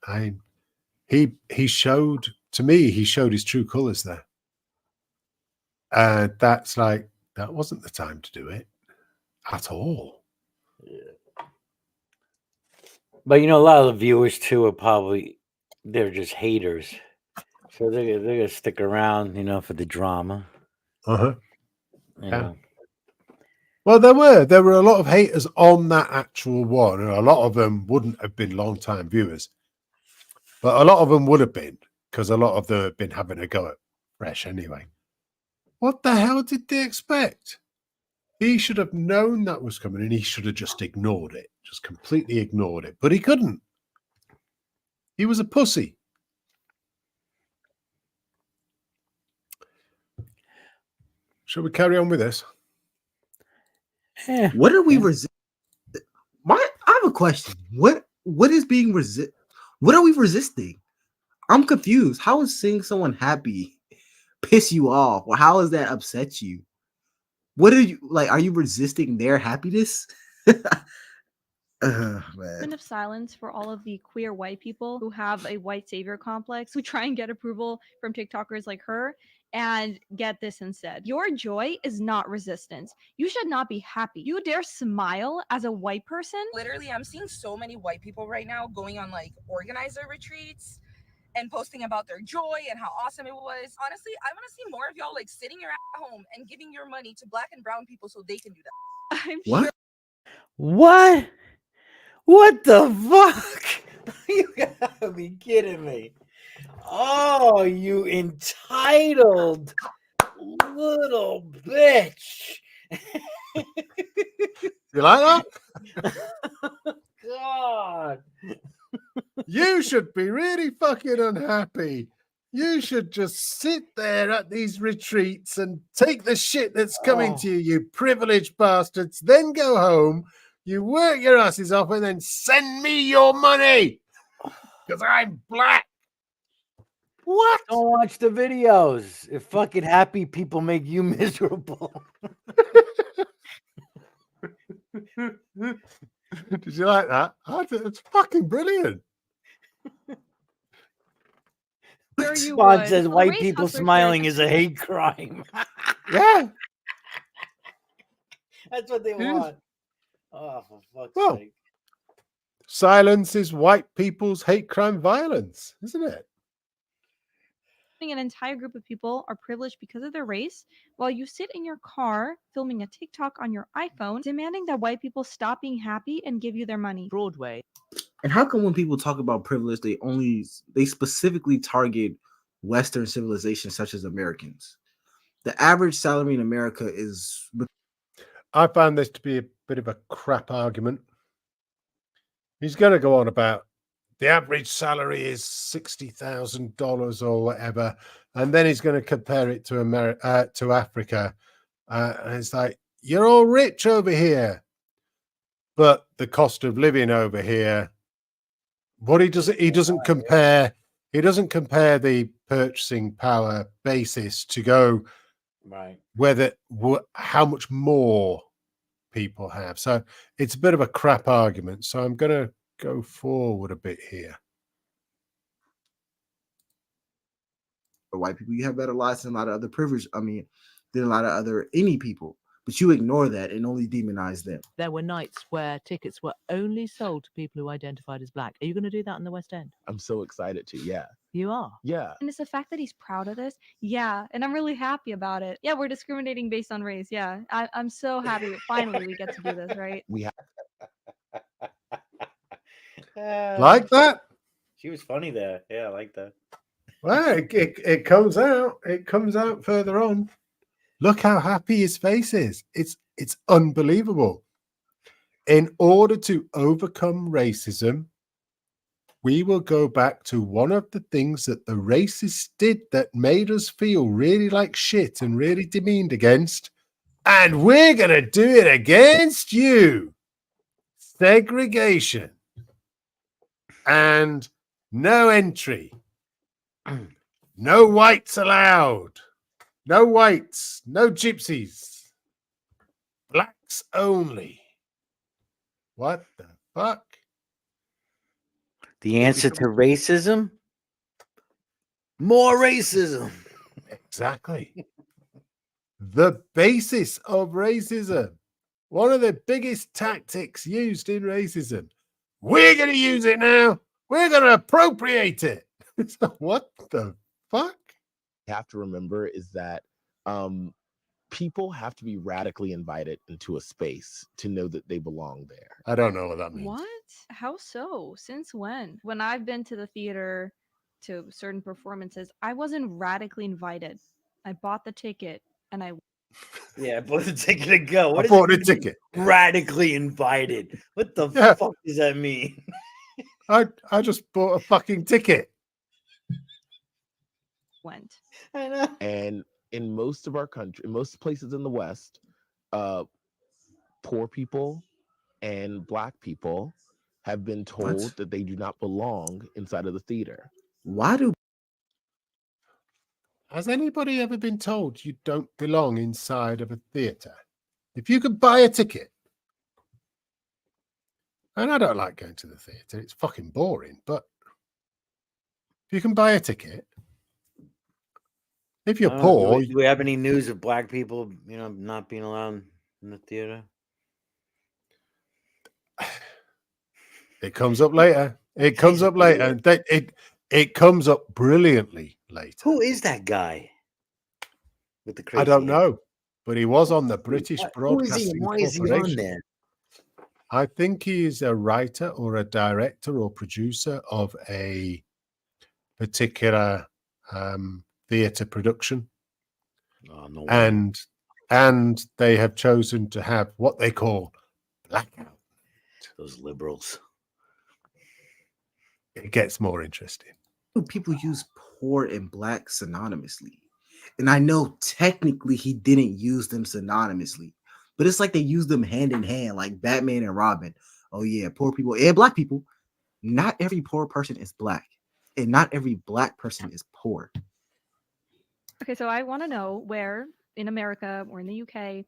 He showed his true colors there. And that's like, that wasn't the time to do it at all. Yeah. But a lot of the viewers too are they're just haters, so they're gonna stick around, for the drama. Yeah. Well, there were a lot of haters on that actual one, and a lot of them wouldn't have been long-time viewers, but a lot of them would have been, because a lot of them have been having a go at Fresh anyway. What the hell did they expect? He should have known that was coming, and he should have just ignored it, just completely ignored it. But he couldn't. He was a pussy. Shall we carry on with this? Yeah. What are we resist? I have a question. What is being resist? What are we resisting? I'm confused. How is seeing someone happy piss you off, or how does that upset you? What are you like? Are you resisting their happiness? Man. Moment of silence for all of the queer white people who have a white savior complex, who try and get approval from TikTokers like her, and get this instead. Your joy is not resistance. You should not be happy. You dare smile as a white person? Literally, I'm seeing so many white people right now going on like organizer retreats and posting about their joy and how awesome it was. Honestly, I want to see more of y'all like sitting your ass at home and giving your money to black and brown people so they can do that. I'm What? sure What? What the fuck? You gotta be kidding me. Oh, you entitled little bitch. You like that? God. You should be really fucking unhappy. You should just sit there at these retreats and take the shit that's coming to you, you privileged bastards, then go home, you work your asses off, and then send me your money because I'm black. What? Don't watch the videos. If fucking happy people make you miserable. Did you like that? I think it's fucking brilliant. you Spawn would. says The white race people hustler smiling character- is a hate crime. Yeah. That's what they It is. want. Oh, for fuck's Well, sake. silence is white people's hate crime violence, isn't it? An entire group of people are privileged because of their race, while you sit in your car filming a TikTok on your iPhone, demanding that white people stop being happy and give you their money. Broadway. And how come when people talk about privilege, they specifically target Western civilization such as Americans? The average salary in America is I found this to be a bit of a crap argument. He's going to go on about the average salary is $60,000 or whatever, and then he's going to compare it to to Africa, and it's like, you're all rich over here, but the cost of living over here. What he doesn't compare the purchasing power basis to go Right. how much more people have. So it's a bit of a crap argument. So I'm going to go forward a bit here. for white people. You have better lives than a lot of other privileged. I mean, than a lot of other any people. But you ignore that and only demonize them. There were nights where tickets were only sold to people who identified as black. Are you going to do that in the West End? I'm so excited to. Yeah. You are? Yeah. And it's the fact that he's proud of this. Yeah. And I'm really happy about it. Yeah, we're discriminating based on race. Yeah. I'm so happy. Finally, we get to do this, right? We have Like that? She was funny there. Yeah, I like that. Well, it comes out. It comes out further on. Look how happy his face is. It's unbelievable. In order to overcome racism, we will go back to one of the things that the racists did that made us feel really like shit and really demeaned against. And we're going to do it against you. Segregation. And no entry. No whites allowed. No whites. No gypsies. Blacks only. What the fuck? The answer to racism? More racism. Exactly. The basis of racism. One of the biggest tactics used in racism. We're going to use it now. We're going to appropriate it. What the fuck? have to remember is that people have to be radically invited into a space to know that they belong there. I don't know what that means. What? How so? Since when? When I've been to the theater to certain performances, I wasn't radically invited. I bought the ticket and I Yeah, I bought the ticket to go. I bought a ticket. Radically invited. What the Yeah. fuck does that mean? I just bought a fucking ticket. went. I know. And in most of our country, in most places in the West, poor people and Black people have been told that they do not belong inside of the theater. Why do Has anybody ever been told you don't belong inside of a theatre? If you could buy a ticket, and I don't like going to the theatre, it's fucking boring, but if you can buy a ticket, if you're poor... Do we have any news of Black people, not being allowed in the theater? It comes up later. It comes up later. It comes up brilliantly later. Who is that guy with the crazy I don't hair? know, but he was on the British Who is he? Broadcasting Why is he on Corporation. there? I think he is a writer or a director or producer of a particular theatre production. Oh, no and they have chosen to have what they call blackout. Those liberals. It gets more interesting. people use poor and Black synonymously? And I know technically he didn't use them synonymously, but it's like they use them hand in hand, like Batman and Robin. Oh yeah, poor people and Black people. Not every poor person is Black, and not every Black person is poor. Okay, so I want to know where in America or in the UK,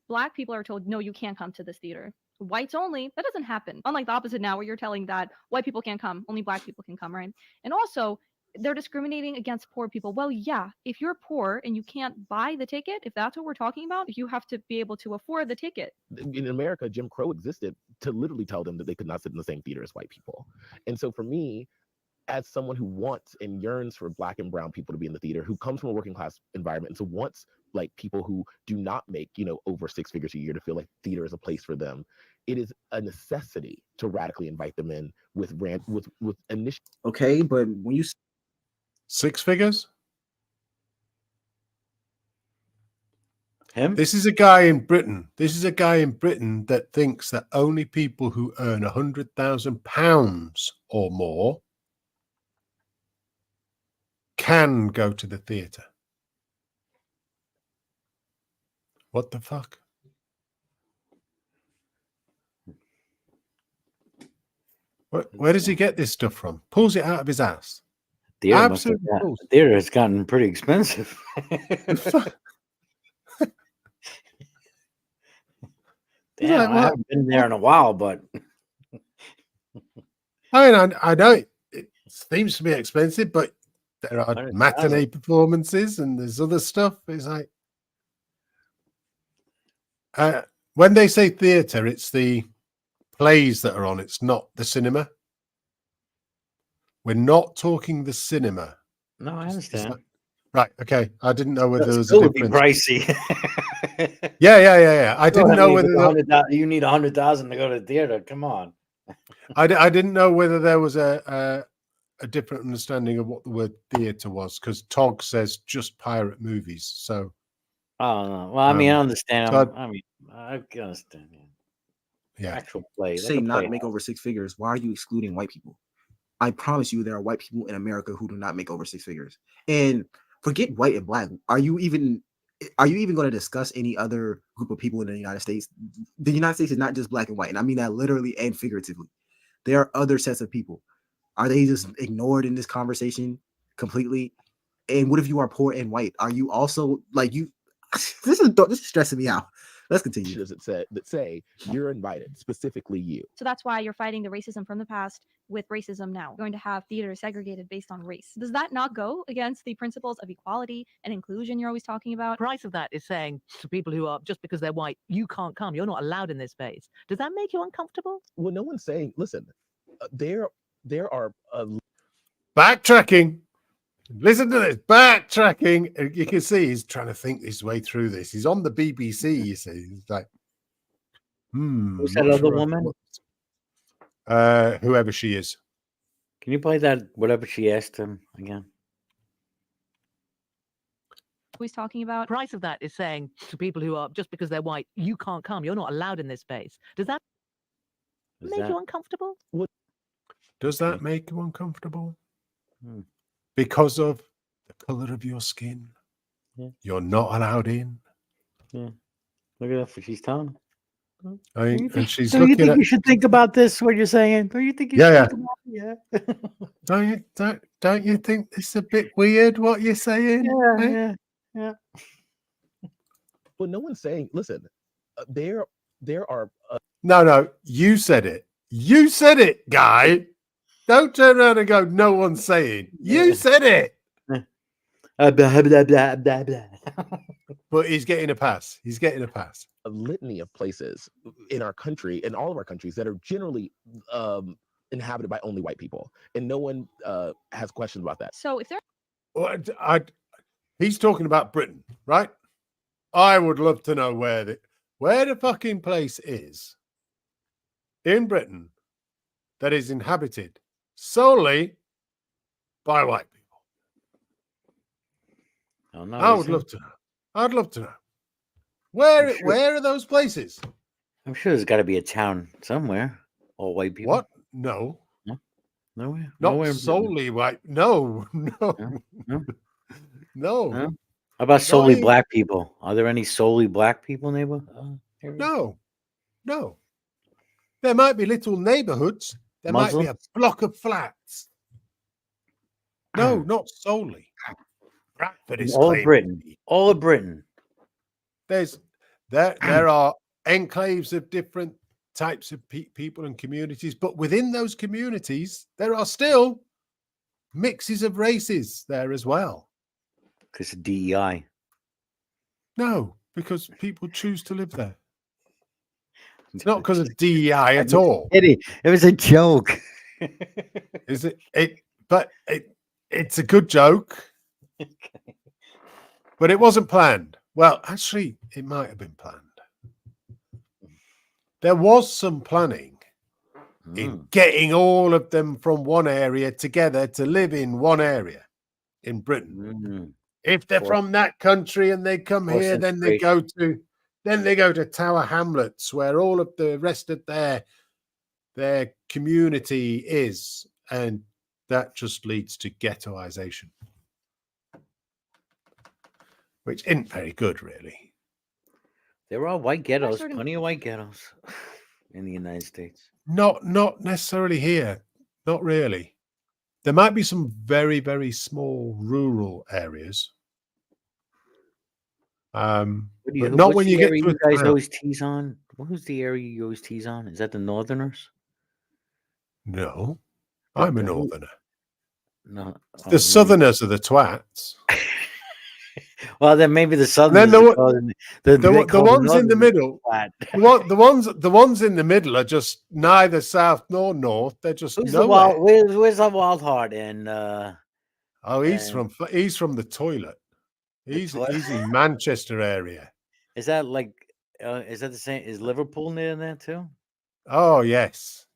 Black people are told, no, you can't come to this theater. Whites only, that doesn't happen. Unlike the opposite now, where you're telling that white people can't come, only Black people can come, right? And also, they're discriminating against poor people. Well, yeah, if you're poor and you can't buy the ticket, if that's what we're talking about, you have to be able to afford the ticket. In America, Jim Crow existed to literally tell them that they could not sit in the same theater as white people. And so for me, as someone who wants and yearns for Black and brown people to be in the theater, who comes from a working class environment, and so wants like people who do not make, over six figures a year to feel like theater is a place for them, it is a necessity to radically invite them in with initiative. Okay, but when you 6 figures? Him? This is a guy in Britain. This is a guy in Britain that thinks that only people who earn £100,000 or more can go to the theatre. What the fuck? Where does he get this stuff from? Pulls it out of his ass. Absolutely pulls. Theater has gotten pretty expensive. Damn, I haven't been there in a while, but I know it seems to be expensive, but there are matinee performances and there's other stuff. It's like when they say theatre, it's the plays that are on. It's not the cinema. We're not talking the cinema. No, I understand. Right. Okay. I didn't know whether there was a difference. Be pricey. Yeah. I didn't know whether you need 100,000 to go to the theater. Come on. I didn't know whether there was a different understanding of what the word theatre was, because Tog says just pirate movies. So. Oh no. Well, I mean, I understand. So I understand. Yeah. Actual play. Say not make over 6 figures. Why are you excluding white people? I promise you, there are white people in America who do not make over 6 figures. And forget white and Black. Are you even going to discuss any other group of people in the United States? The United States is not just Black and white, and I mean that literally and figuratively. There are other sets of people. Are they just ignored in this conversation completely? And what if you are poor and white? Are you also like you? This is stressing me out. Let's continue. Does it say you're invited, specifically you? So that's why you're fighting the racism from the past with racism now. We're going to have theater segregated based on race. Does that not go against the principles of equality and inclusion you're always talking about? The price of that is saying to people who are, just because they're white, you can't come. You're not allowed in this space. Does that make you uncomfortable? Well, no one's saying, listen, there are backtracking. Listen to this, backtracking. You can see he's trying to think his way through this. He's on the BBC, you see. He's like, who's that other woman? Whoever she is. Can you play that, whatever she asked him again? Who he's talking about? The price of that is saying to people who are, just because they're white, you can't come. You're not allowed in this space. Does that make you uncomfortable? Does that make you uncomfortable? Because of the color of your skin? Yeah. You're not allowed in. Yeah. Look at that. She's telling. And she's Don't you looking think at. you should think about this? What you're saying? Don't you think you Yeah, should yeah. think about it? Yeah. Don't you think it's a bit weird what you're saying? Yeah. Eh? Yeah. But no one's saying. Listen, there are. No, you said it. You said it, guy. Don't turn around and go, no one's saying. You said it. Blah, blah, blah, blah, blah. But he's getting a pass. He's getting a pass. A litany of places in our country, in all of our countries, that are generally inhabited by only white people, and no one has questions about that. So if there, Well, he's talking about Britain, right? I would love to know where the fucking place is in Britain that is inhabited solely by white people. Oh, no, I would love to know. I'd love to know. Where are those places? I'm sure there's got to be a town somewhere. All white people. What? No. Nowhere. Not Nowhere in solely white. No. No? No. How about solely even- black people? Are there any solely black people, neighbor? No. There might be little neighborhoods. There might be a block of flats. No, not solely. Bradford is All of claiming- Britain. All of Britain. There are enclaves of different types of people and communities, but within those communities, there are still mixes of races there as well. Because of DEI. No, because people choose to live there. It's not because of DEI at all. It was a joke. Is it? It's a good joke. Okay. But it wasn't planned. Well, actually, it might have been planned. There was some planning in getting all of them from one area together to live in one area in Britain. If they're from that country and they come here, then they go to Tower Hamlets, where all of the rest of their community is, and that just leads to ghettoization, which isn't very good, really. There are white ghettos, plenty of white ghettos in the United States. Not necessarily here. Not really. There might be some very, very small rural areas. But not when you get to you guys town. always tease on. Who's the area you always tease on? Is that the Northerners? No, I'm a Northerner. No, The Southerners are the twats. Well, then maybe the Southerners. Then the ones in the middle. The ones in the middle are just neither south nor north. They're just Who's nowhere. where's the Wild Heart? And he's from the toilet. He's in Manchester area. Is that like? Is that the same? Is Liverpool near there too? Oh yes.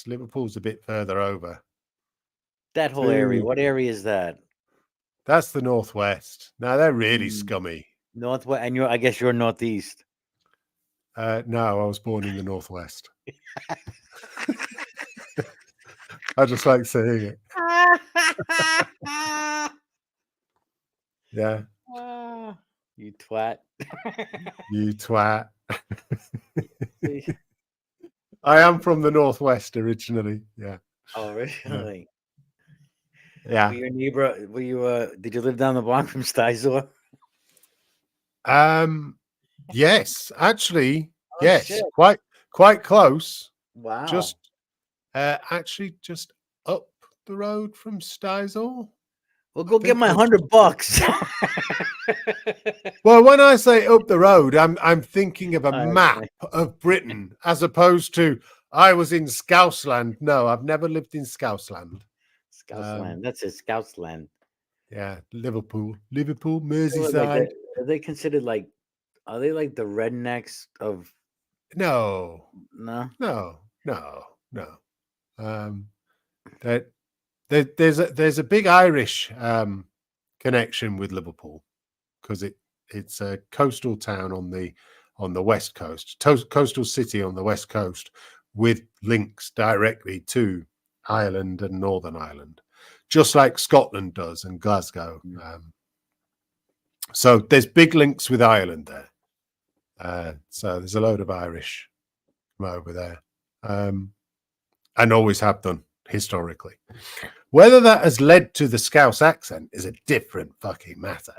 Liverpool's a bit further over. That whole area. What area is that? That's the northwest. Now they're really scummy. Northwest, and I guess you're northeast. No, I was born in the northwest. I just like saying it. Yeah. You twat. You twat. I am from the northwest originally. Yeah. Oh, really? Yeah. Were your neighbor? Were you? Did you live down the block from Stizor? Yes, actually, Oh, yes, shit. quite close. Wow. Just actually just up the road from Stizor. Well, go get my $100. Well, when I say up the road, I'm thinking of a Okay. map of Britain as opposed to I was in Scousland. No, I've never lived in Scousland. Scoutsland. That's it. Scoutsland. Yeah, Liverpool, So, Merseyside. are they considered like? Are they like the rednecks of? No. No. There's a big Irish connection with Liverpool because it's a coastal town on the west coast, coastal city on the west coast with links directly to Ireland and Northern Ireland, just like Scotland does and Glasgow. So there's big links with Ireland there. So there's a load of Irish from over there, and always have done historically. Whether that has led to the Scouse accent is a different fucking matter.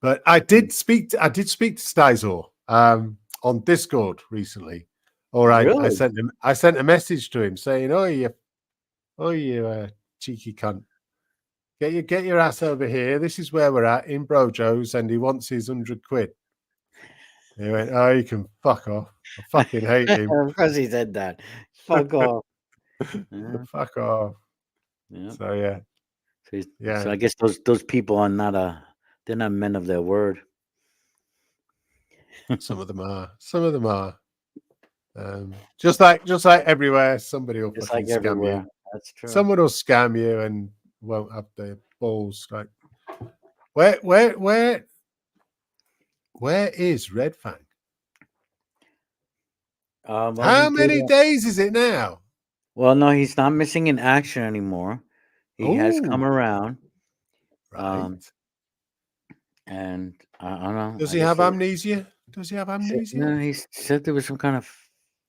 But I did speak to Stizor on Discord recently, or I sent a message to him saying, "Oh you cheeky cunt, get your ass over here. This is where we're at in Brojo's, and he wants his £100." He went, "Oh, you can fuck off. I fucking hate him." Of course he said that. Fuck off. Fuck off. Yeah. So yeah. So I guess those people are they're not men of their word. Some of them are. Some of them are. Just like everywhere, somebody will Just fucking like scam everywhere. you. That's true. Someone will scam you and won't have the balls. Like, where is Red Fang? How many days is it now? Well, no, he's not missing in action anymore. He has come around. Right. And I don't know. Does he have amnesia? Does he have amnesia? No, he said there was some kind of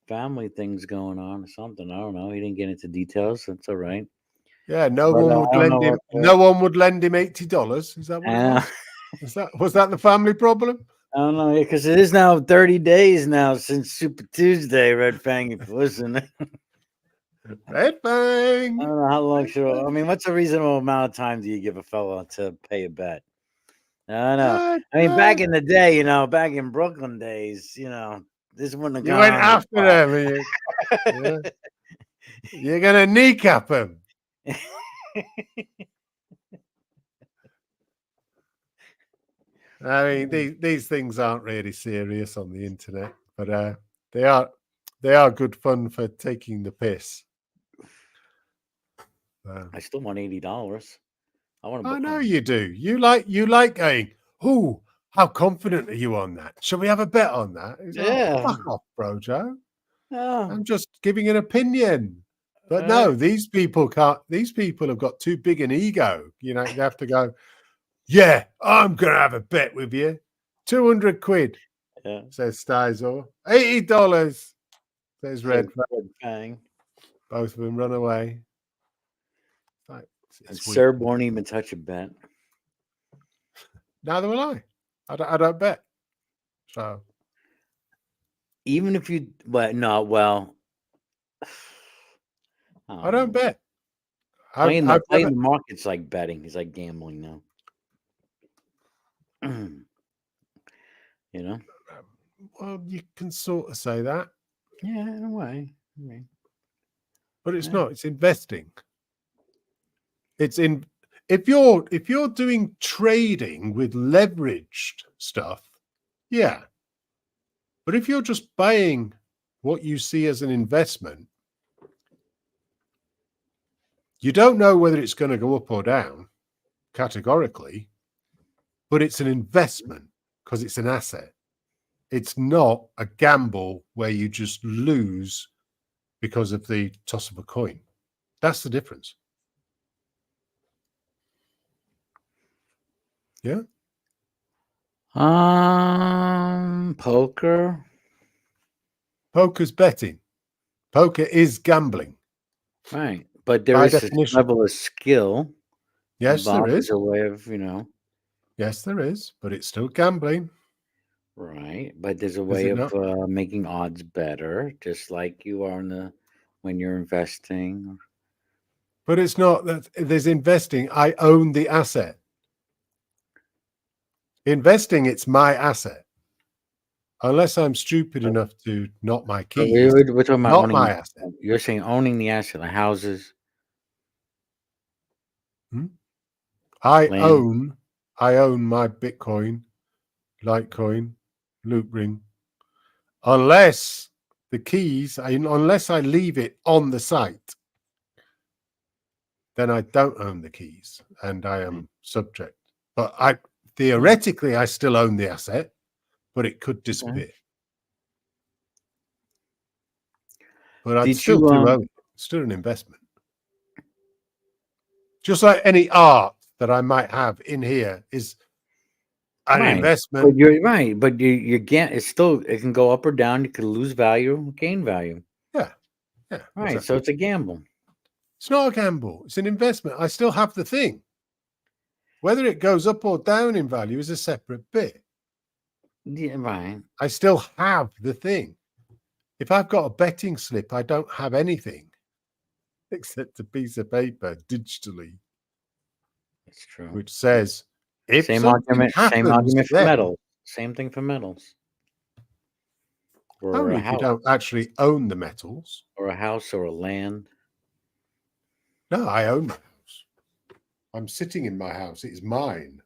family things going on or something. I don't know. He didn't get into details. That's all right. Yeah, no one would lend him. No one would lend him $80. Is that what it was? Was that the family problem? I don't know, because it is now 30 days now since Super Tuesday. Red Fang, if you listen. Red Fang. I don't know how long I mean, what's a reasonable amount of time do you give a fella to pay a bet? I don't know. I mean, back in the day, back in Brooklyn days, this wouldn't have You gone went on after them. You're gonna kneecap him. I mean, these things aren't really serious on the internet, but they are good fun for taking the piss. I still want $80. I know you do. You like going, "Oh, how confident are you on that? Shall we have a bet on that?" Yeah. Fuck off, bro, Joe. Oh. I'm just giving an opinion. But no, these people can't. These people have got too big an ego. You have to go, "Yeah, I'm going to have a bet with you. 200 quid, says Stizor. $80, says Red Fang. Both of them run away. And Sir won't even touch a bet. Neither will I. I don't bet. So even if you, I don't bet. Playing the market's like betting. It's like gambling now. Well, you can sort of say that. Yeah, in a way. But it's not. It's investing. It's in. If you're doing trading with leveraged stuff, yeah. But if you're just buying what you see as an investment, you don't know whether it's going to go up or down categorically, but it's an investment because it's an asset. It's not a gamble where you just lose because of the toss of a coin. That's the difference. Yeah. Poker. Poker's betting. Poker is gambling. Right. But there is a level of skill. Yes, there is. There's a way of, Yes, there is, but it's still gambling. Right. But there's a way of making odds better, just like you are when you're investing. But it's not that there's investing. I own the asset. Investing, it's my asset. Unless I'm stupid enough to not my keys. We're talking about not owning my asset. You're saying owning the asset, the houses. I own my Bitcoin, Litecoin, Loopring. Unless the keys, unless I leave it on the site, then I don't own the keys and I am subject. But theoretically, I still own the asset, but it could disappear. But I'd still do own it. It's still an investment. Just like any art that I might have in here is An Right. investment. But you're right. But you can't. It's still. It can go up or down. You could lose value, gain value. Yeah. Right. Exactly. So it's a gamble. It's not a gamble. It's an investment. I still have the thing. Whether it goes up or down in value is a separate bit. Yeah. Right. I still have the thing. If I've got a betting slip, I don't have anything except a piece of paper digitally, That's true. which says if Same something argument. happens, Same argument for then, metals. Same thing for metals. Or only a if you house. don't actually own the metals. Or a house or a land. No, I own my house. I'm sitting in my house. It is mine.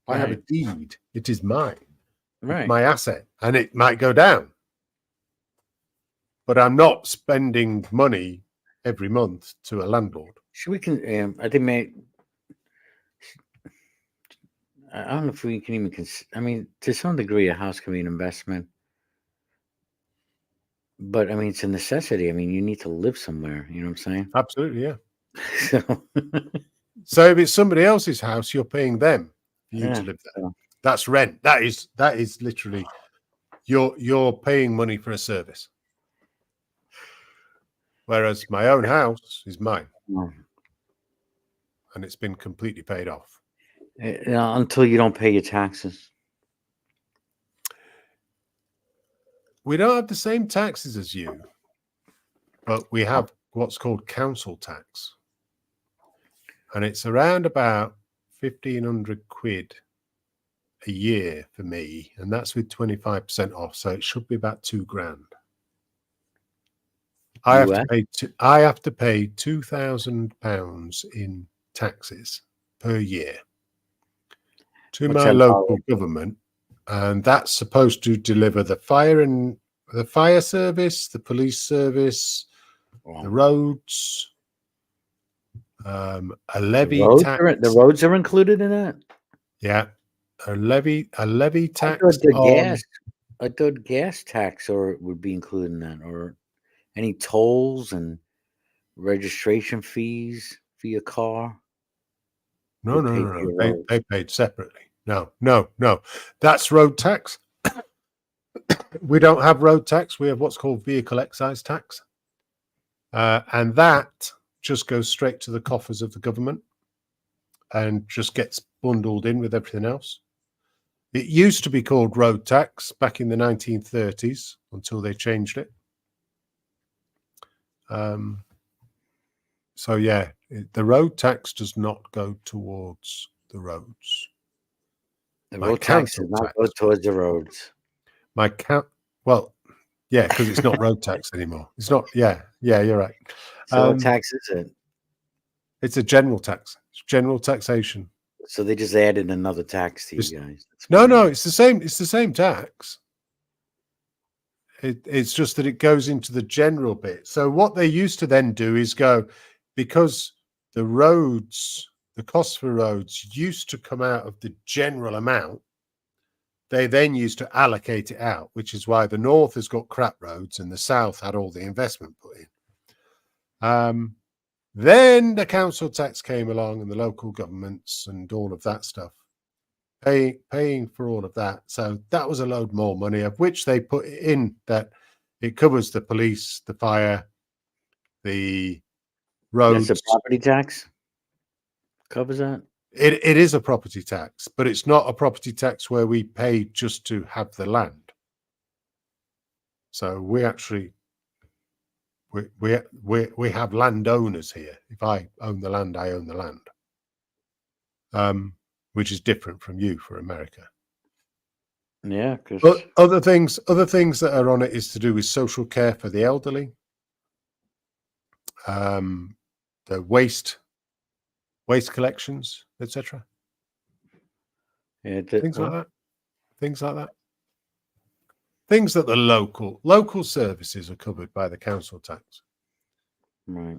I have a Right. deed. It is mine. Right. My asset, and it might go down. But I'm not spending money every month to a landlord. Should we can? I think I don't know if we can even. I mean, to some degree, a house can be an investment, but I mean, it's a necessity. I mean, you need to live somewhere. You know what I'm saying? Absolutely, yeah. So, So if it's somebody else's house, you're paying them for you yeah, to live there. so, That's rent. That is literally you're paying money for a service. Whereas my own house is mine, well, and it's been completely paid off. until you don't pay your taxes. We don't have the same taxes as you, but we have what's called council tax, and it's around about 1,500 quid a year for me, and that's with 25% off, so it should be about £2,000. I have to pay £2,000 in taxes per year to What's my that local government, and that's supposed to deliver the fire service, the police service, the roads, a levy tax. The roads are included in that. Yeah, a levy tax I thought gas tax would be included in that, or any tolls and registration fees for your car. No. They paid separately. No. That's road tax. We don't have road tax. We have what's called vehicle excise tax. And that just goes straight to the coffers of the government and just gets bundled in with everything else. It used to be called road tax back in the 1930s until they changed it. So yeah, the road tax does not go towards the roads. The road tax does not go towards the roads. Well, yeah, because it's not road tax anymore. It's not. Yeah, you're right. So what tax is it? It's a general tax. It's general taxation. So they just added another tax to you guys. No, it's the same. It's the same tax. It's just that it goes into the general bit. So what they used to then do is go, because the roads, the cost for roads used to come out of the general amount, they then used to allocate it out, which is why the north has got crap roads and the south had all the investment put in. Then the council tax came along and the local governments and all of that stuff, paying for all of that. So that was a load more money, of which they put in that it covers the police, the fire, the roads. That's a property tax? Covers that? It is a property tax, but it's not a property tax where we pay just to have the land. So we actually we have landowners here. If I own the land, I own the land, which is different from you for America. Yeah, but other things that are on it is to do with social care for the elderly, the waste collections, etc. Yeah, things like that. Things that the local services are covered by the council tax. Right.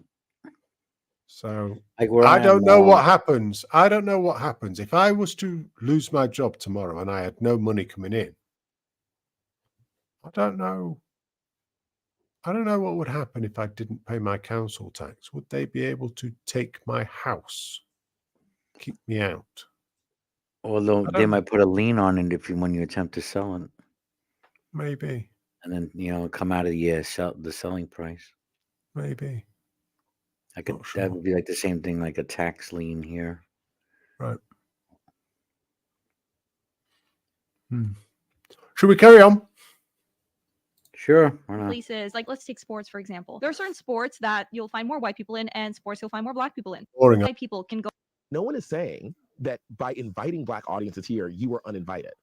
So I don't know what happens. I don't know what happens if I was to lose my job tomorrow and I had no money coming in. I don't know what would happen if I didn't pay my council tax. Would they be able to take my house, keep me out? Although they might put a lien on it if you when you attempt to sell it, Maybe. and then come out of the selling price. Maybe. That would be like the same thing, like a tax lien here. Right. Should we carry on? Sure. Places like, let's take sports for example. There are certain sports that you'll find more white people in, and sports you'll find more black people in. Boring. White people can go. No one is saying that by inviting black audiences here, you were uninvited.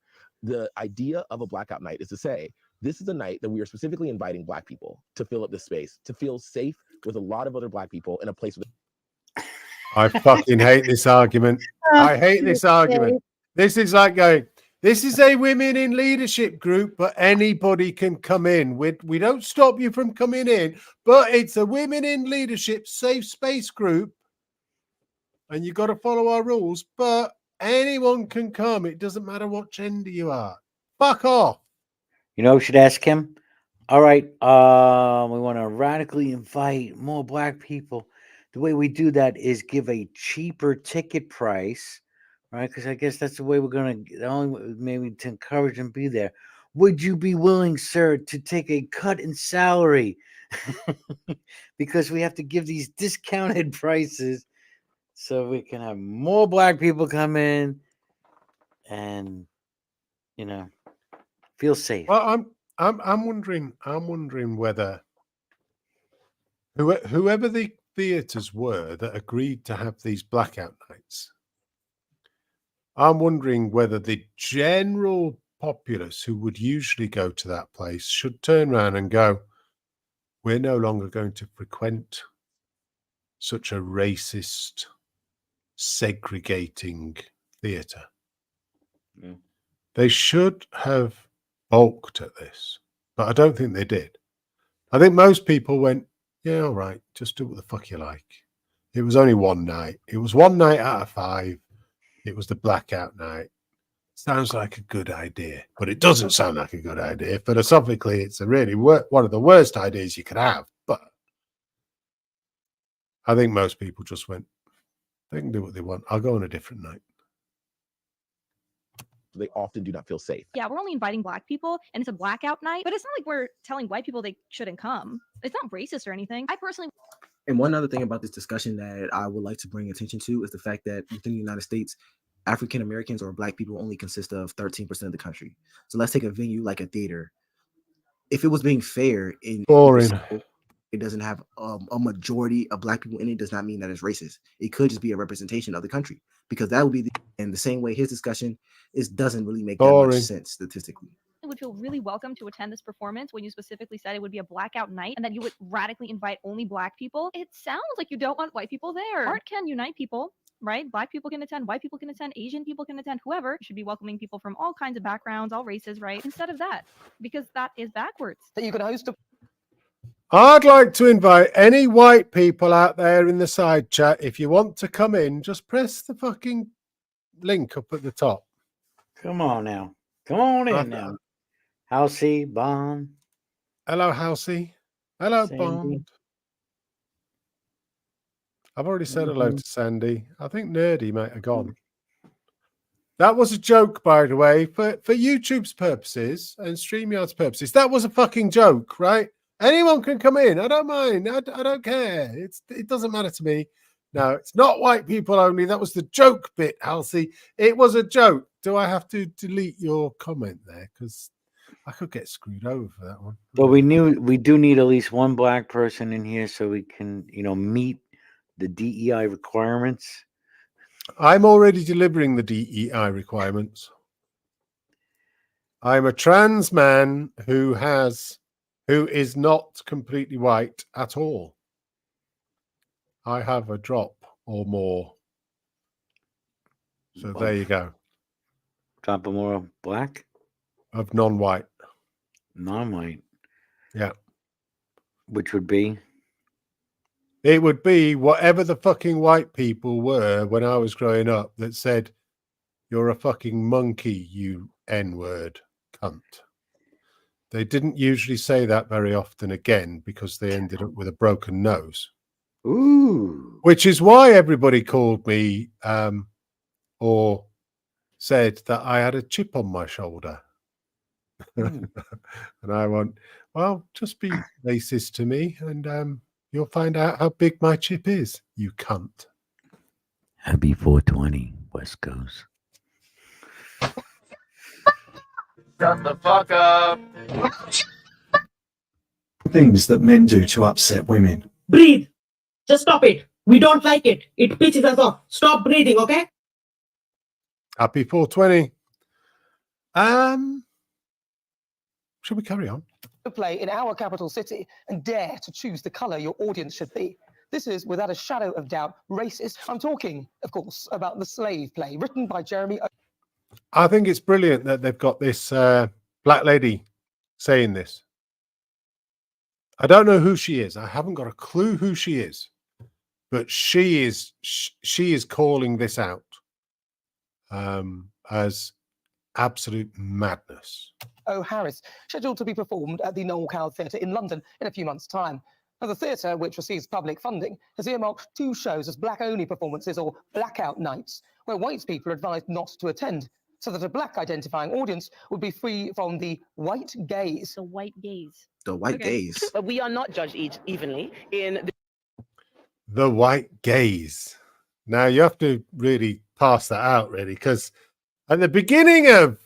The idea of a blackout night is to say, this is a night that we are specifically inviting black people to fill up this space, to feel safe with a lot of other black people in a place with. I fucking hate this argument. I hate this argument. This is like going, this is a women in leadership group, but anybody can come in. We don't stop you from coming in, but it's a women in leadership safe space group. And you got to follow our rules, but anyone can come. It doesn't matter what gender you are. Fuck off. You know, we should ask him. All right, we want to radically invite more black people. The way we do that is give a cheaper ticket price, right? Because I guess that's the way we're going to, only maybe to encourage them to be there. Would you be willing, sir, to take a cut in salary? Because we have to give these discounted prices so we can have more black people come in and, feel safe. Well, I'm wondering whether whoever the theatres were that agreed to have these blackout nights, I'm wondering whether the general populace who would usually go to that place should turn around and go, we're no longer going to frequent such a racist, segregating theatre. Yeah. They should have balked at this, but I don't think they did. I think most people went, yeah, all right, just do what the fuck you like. It was only one night. It was one night out of 5. It was the blackout night. Sounds like a good idea, but it doesn't sound like a good idea. Philosophically, it's a really one of the worst ideas you could have. But I think most people just went, they can do what they want. I'll go on a different night. They often do not feel safe. Yeah, we're only inviting black people, and it's a blackout night, but it's not like we're telling white people they shouldn't come. It's not racist or anything. I personally. And one other thing about this discussion that I would like to bring attention to is the fact that within the United States, African Americans or black people only consist of 13% of the country. So let's take a venue like a theater. If it was being fair in boring, it doesn't have a majority of black people in it, does not mean that it's racist. It could just be a representation of the country, because that would be the same way his discussion doesn't really make that much sense statistically. Would feel really welcome to attend this performance when you specifically said it would be a blackout night and that you would radically invite only black people. It sounds like you don't want white people there. Art can unite people, right? Black people can attend, white people can attend, Asian people can attend, whoever. You should be welcoming people from all kinds of backgrounds, all races, right? Instead of that, because that is backwards. You could host a. I'd like to invite any white people out there in the side chat. If you want to come in, just press the fucking link up at the top. Come on now. Come on in now. Housey, Bond. Hello, Housey. Hello, Sandy. Bond. I've already said hello to Sandy. I think Nerdy might have gone. That was a joke, by the way, for YouTube's purposes and StreamYard's purposes. That was a fucking joke, right? Anyone can come in. I don't mind. I don't care. It doesn't matter to me. No, it's not white people only. That was the joke bit, Halsey. It was a joke. Do I have to delete your comment there? Because I could get screwed over for that one. But we do need at least one black person in here so we can, meet the DEI requirements. I'm already delivering the DEI requirements. I'm a trans man who is not completely white at all. I have a drop or more. So there you go. Drop or more black? Of non-white. Non-white. Yeah. Which would be? It would be whatever the fucking white people were when I was growing up that said, you're a fucking monkey, you N-word cunt. They didn't usually say that very often again because they ended up with a broken nose. Ooh. Which is why everybody called me, or said that I had a chip on my shoulder. And I went, well, just be racist to me and you'll find out how big my chip is, you cunt. Happy 420, West Coast. Shut the fuck up. Things that men do to upset women. Breathe. Just stop it. We don't like it. It pisses us off. Stop breathing, okay? Happy 420. Shall we carry on? Play in our capital city and dare to choose the color your audience should be. This is, without a shadow of doubt, racist. I'm talking, of course, about The Slave Play, written by Jeremy. I think it's brilliant that they've got this black lady saying this. I don't know who she is. I haven't got a clue who she is, but she is calling this out as absolute madness. Oh, Harris, scheduled to be performed at the Noel Coward Theatre in London in a few months' time. Now, the theatre, which receives public funding, has earmarked 2 shows as black-only performances or blackout nights, where white people are advised not to attend, so that a black-identifying audience would be free from the white gaze. The white gaze. The white gaze. But we are not judged evenly in The white gaze. Now, you have to really pass that out, really, because at the beginning of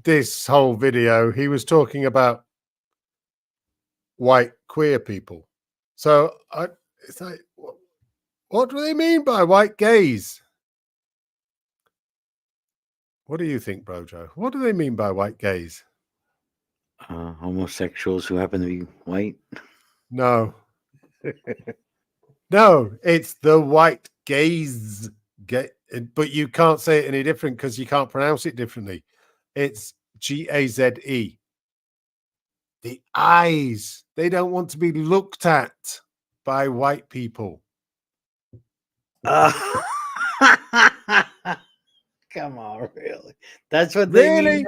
this whole video, he was talking about white queer people. So it's like, what do they mean by white gaze? What do you think, Brojo? What do they mean by white gaze? Homosexuals who happen to be white. No. No, it's the white gaze. But you can't say it any different because you can't pronounce it differently. It's G-A-Z-E. The eyes. They don't want to be looked at by white people. Come on, really? That's what they mean?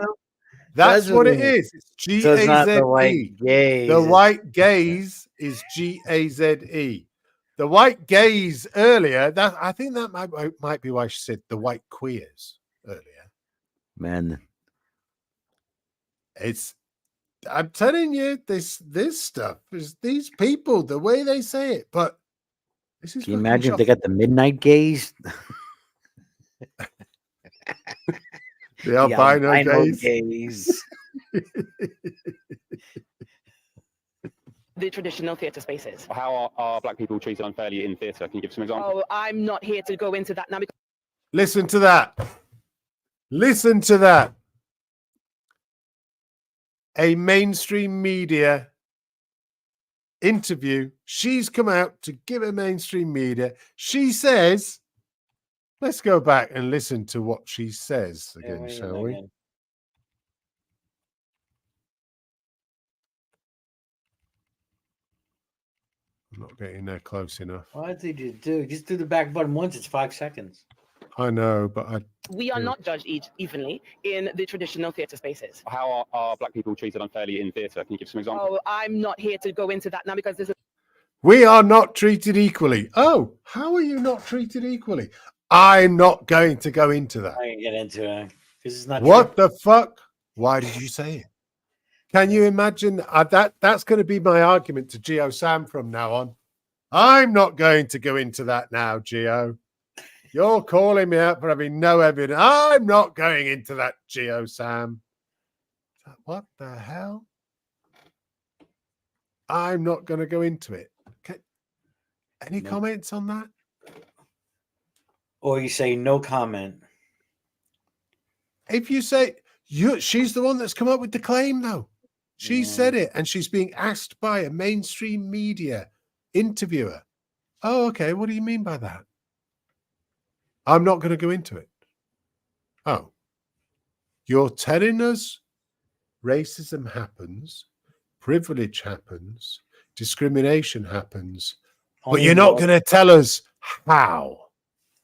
That's what it is. It's G-A-Z-E. So it's not the white gaze. The white gaze is G-A-Z-E. The white gaze earlier, that I think that might be why she said the white queers earlier. Man. I'm telling you, this stuff is these people, the way they say it. But this is. Can you imagine if they got the midnight gaze? The albino gaze. the traditional theatre spaces. How are black people treated unfairly in theatre? Can you give some examples? Oh, I'm not here to go into that now. Listen to that. Listen to that. A mainstream media interview. She's come out to give a mainstream media. She says, let's go back and listen to what she says again, shall we? I'm not getting there close enough. What did you do? Just do the back button once. It's 5 seconds. I know, but we are not judged evenly in the traditional theatre spaces. How are black people treated unfairly in theatre? Can you give some examples? Oh, I'm not here to go into that now because this is. We are not treated equally. Oh, how are you not treated equally? I'm not going to go into that. I can get into it because it's not. What the fuck? Why did you say it? Can you imagine that's going to be my argument to Geo Sam from now on. I'm not going to go into that now, Geo. You're calling me out for having no evidence. I'm not going into that, Geo Sam. What the hell? I'm not going to go into it. Okay. Any comments on that? Or you say no comment. If you say she's the one that's come up with the claim, though. She said it, and she's being asked by a mainstream media interviewer. Oh, okay. What do you mean by that? I'm not going to go into it. Oh, you're telling us racism happens, privilege happens, discrimination happens, but you're not going to tell us how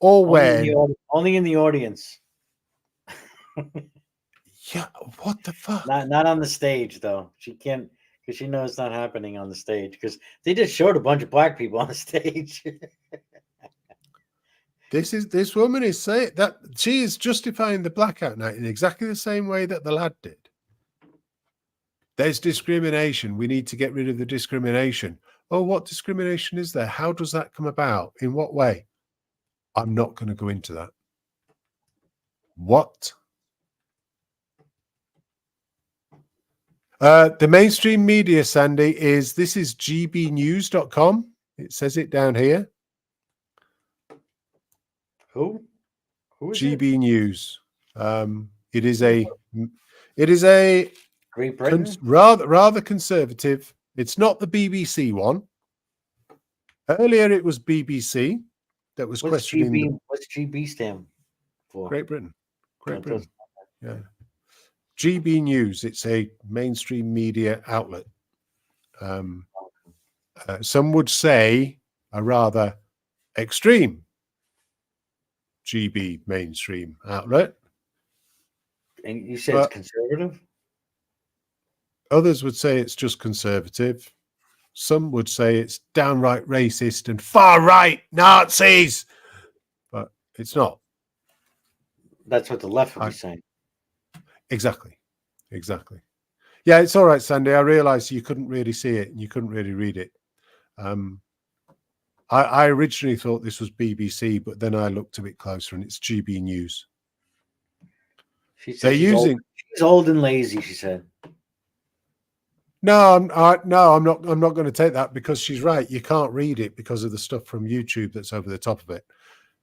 or when. Only in the audience. Yeah, what the fuck? Not on the stage, though. She can't, because she knows it's not happening on the stage, because they just showed a bunch of black people on the stage. This woman is saying that she is justifying the blackout night in exactly the same way that the lad did. There's discrimination. We need to get rid of the discrimination. Oh, what discrimination is there? How does that come about? In what way? I'm not going to go into that. What? The mainstream media, Sandy, this is gbnews.com. It says it down here. Who is GB News. It is a Great Britain? rather conservative. It's not the BBC one. Earlier, it was BBC that was questioning. What's GB stand for? Great Britain. Great Britain. Yeah. GB News. It's a mainstream media outlet. Some would say a rather extreme GB mainstream outlet. And you said it's conservative? Others would say it's just conservative. Some would say it's downright racist and far right Nazis, but it's not. That's what the left would be saying. Exactly. Yeah, it's all right, Sandy. I realized you couldn't really see it and you couldn't really read it. I originally thought this was BBC, but then I looked a bit closer and it's GB News. She said she's old and lazy, she said. No, I'm not going to take that because she's right. You can't read it because of the stuff from YouTube that's over the top of it.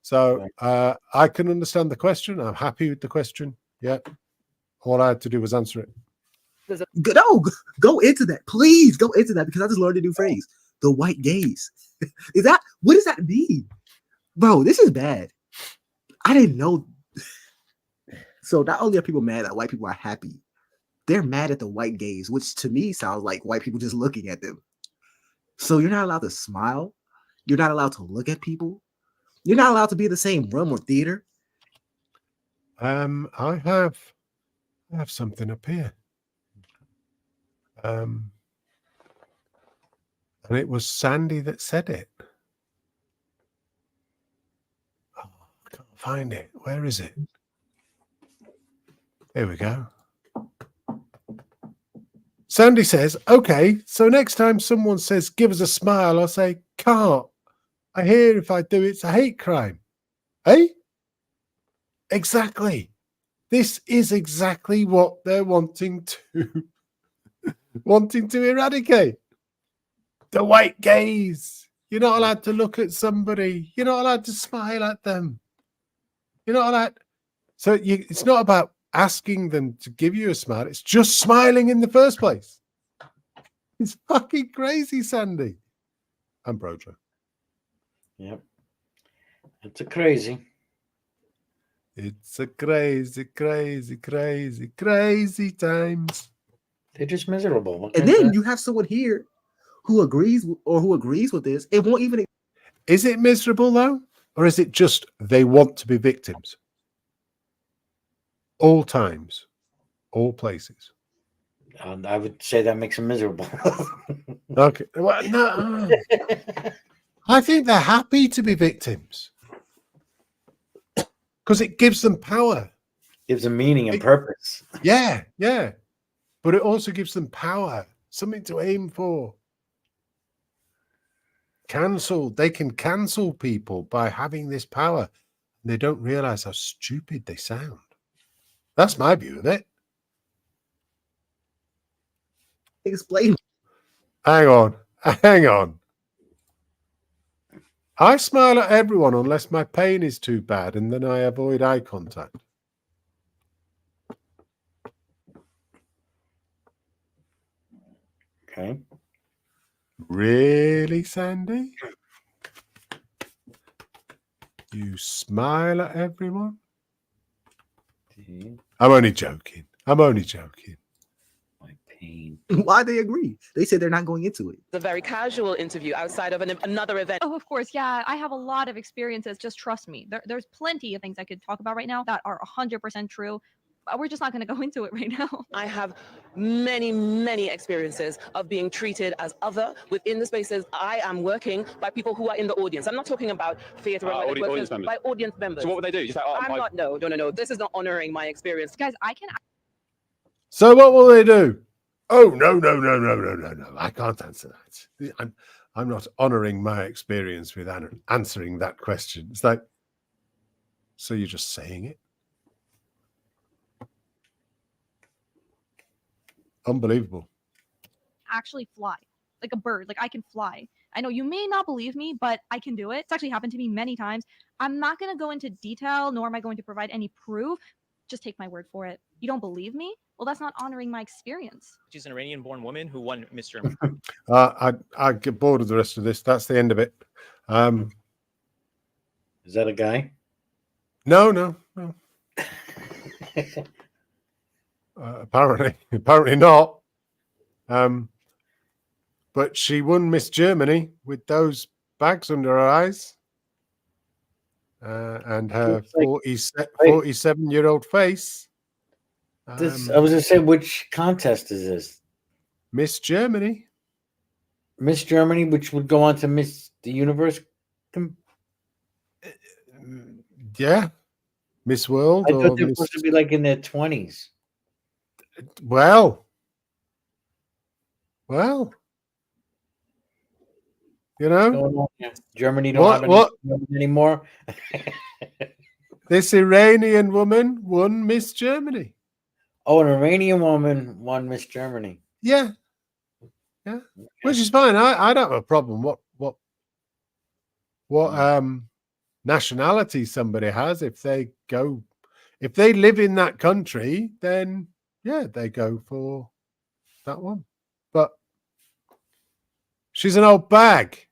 So I can understand the question. I'm happy with the question. Yeah. All I had to do was answer it. No, go into that. Please go into that because I just learned a new phrase. The white gaze. What does that mean? Bro, this is bad. I didn't know. So not only are people mad that white people are happy, they're mad at the white gaze, which to me sounds like white people just looking at them. So you're not allowed to smile. You're not allowed to look at people. You're not allowed to be in the same room or theater. I have something up here. And it was Sandy that said it. Oh, I can't find it. Where is it? Here we go. Sandy says, okay, so next time someone says, give us a smile, I'll say, can't. I hear if I do, it's a hate crime. Eh? Exactly. This is exactly what they're wanting to eradicate. The white gaze. You're not allowed to look at somebody. You're not allowed to smile at them. You're not allowed. So it's not about asking them to give you a smile. It's just smiling in the first place. It's fucking crazy, Sandy. I'm pro-Joe. Yep. It's a crazy. It's a crazy times. They're just miserable. And then you have someone here who agrees with this. It won't even. Is it miserable though? Or is it just they want to be victims? All times, all places. I would say that makes them miserable. Okay. Well, no. I think they're happy to be victims. Because it gives them power. Gives them meaning and purpose. Yeah. But it also gives them power, something to aim for. They can cancel people by having this power. They don't realize how stupid they sound. That's my view of it. Explain. Hang on. I smile at everyone unless my pain is too bad, and then I avoid eye contact. Okay. Really, Sandy? You smile at everyone? I'm only joking. My pain. Why they agree? They said they're not going into it. A very casual interview outside of another event. Oh, of course. Yeah, I have a lot of experiences. Just trust me. There's plenty of things I could talk about right now that are 100% true. we're just not going to go into it right now. I have many experiences of being treated as other within the spaces I am working by people who are in the audience. I'm not talking about theatre audience workers, members. by audience members. So what would they do? Just like, oh, I'm not, no. This is not honoring my experience. Guys, I can. So what will they do? Oh, no. I can't answer that. I'm not honoring my experience with answering that question. It's like, so you're just saying it? Unbelievable. Actually fly like a bird. Like I can fly. I know you may not believe me, but I can do it. It's actually happened to me many times. I'm not going to go into detail, nor am I going to provide any proof. Just take my word for it. You don't believe me? Well, that's not honoring my experience. She's an Iranian-born woman who won Miss Germany. I get bored of the rest of this. That's the end of it. Is that a guy? No. Apparently not. But she won Miss Germany with those bags under her eyes and her 47-year-old face. I was going to say, which contest is this? Miss Germany. Miss Germany, which would go on to Miss the Universe. Yeah. Miss World. I thought they were supposed to be like in their 20s. Well, you know, Germany don't have any anymore. This Iranian woman won Miss Germany. Oh, an Iranian woman won Miss Germany. Yeah, which is fine. I don't have a problem. What nationality somebody has, if they live in that country, then yeah, they go for that one. But she's an old bag.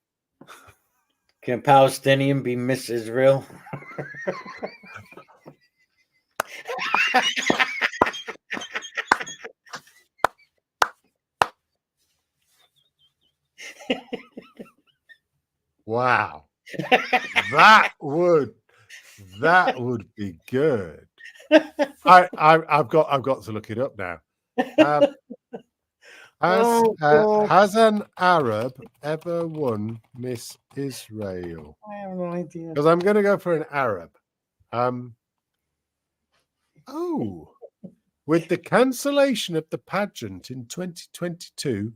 Can a Palestinian be Miss Israel? Wow. That would be good. I've got to look it up now. Has an Arab ever won Miss Israel? I have no idea. Because I'm going to go for an Arab. With the cancellation of the pageant in 2022,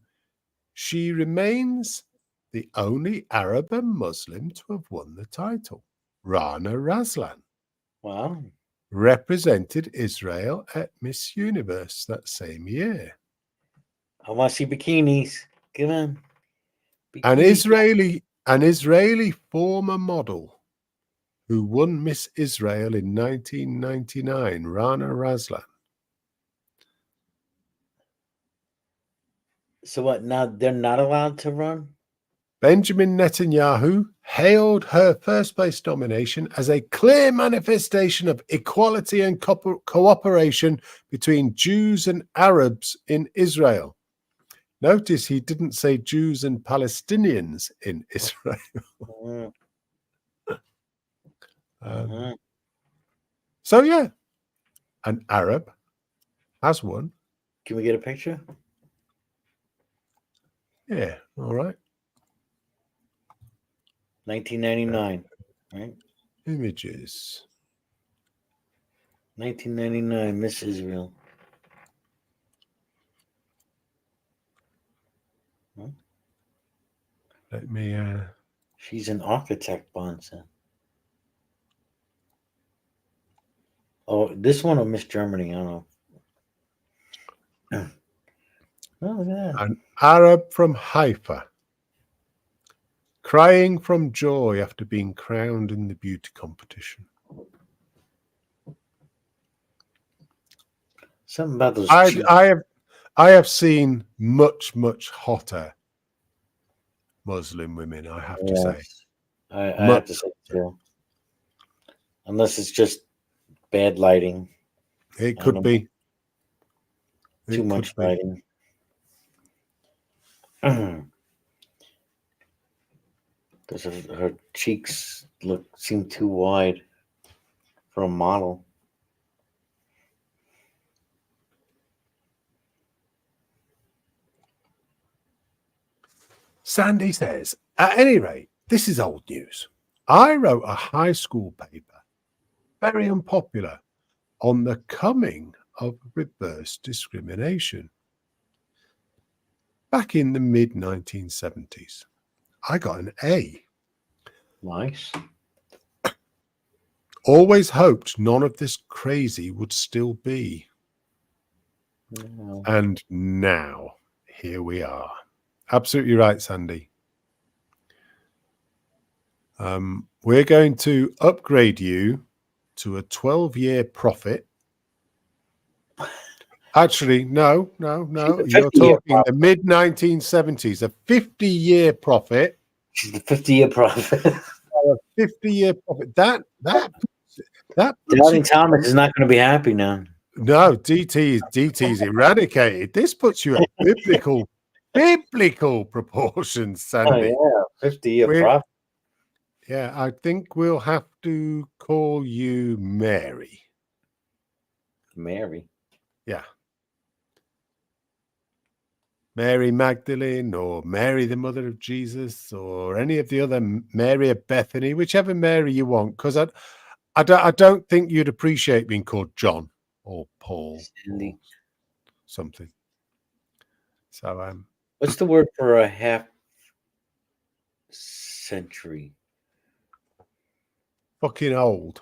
she remains the only Arab and Muslim to have won the title. Rana Raslan. Wow. Represented Israel at Miss Universe that same year. I want to see bikinis. Come on. An Israeli former model who won Miss Israel in 1999, Rana Raslan. So what, now they're not allowed to run? Benjamin Netanyahu hailed her first place nomination as a clear manifestation of equality and cooperation between Jews and Arabs in Israel. Notice he didn't say Jews and Palestinians in Israel. So yeah, an Arab has won. Can we get a picture? Yeah, all right. 1999, right? Images. 1999, Miss Israel. Let me. She's an architect, Bonson. Oh, this one or Miss Germany? I don't know. Oh, look at that. An Arab from Haifa, crying from joy after being crowned in the beauty competition. Something about those. I have seen much hotter Muslim women. I have to say. I have to say too. Unless it's just bad lighting. It could be. Too much lighting. Because her cheeks seem too wide for a model. Sandy says, at any rate, this is old news. I wrote a high school paper, very unpopular, on the coming of reverse discrimination. Back in the mid-1970s, I got an A. Nice. Always hoped none of this crazy would still be. No. And now, here we are. Absolutely right, Sandy. We're going to upgrade you to a 12-year profit. Actually, no. You're talking the mid-1970s, a 50-year profit. The 50-year profit. A 50-year profit. That Doubting Thomas is not going to be happy now. No, DT's eradicated. This puts you at biblical proportions, Sandy. Oh, yeah, 50-year profit. Yeah, I think we'll have to call you Mary. Mary? Yeah. Mary Magdalene or Mary, the mother of Jesus, or any of the other Mary of Bethany, whichever Mary you want, because I don't think you'd appreciate being called John or Paul or something. So, what's the word for a half century? Fucking old.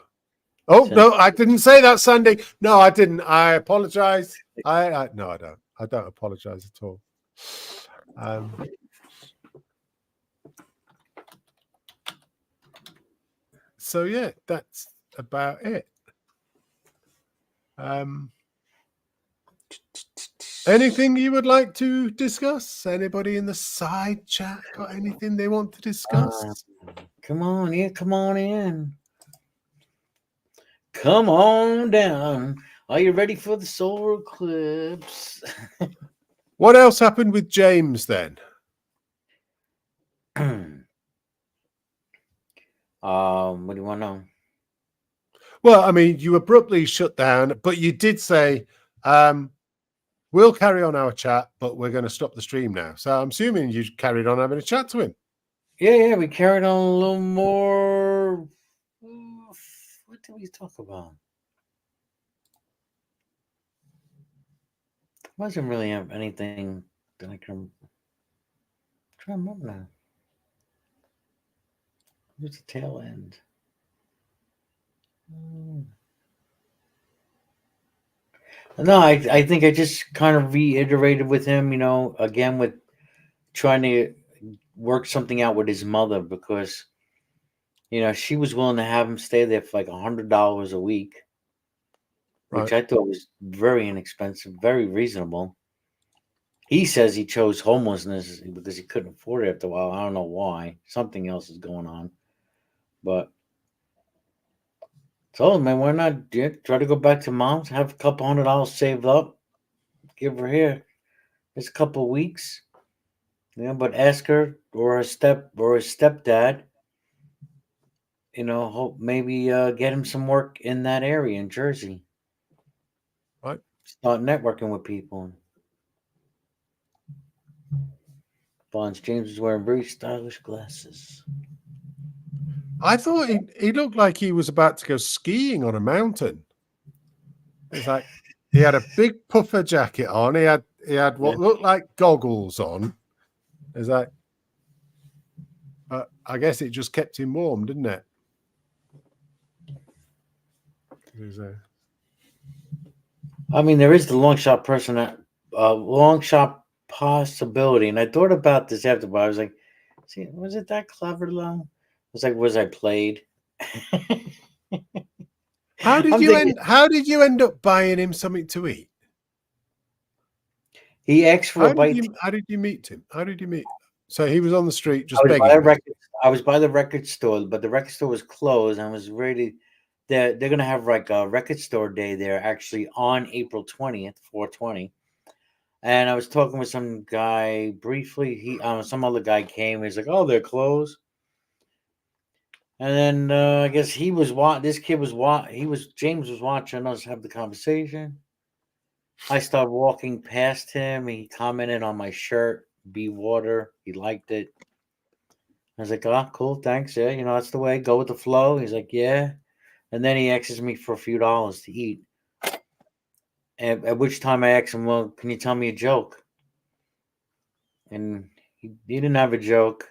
Oh, no, I didn't say that, Sandy. No, I didn't. I apologize. No, I don't. I don't apologize at all. So, yeah, that's about it. Anything you would like to discuss? Anybody in the side chat got anything they want to discuss? Come on in. Come on in. Come on down. Are you ready for the solar eclipse? What else happened with James then? What do you want to know? Well, I mean, you abruptly shut down, but you did say, we'll carry on our chat, but we're going to stop the stream now. So I'm assuming you carried on having a chat to him. Yeah, we carried on a little more. What did we talk about? Wasn't really anything that I can try to remember now. Where's the tail end? No, I think I just kind of reiterated with him, again with trying to work something out with his mother because, she was willing to have him stay there for like $100 a week, which I thought was very inexpensive, very reasonable. He says he chose homelessness because he couldn't afford it after a while. I don't know why. Something else is going on. But told him, man, why not try to go back to mom's, have a couple $100 saved up, give her here. It's a couple of weeks. But ask her or her stepdad, hope maybe get him some work in that area in Jersey. Right. Start networking with people. Bonds James was wearing very stylish glasses. I thought he looked like he was about to go skiing on a mountain. It's like he had a big puffer jacket on. He had what looked like goggles on. It's like, I guess it just kept him warm, didn't it? I mean, there is the long shot possibility, and I thought about this after, but I was like, "See, was it that clever though?" I was like, "Was I played?" How did you end up buying him something to eat? He asked for a bite. How did you meet him? So he was on the street just begging. I was by the record store, but the record store was closed. I was ready. They're gonna have like a record store day there actually on April 20th, 4/20. And I was talking with some guy briefly. Some other guy came. He's like, "Oh, they're closed." And then I guess he was this kid was James was watching us have the conversation. I started walking past him. He commented on my shirt, Be water. He liked it. I was like, oh, cool, thanks. Yeah, that's the way. Go with the flow. He's like, yeah. And then he asks me for a few dollars to eat. At which time I asked him, well, can you tell me a joke? And he didn't have a joke,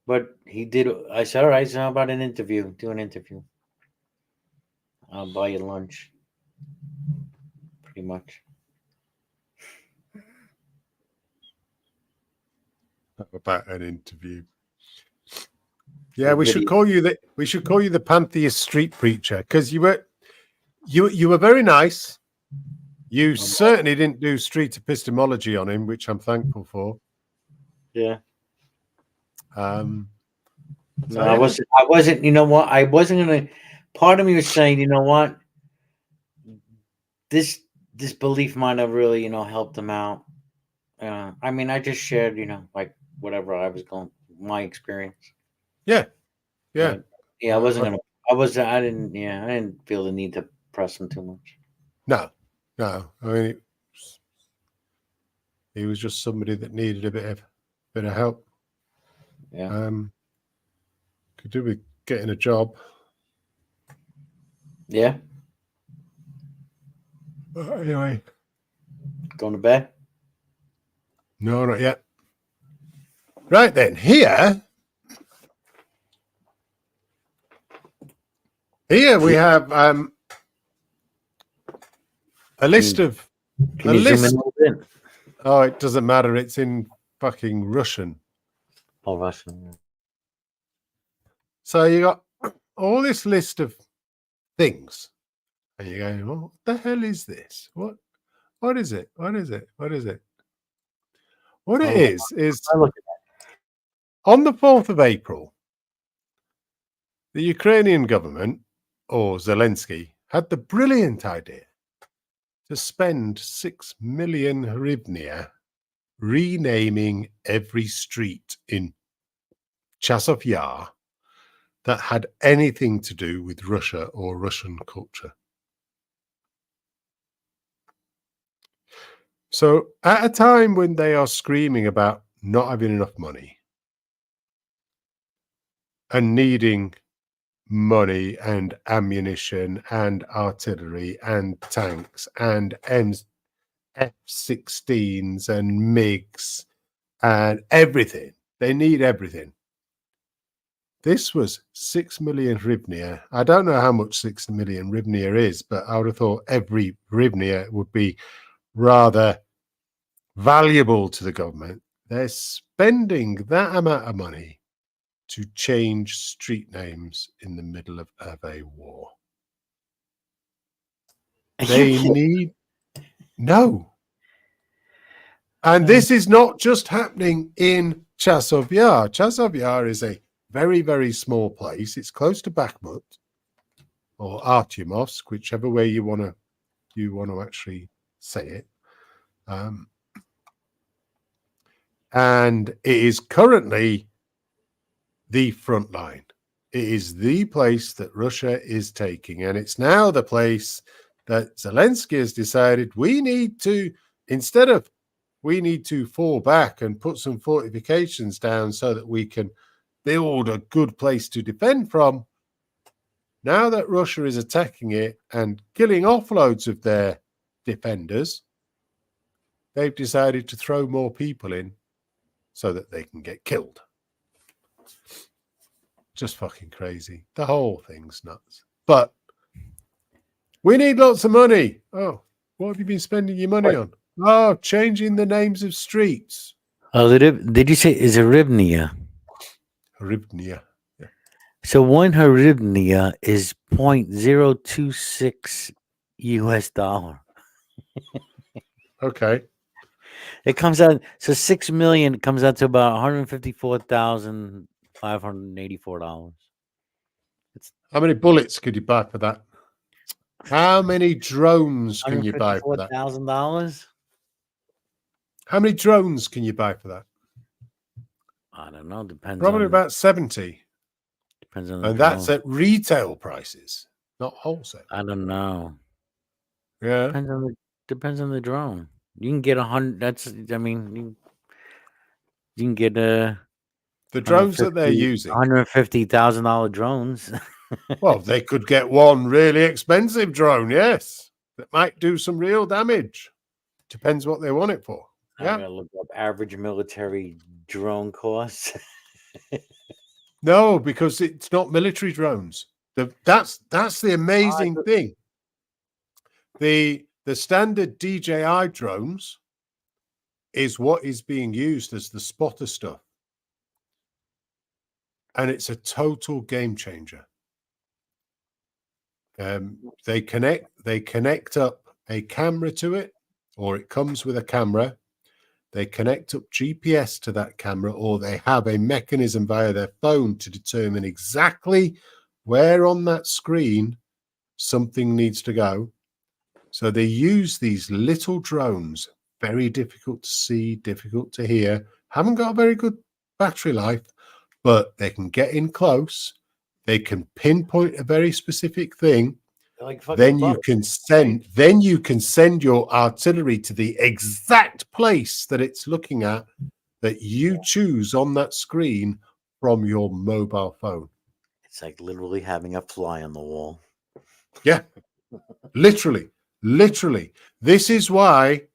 but he did. I said, all right, so how about an interview? Do an interview. I'll buy you lunch. Pretty much. About an interview. Yeah, we should call you the Pantheist street preacher, because you were very nice. You certainly didn't do street epistemology on him, which I'm thankful for. Yeah. No, I wasn't. You know what? I wasn't gonna. Part of me was saying, you know what? This belief might have really, helped him out. I mean, I just shared, like whatever I was going, my experience. Yeah. But, yeah, I wasn't gonna. I didn't. Yeah, I didn't feel the need to press him too much. No. I mean, he was just somebody that needed a bit of help. Yeah. Could do with getting a job. Yeah. Anyway. Going to bed? No, not yet. Right then, here we have a list of Can you zoom in a little bit? Oh, it doesn't matter. It's in fucking Russian. Oh, Russian. So you got all this list of things, and you're going, well, what the hell is this? What is it? What is it? What is it? What it is on the 4th of April, the Ukrainian government, or Zelensky, had the brilliant idea to spend 6 million hryvnia renaming every street in Chasov Yar that had anything to do with Russia or Russian culture. So at a time when they are screaming about not having enough money and needing money and ammunition and artillery and tanks and F-16s and MiGs and everything, they need everything. This was 6 million hryvnia. I don't know how much 6 million hryvnia is, but I would have thought every hryvnia would be rather valuable to the government. They're spending that amount of money to change street names in the middle of a war. They need no. And this is not just happening in Chasov Yar. Chasov Yar is a very, very small place. It's close to Bakhmut or Artyomovsk, whichever way you want to actually say it. And it is currently the front line. It is the place that Russia is taking, and it's now the place that Zelensky has decided we need to fall back and put some fortifications down so that we can build a good place to defend from. Now that Russia is attacking it and killing off loads of their defenders, they've decided to throw more people in so that they can get killed. Just fucking crazy. The whole thing's nuts. But we need lots of money. Oh, what have you been spending your money on? Oh, changing the names of streets. Oh, did you say is a hryvnia? Hryvnia. Yeah. So 1 hryvnia is 0.026 US dollar. Okay. It comes out, so 6 million comes out to about $154,584. How many bullets could you buy for that? How many drones can you buy for that? $154,000? How many drones can you buy for that? I don't know. Depends. Probably about 70. Depends on and that's at retail prices, not wholesale. I don't know. Yeah. Depends on the drone. You can get 100. That's. I mean, You can get The drones that they're using. $150,000 drones. Well, they could get one really expensive drone, yes, that might do some real damage. Depends what they want it for. I'm Yeah. gonna look up average military drone costs. No, because it's not military drones. That's the amazing thing. The standard DJI drones is what is being used as the spotter stuff. And it's a total game changer. They connect up a camera to it, or it comes with a camera. They connect up GPS to that camera, or they have a mechanism via their phone to determine exactly where on that screen something needs to go. So they use these little drones, very difficult to see, difficult to hear, haven't got a very good battery life, but they can get in close. They can pinpoint a very specific thing. Like Then you can send your artillery to the exact place that it's looking at that you choose on that screen from your mobile phone. It's like literally having a fly on the wall. Yeah, literally. This is why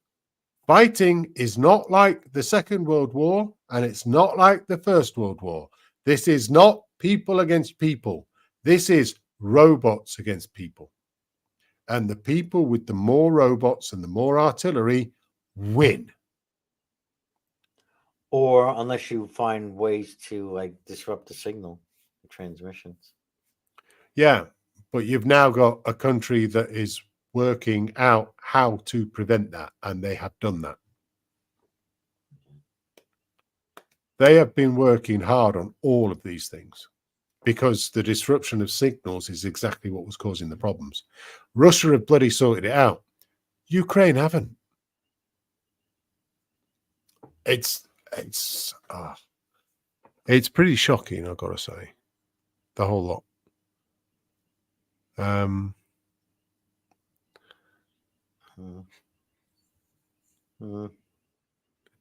fighting is not like the Second World War, and it's not like the First World War. This is not people against people. This is robots against people. And the people with the more robots and the more artillery win. Or unless you find ways to like disrupt the signal, the transmissions. Yeah, but you've now got a country that is working out how to prevent that, and they have done that. They have been working hard on all of these things because the disruption of signals is exactly what was causing the problems. Russia have bloody sorted it out. Ukraine haven't. It's pretty shocking, I've got to say. The whole lot.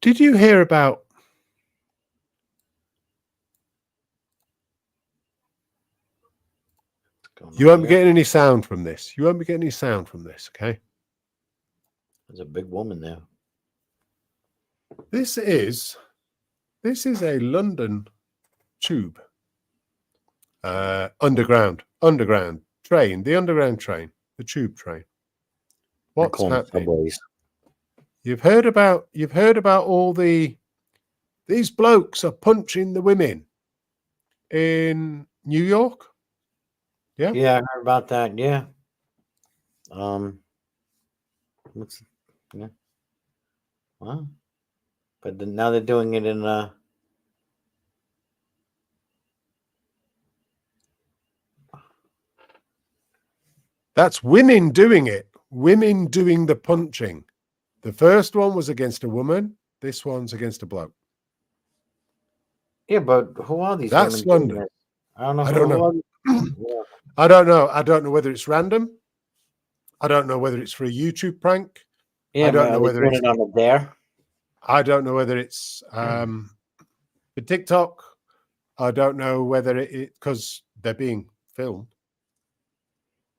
Did you hear about you won't be getting any sound from this. You won't be getting any sound from this, okay? There's a big woman there. This is a London tube. Underground train, the underground train, the tube train. What's happening? You've heard about all these blokes are punching the women in New York? Yeah. Yeah, I heard about that. Yeah. Yeah. Wow. But now they're doing it in That's women doing it. Women doing the punching. The first one was against a woman. This one's against a bloke. Yeah, but who are these That's women? London. I don't know. I don't know. Yeah. I don't know. I don't know whether it's random. I don't know whether it's for a YouTube prank. Yeah, I don't know whether it's on there. I don't know whether it's for TikTok. I don't know whether it because they're being filmed.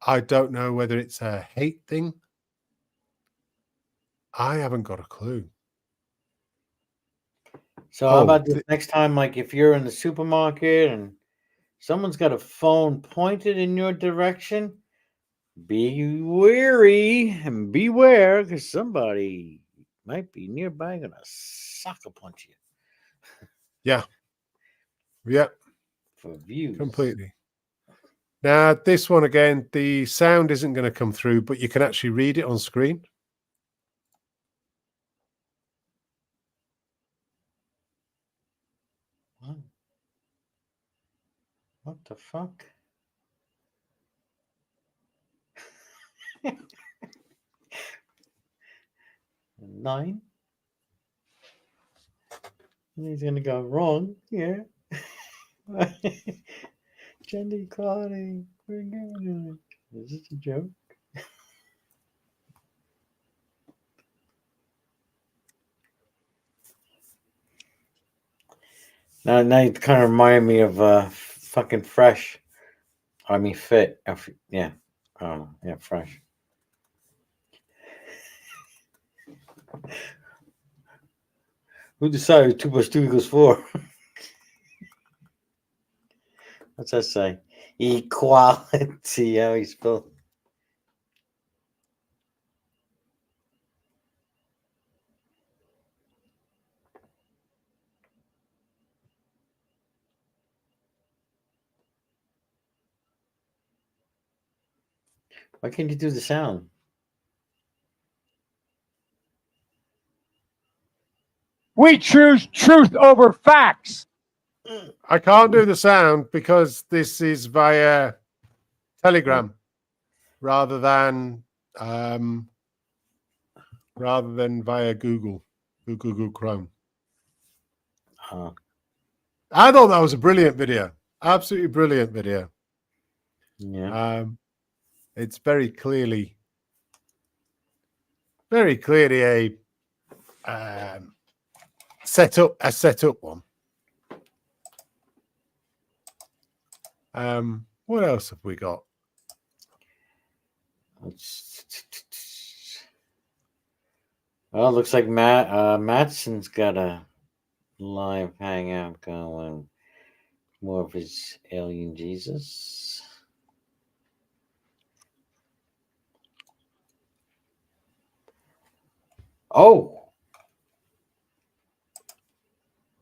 I don't know whether it's a hate thing. I haven't got a clue. So how about this next time, like if you're in the supermarket and someone's got a phone pointed in your direction, be wary and beware because somebody might be nearby gonna sucker punch you. Yeah. Yep. For views. Completely. Now, this one again, the sound isn't going to come through, but you can actually read it on screen. What the fuck? Nine. He's gonna go wrong. Yeah. Gender equality. Is this a joke? Now you kind of remind me of fucking Fresh. I mean, Fit. Yeah. Oh, yeah, Fresh. Who decided 2 + 2 = 4? What's that say? Equality. How he spelled. Why can't you do the sound? We choose truth over facts. I can't do the sound because this is via Telegram rather than via Google Chrome. I thought that was a brilliant video. Absolutely brilliant video. Yeah. It's very clearly a set up one. What else have we got? Well, it looks like Matson's got a live hangout going. More of his alien Jesus. Oh.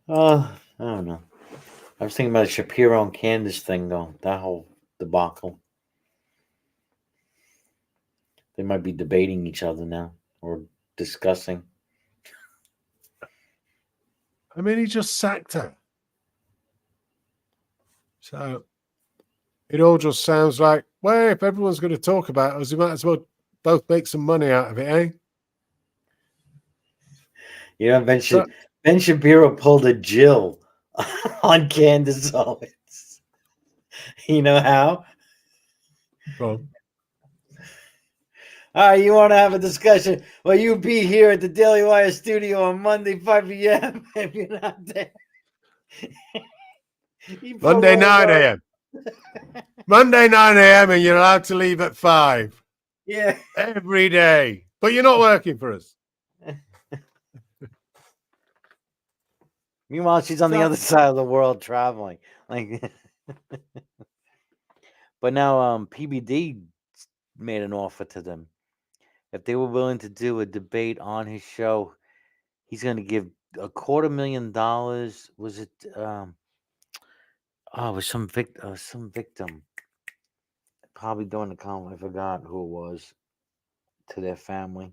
I don't know. I was thinking about the Shapiro and Candace thing, though. That whole debacle. They might be debating each other now or discussing. I mean, he just sacked her. So it all just sounds like, well, if everyone's going to talk about us, we might as well both make some money out of it, eh? You know, Ben Shapiro pulled a Jill on Candace Owens. You know how? Well, all right, you want to have a discussion? Well, you be here at the Daily Wire studio on Monday, 5 p.m. if you're not there. Monday 9 a.m. Monday 9 a.m. and you're allowed to leave at 5. Yeah. Every day. But you're not working for us. Meanwhile, she's on the other side of the world traveling. Like, but now PBD made an offer to them. If they were willing to do a debate on his show, he's going to give $250,000. Was it? It was some victim. Probably during the comment, I forgot who it was. To their family.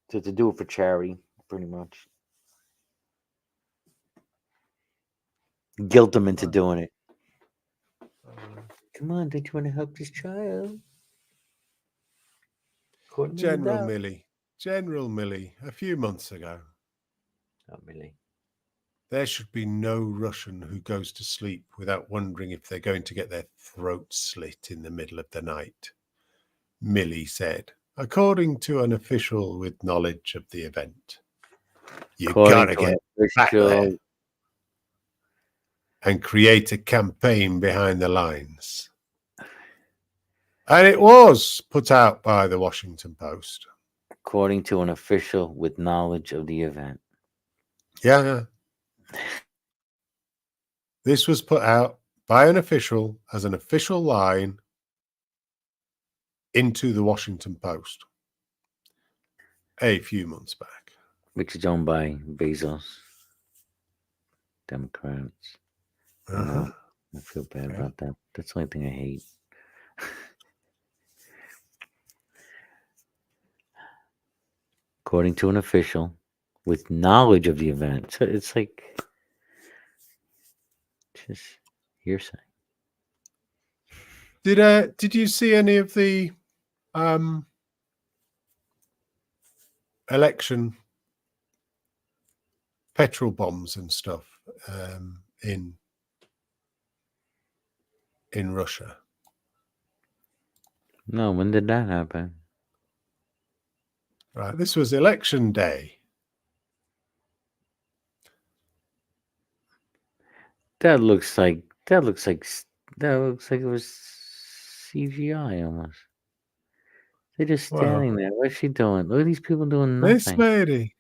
To do it for charity, pretty much. Guilt them into doing it. Come on, don't you want to help this child? General Milley, a few months ago. Not really. There should be no Russian who goes to sleep without wondering if they're going to get their throat slit in the middle of the night. Milley said, according to an official with knowledge of the event. You gotta get back there and create a campaign behind the lines. And it was put out by the Washington Post. According to an official with knowledge of the event. Yeah. This was put out by an official as an official line into the Washington Post a few months back. Which is owned by Bezos. Democrats. I feel bad about that. That's the only thing I hate. According to an official with knowledge of the event. So it's like just hearsay. Did you see any of the election petrol bombs and stuff in Russia? No, when did that happen? Right, this was election day. That looks like that looks like it was CGI almost. They're just Well, standing there. What's she doing? Look at these people doing this nothing. lady.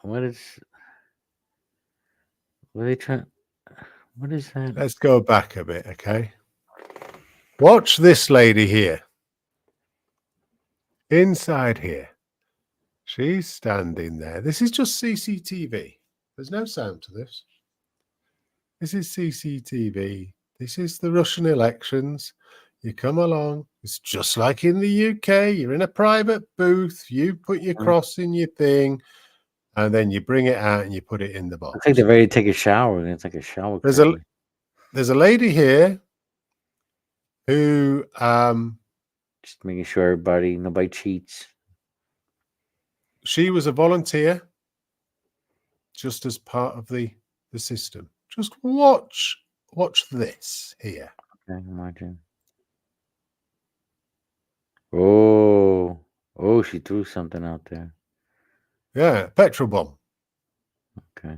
What are they trying? What is that? Let's go back a bit, okay? Watch this lady here. Inside here. She's standing there. This is just CCTV. There's no sound to this. This is CCTV. This is the Russian elections. You come along. It's just like in the UK. You're in a private booth. You put your cross in your thing, and then you bring it out and you put it in the box. I think they're ready to take a shower. It's like a shower. There's a lady here who just making sure nobody cheats. She was a volunteer, just as part of the system. Just watch this here. Okay, imagine. Oh, she threw something out there. Yeah, petrol bomb. Okay.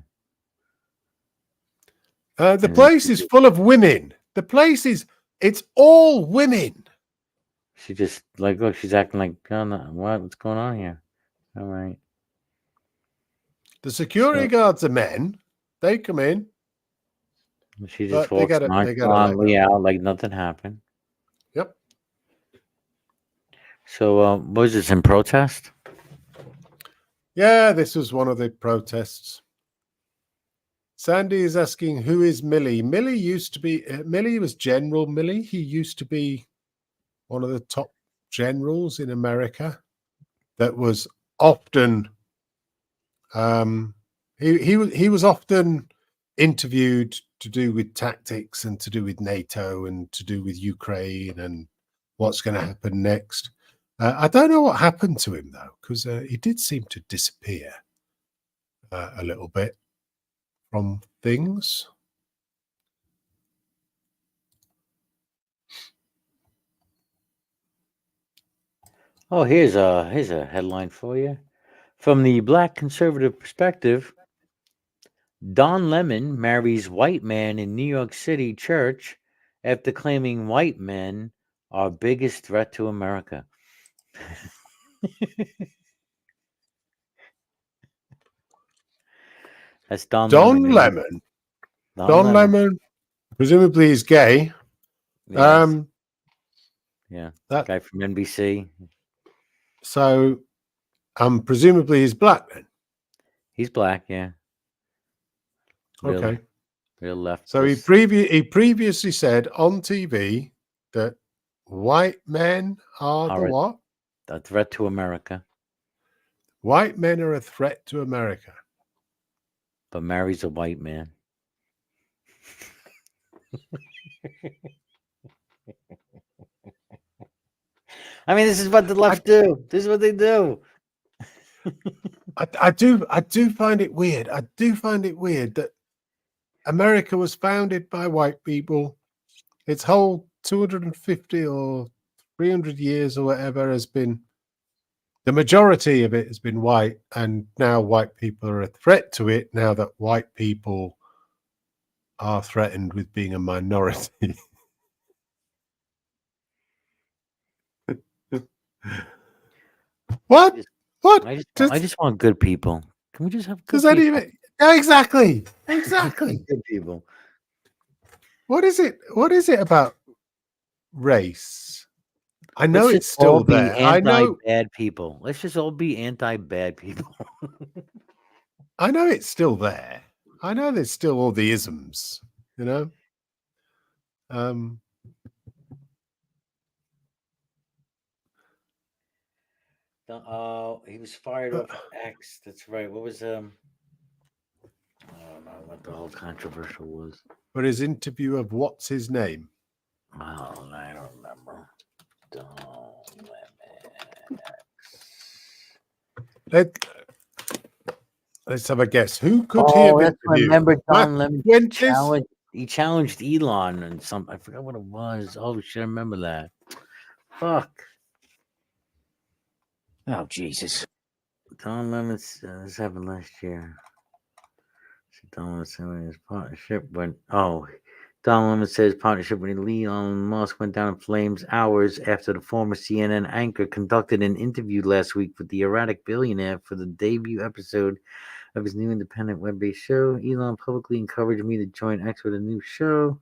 The place is full of women. The place it's all women. She just look, she's acting like, oh, no, what's going on here? All right. The security guards are men. They come in. She just walks nonchalantly out like nothing happened. Yep. So, was this in protest? Yeah, this was one of the protests. Sandy is asking, who is Milley? Milley used to be, Milley was General Milley. He used to be one of the top generals in America that was often, he was often interviewed to do with tactics and to do with NATO and to do with Ukraine and what's going to happen next. I don't know what happened to him, though, because he did seem to disappear a little bit from things. Oh, here's a headline for you. From the Black conservative perspective, Don Lemon marries white man in New York City church after claiming white men are biggest threat to America. That's Don Lemon. Don Lemon, presumably he's gay. Yes. Yeah, that guy from NBC. So, presumably he's black then. He's black, yeah. Okay. Real left. So he previously said on TV that white men are the what? A threat to America. White men are a threat to America. But marries a white man. I mean, this is what the left do. This is what they do. I do find it weird. I do find it weird that America was founded by white people. Its whole 250 or 300 years or whatever has been, the majority of it has been white, and now white people are a threat to it now that white people are threatened with being a minority. What? What? I just want good people. Can we just have good does that people? even exactly Good people. What is it about race? I know it's still there. I know bad people. Let's just all be anti-bad people. I know it's still there. I know there's still all the isms, you know. He was fired off X. That's right. What was I don't know what the whole controversial was. For his interview of what's his name? Oh, I don't remember. Let's have a guess. Who could he have interviewed? I remember Don Lemon he challenged Elon and something. I forgot what it was. Oh, shit, I remember that. Fuck. Oh, Jesus. Don Lemon, this happened last year. Don Lemon said his partnership went. Oh, Don Lemon says partnership with Elon Musk went down in flames hours after the former CNN anchor conducted an interview last week with the erratic billionaire for the debut episode of his new independent web-based show. Elon publicly encouraged me to join X with a new show.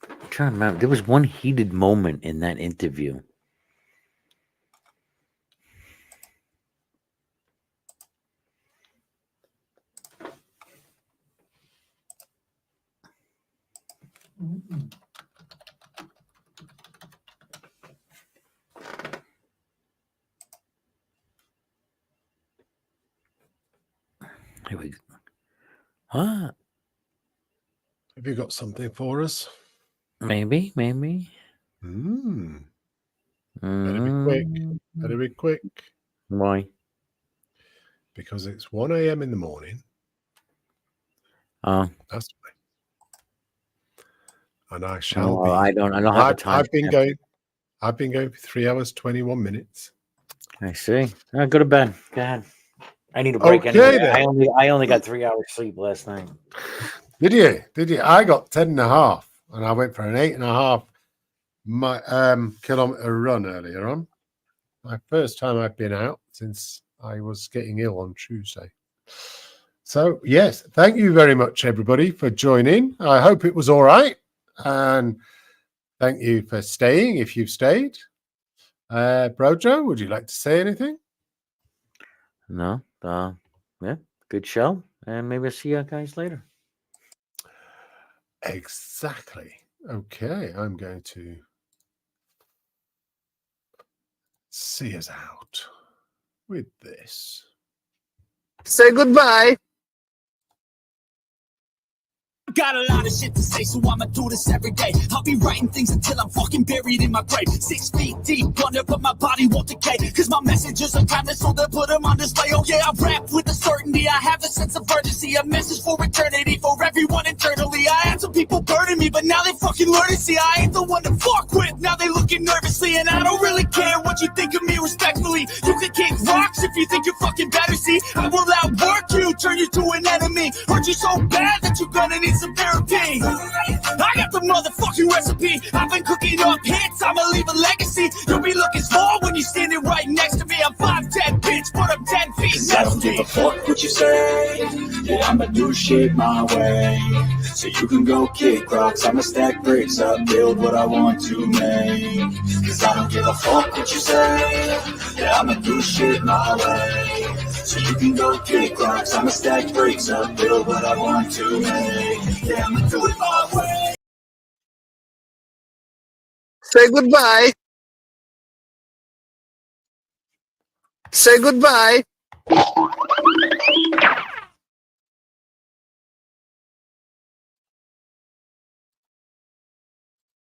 I'm trying to remember. There was one heated moment in that interview. Here we go. What? Have you got something for us? Maybe. Better be quick. Better be quick. Why? Because it's 1 a.m. in the morning. Oh. That's why. And I shall be. I don't have a time. I've been going for 3 hours, 21 minutes. I see. Go to bed. Go ahead. I need a break anyway. I only got 3 hours sleep last night. Did you? I got 10.5 and I went for an 8.5 kilometer run earlier on. My first time I've been out since I was getting ill on Tuesday. So, yes, thank you very much, everybody, for joining. I hope it was all right. And thank you for staying if you've stayed. Brojo, would you like to say anything? No. Yeah, good show. And maybe I'll see you guys later. Exactly. Okay, I'm going to see us out with this. Say goodbye. Got a lot of shit to say, so I'ma do this every day. I'll be writing things until I'm fucking buried in my grave. 6 feet deep under, but my body won't decay. Cause my messages are timeless, so they'll put them on display. Oh yeah, I rap with a certainty. I have a sense of urgency, a message for eternity, for everyone internally. I had some people burning me, but now they fucking learn to see I ain't the one to fuck with. Now they looking nervously, and I don't really care what you think of me respectfully. You can kick rocks if you think you're fucking better, see. I will outwork you, turn you to an enemy. Hurt you so bad that you're gonna need some therapy. I got the motherfucking recipe. I've been cooking up hits, I'ma leave a legacy. You'll be looking small when you're standing right next to me. I'm 5'10", bitch, but I'm 10 feet. Cause I don't give a fuck what you say. Yeah, I'ma do shit my way. So you can go kick rocks, I'ma stack bricks up, build what I want to make. Cause I don't give a fuck what you say. Yeah, I'ma do shit my way. So you can go kick rocks, I'ma stack bricks up, build what I want to make. Yeah, I'ma do it my way. Say goodbye. Say goodbye.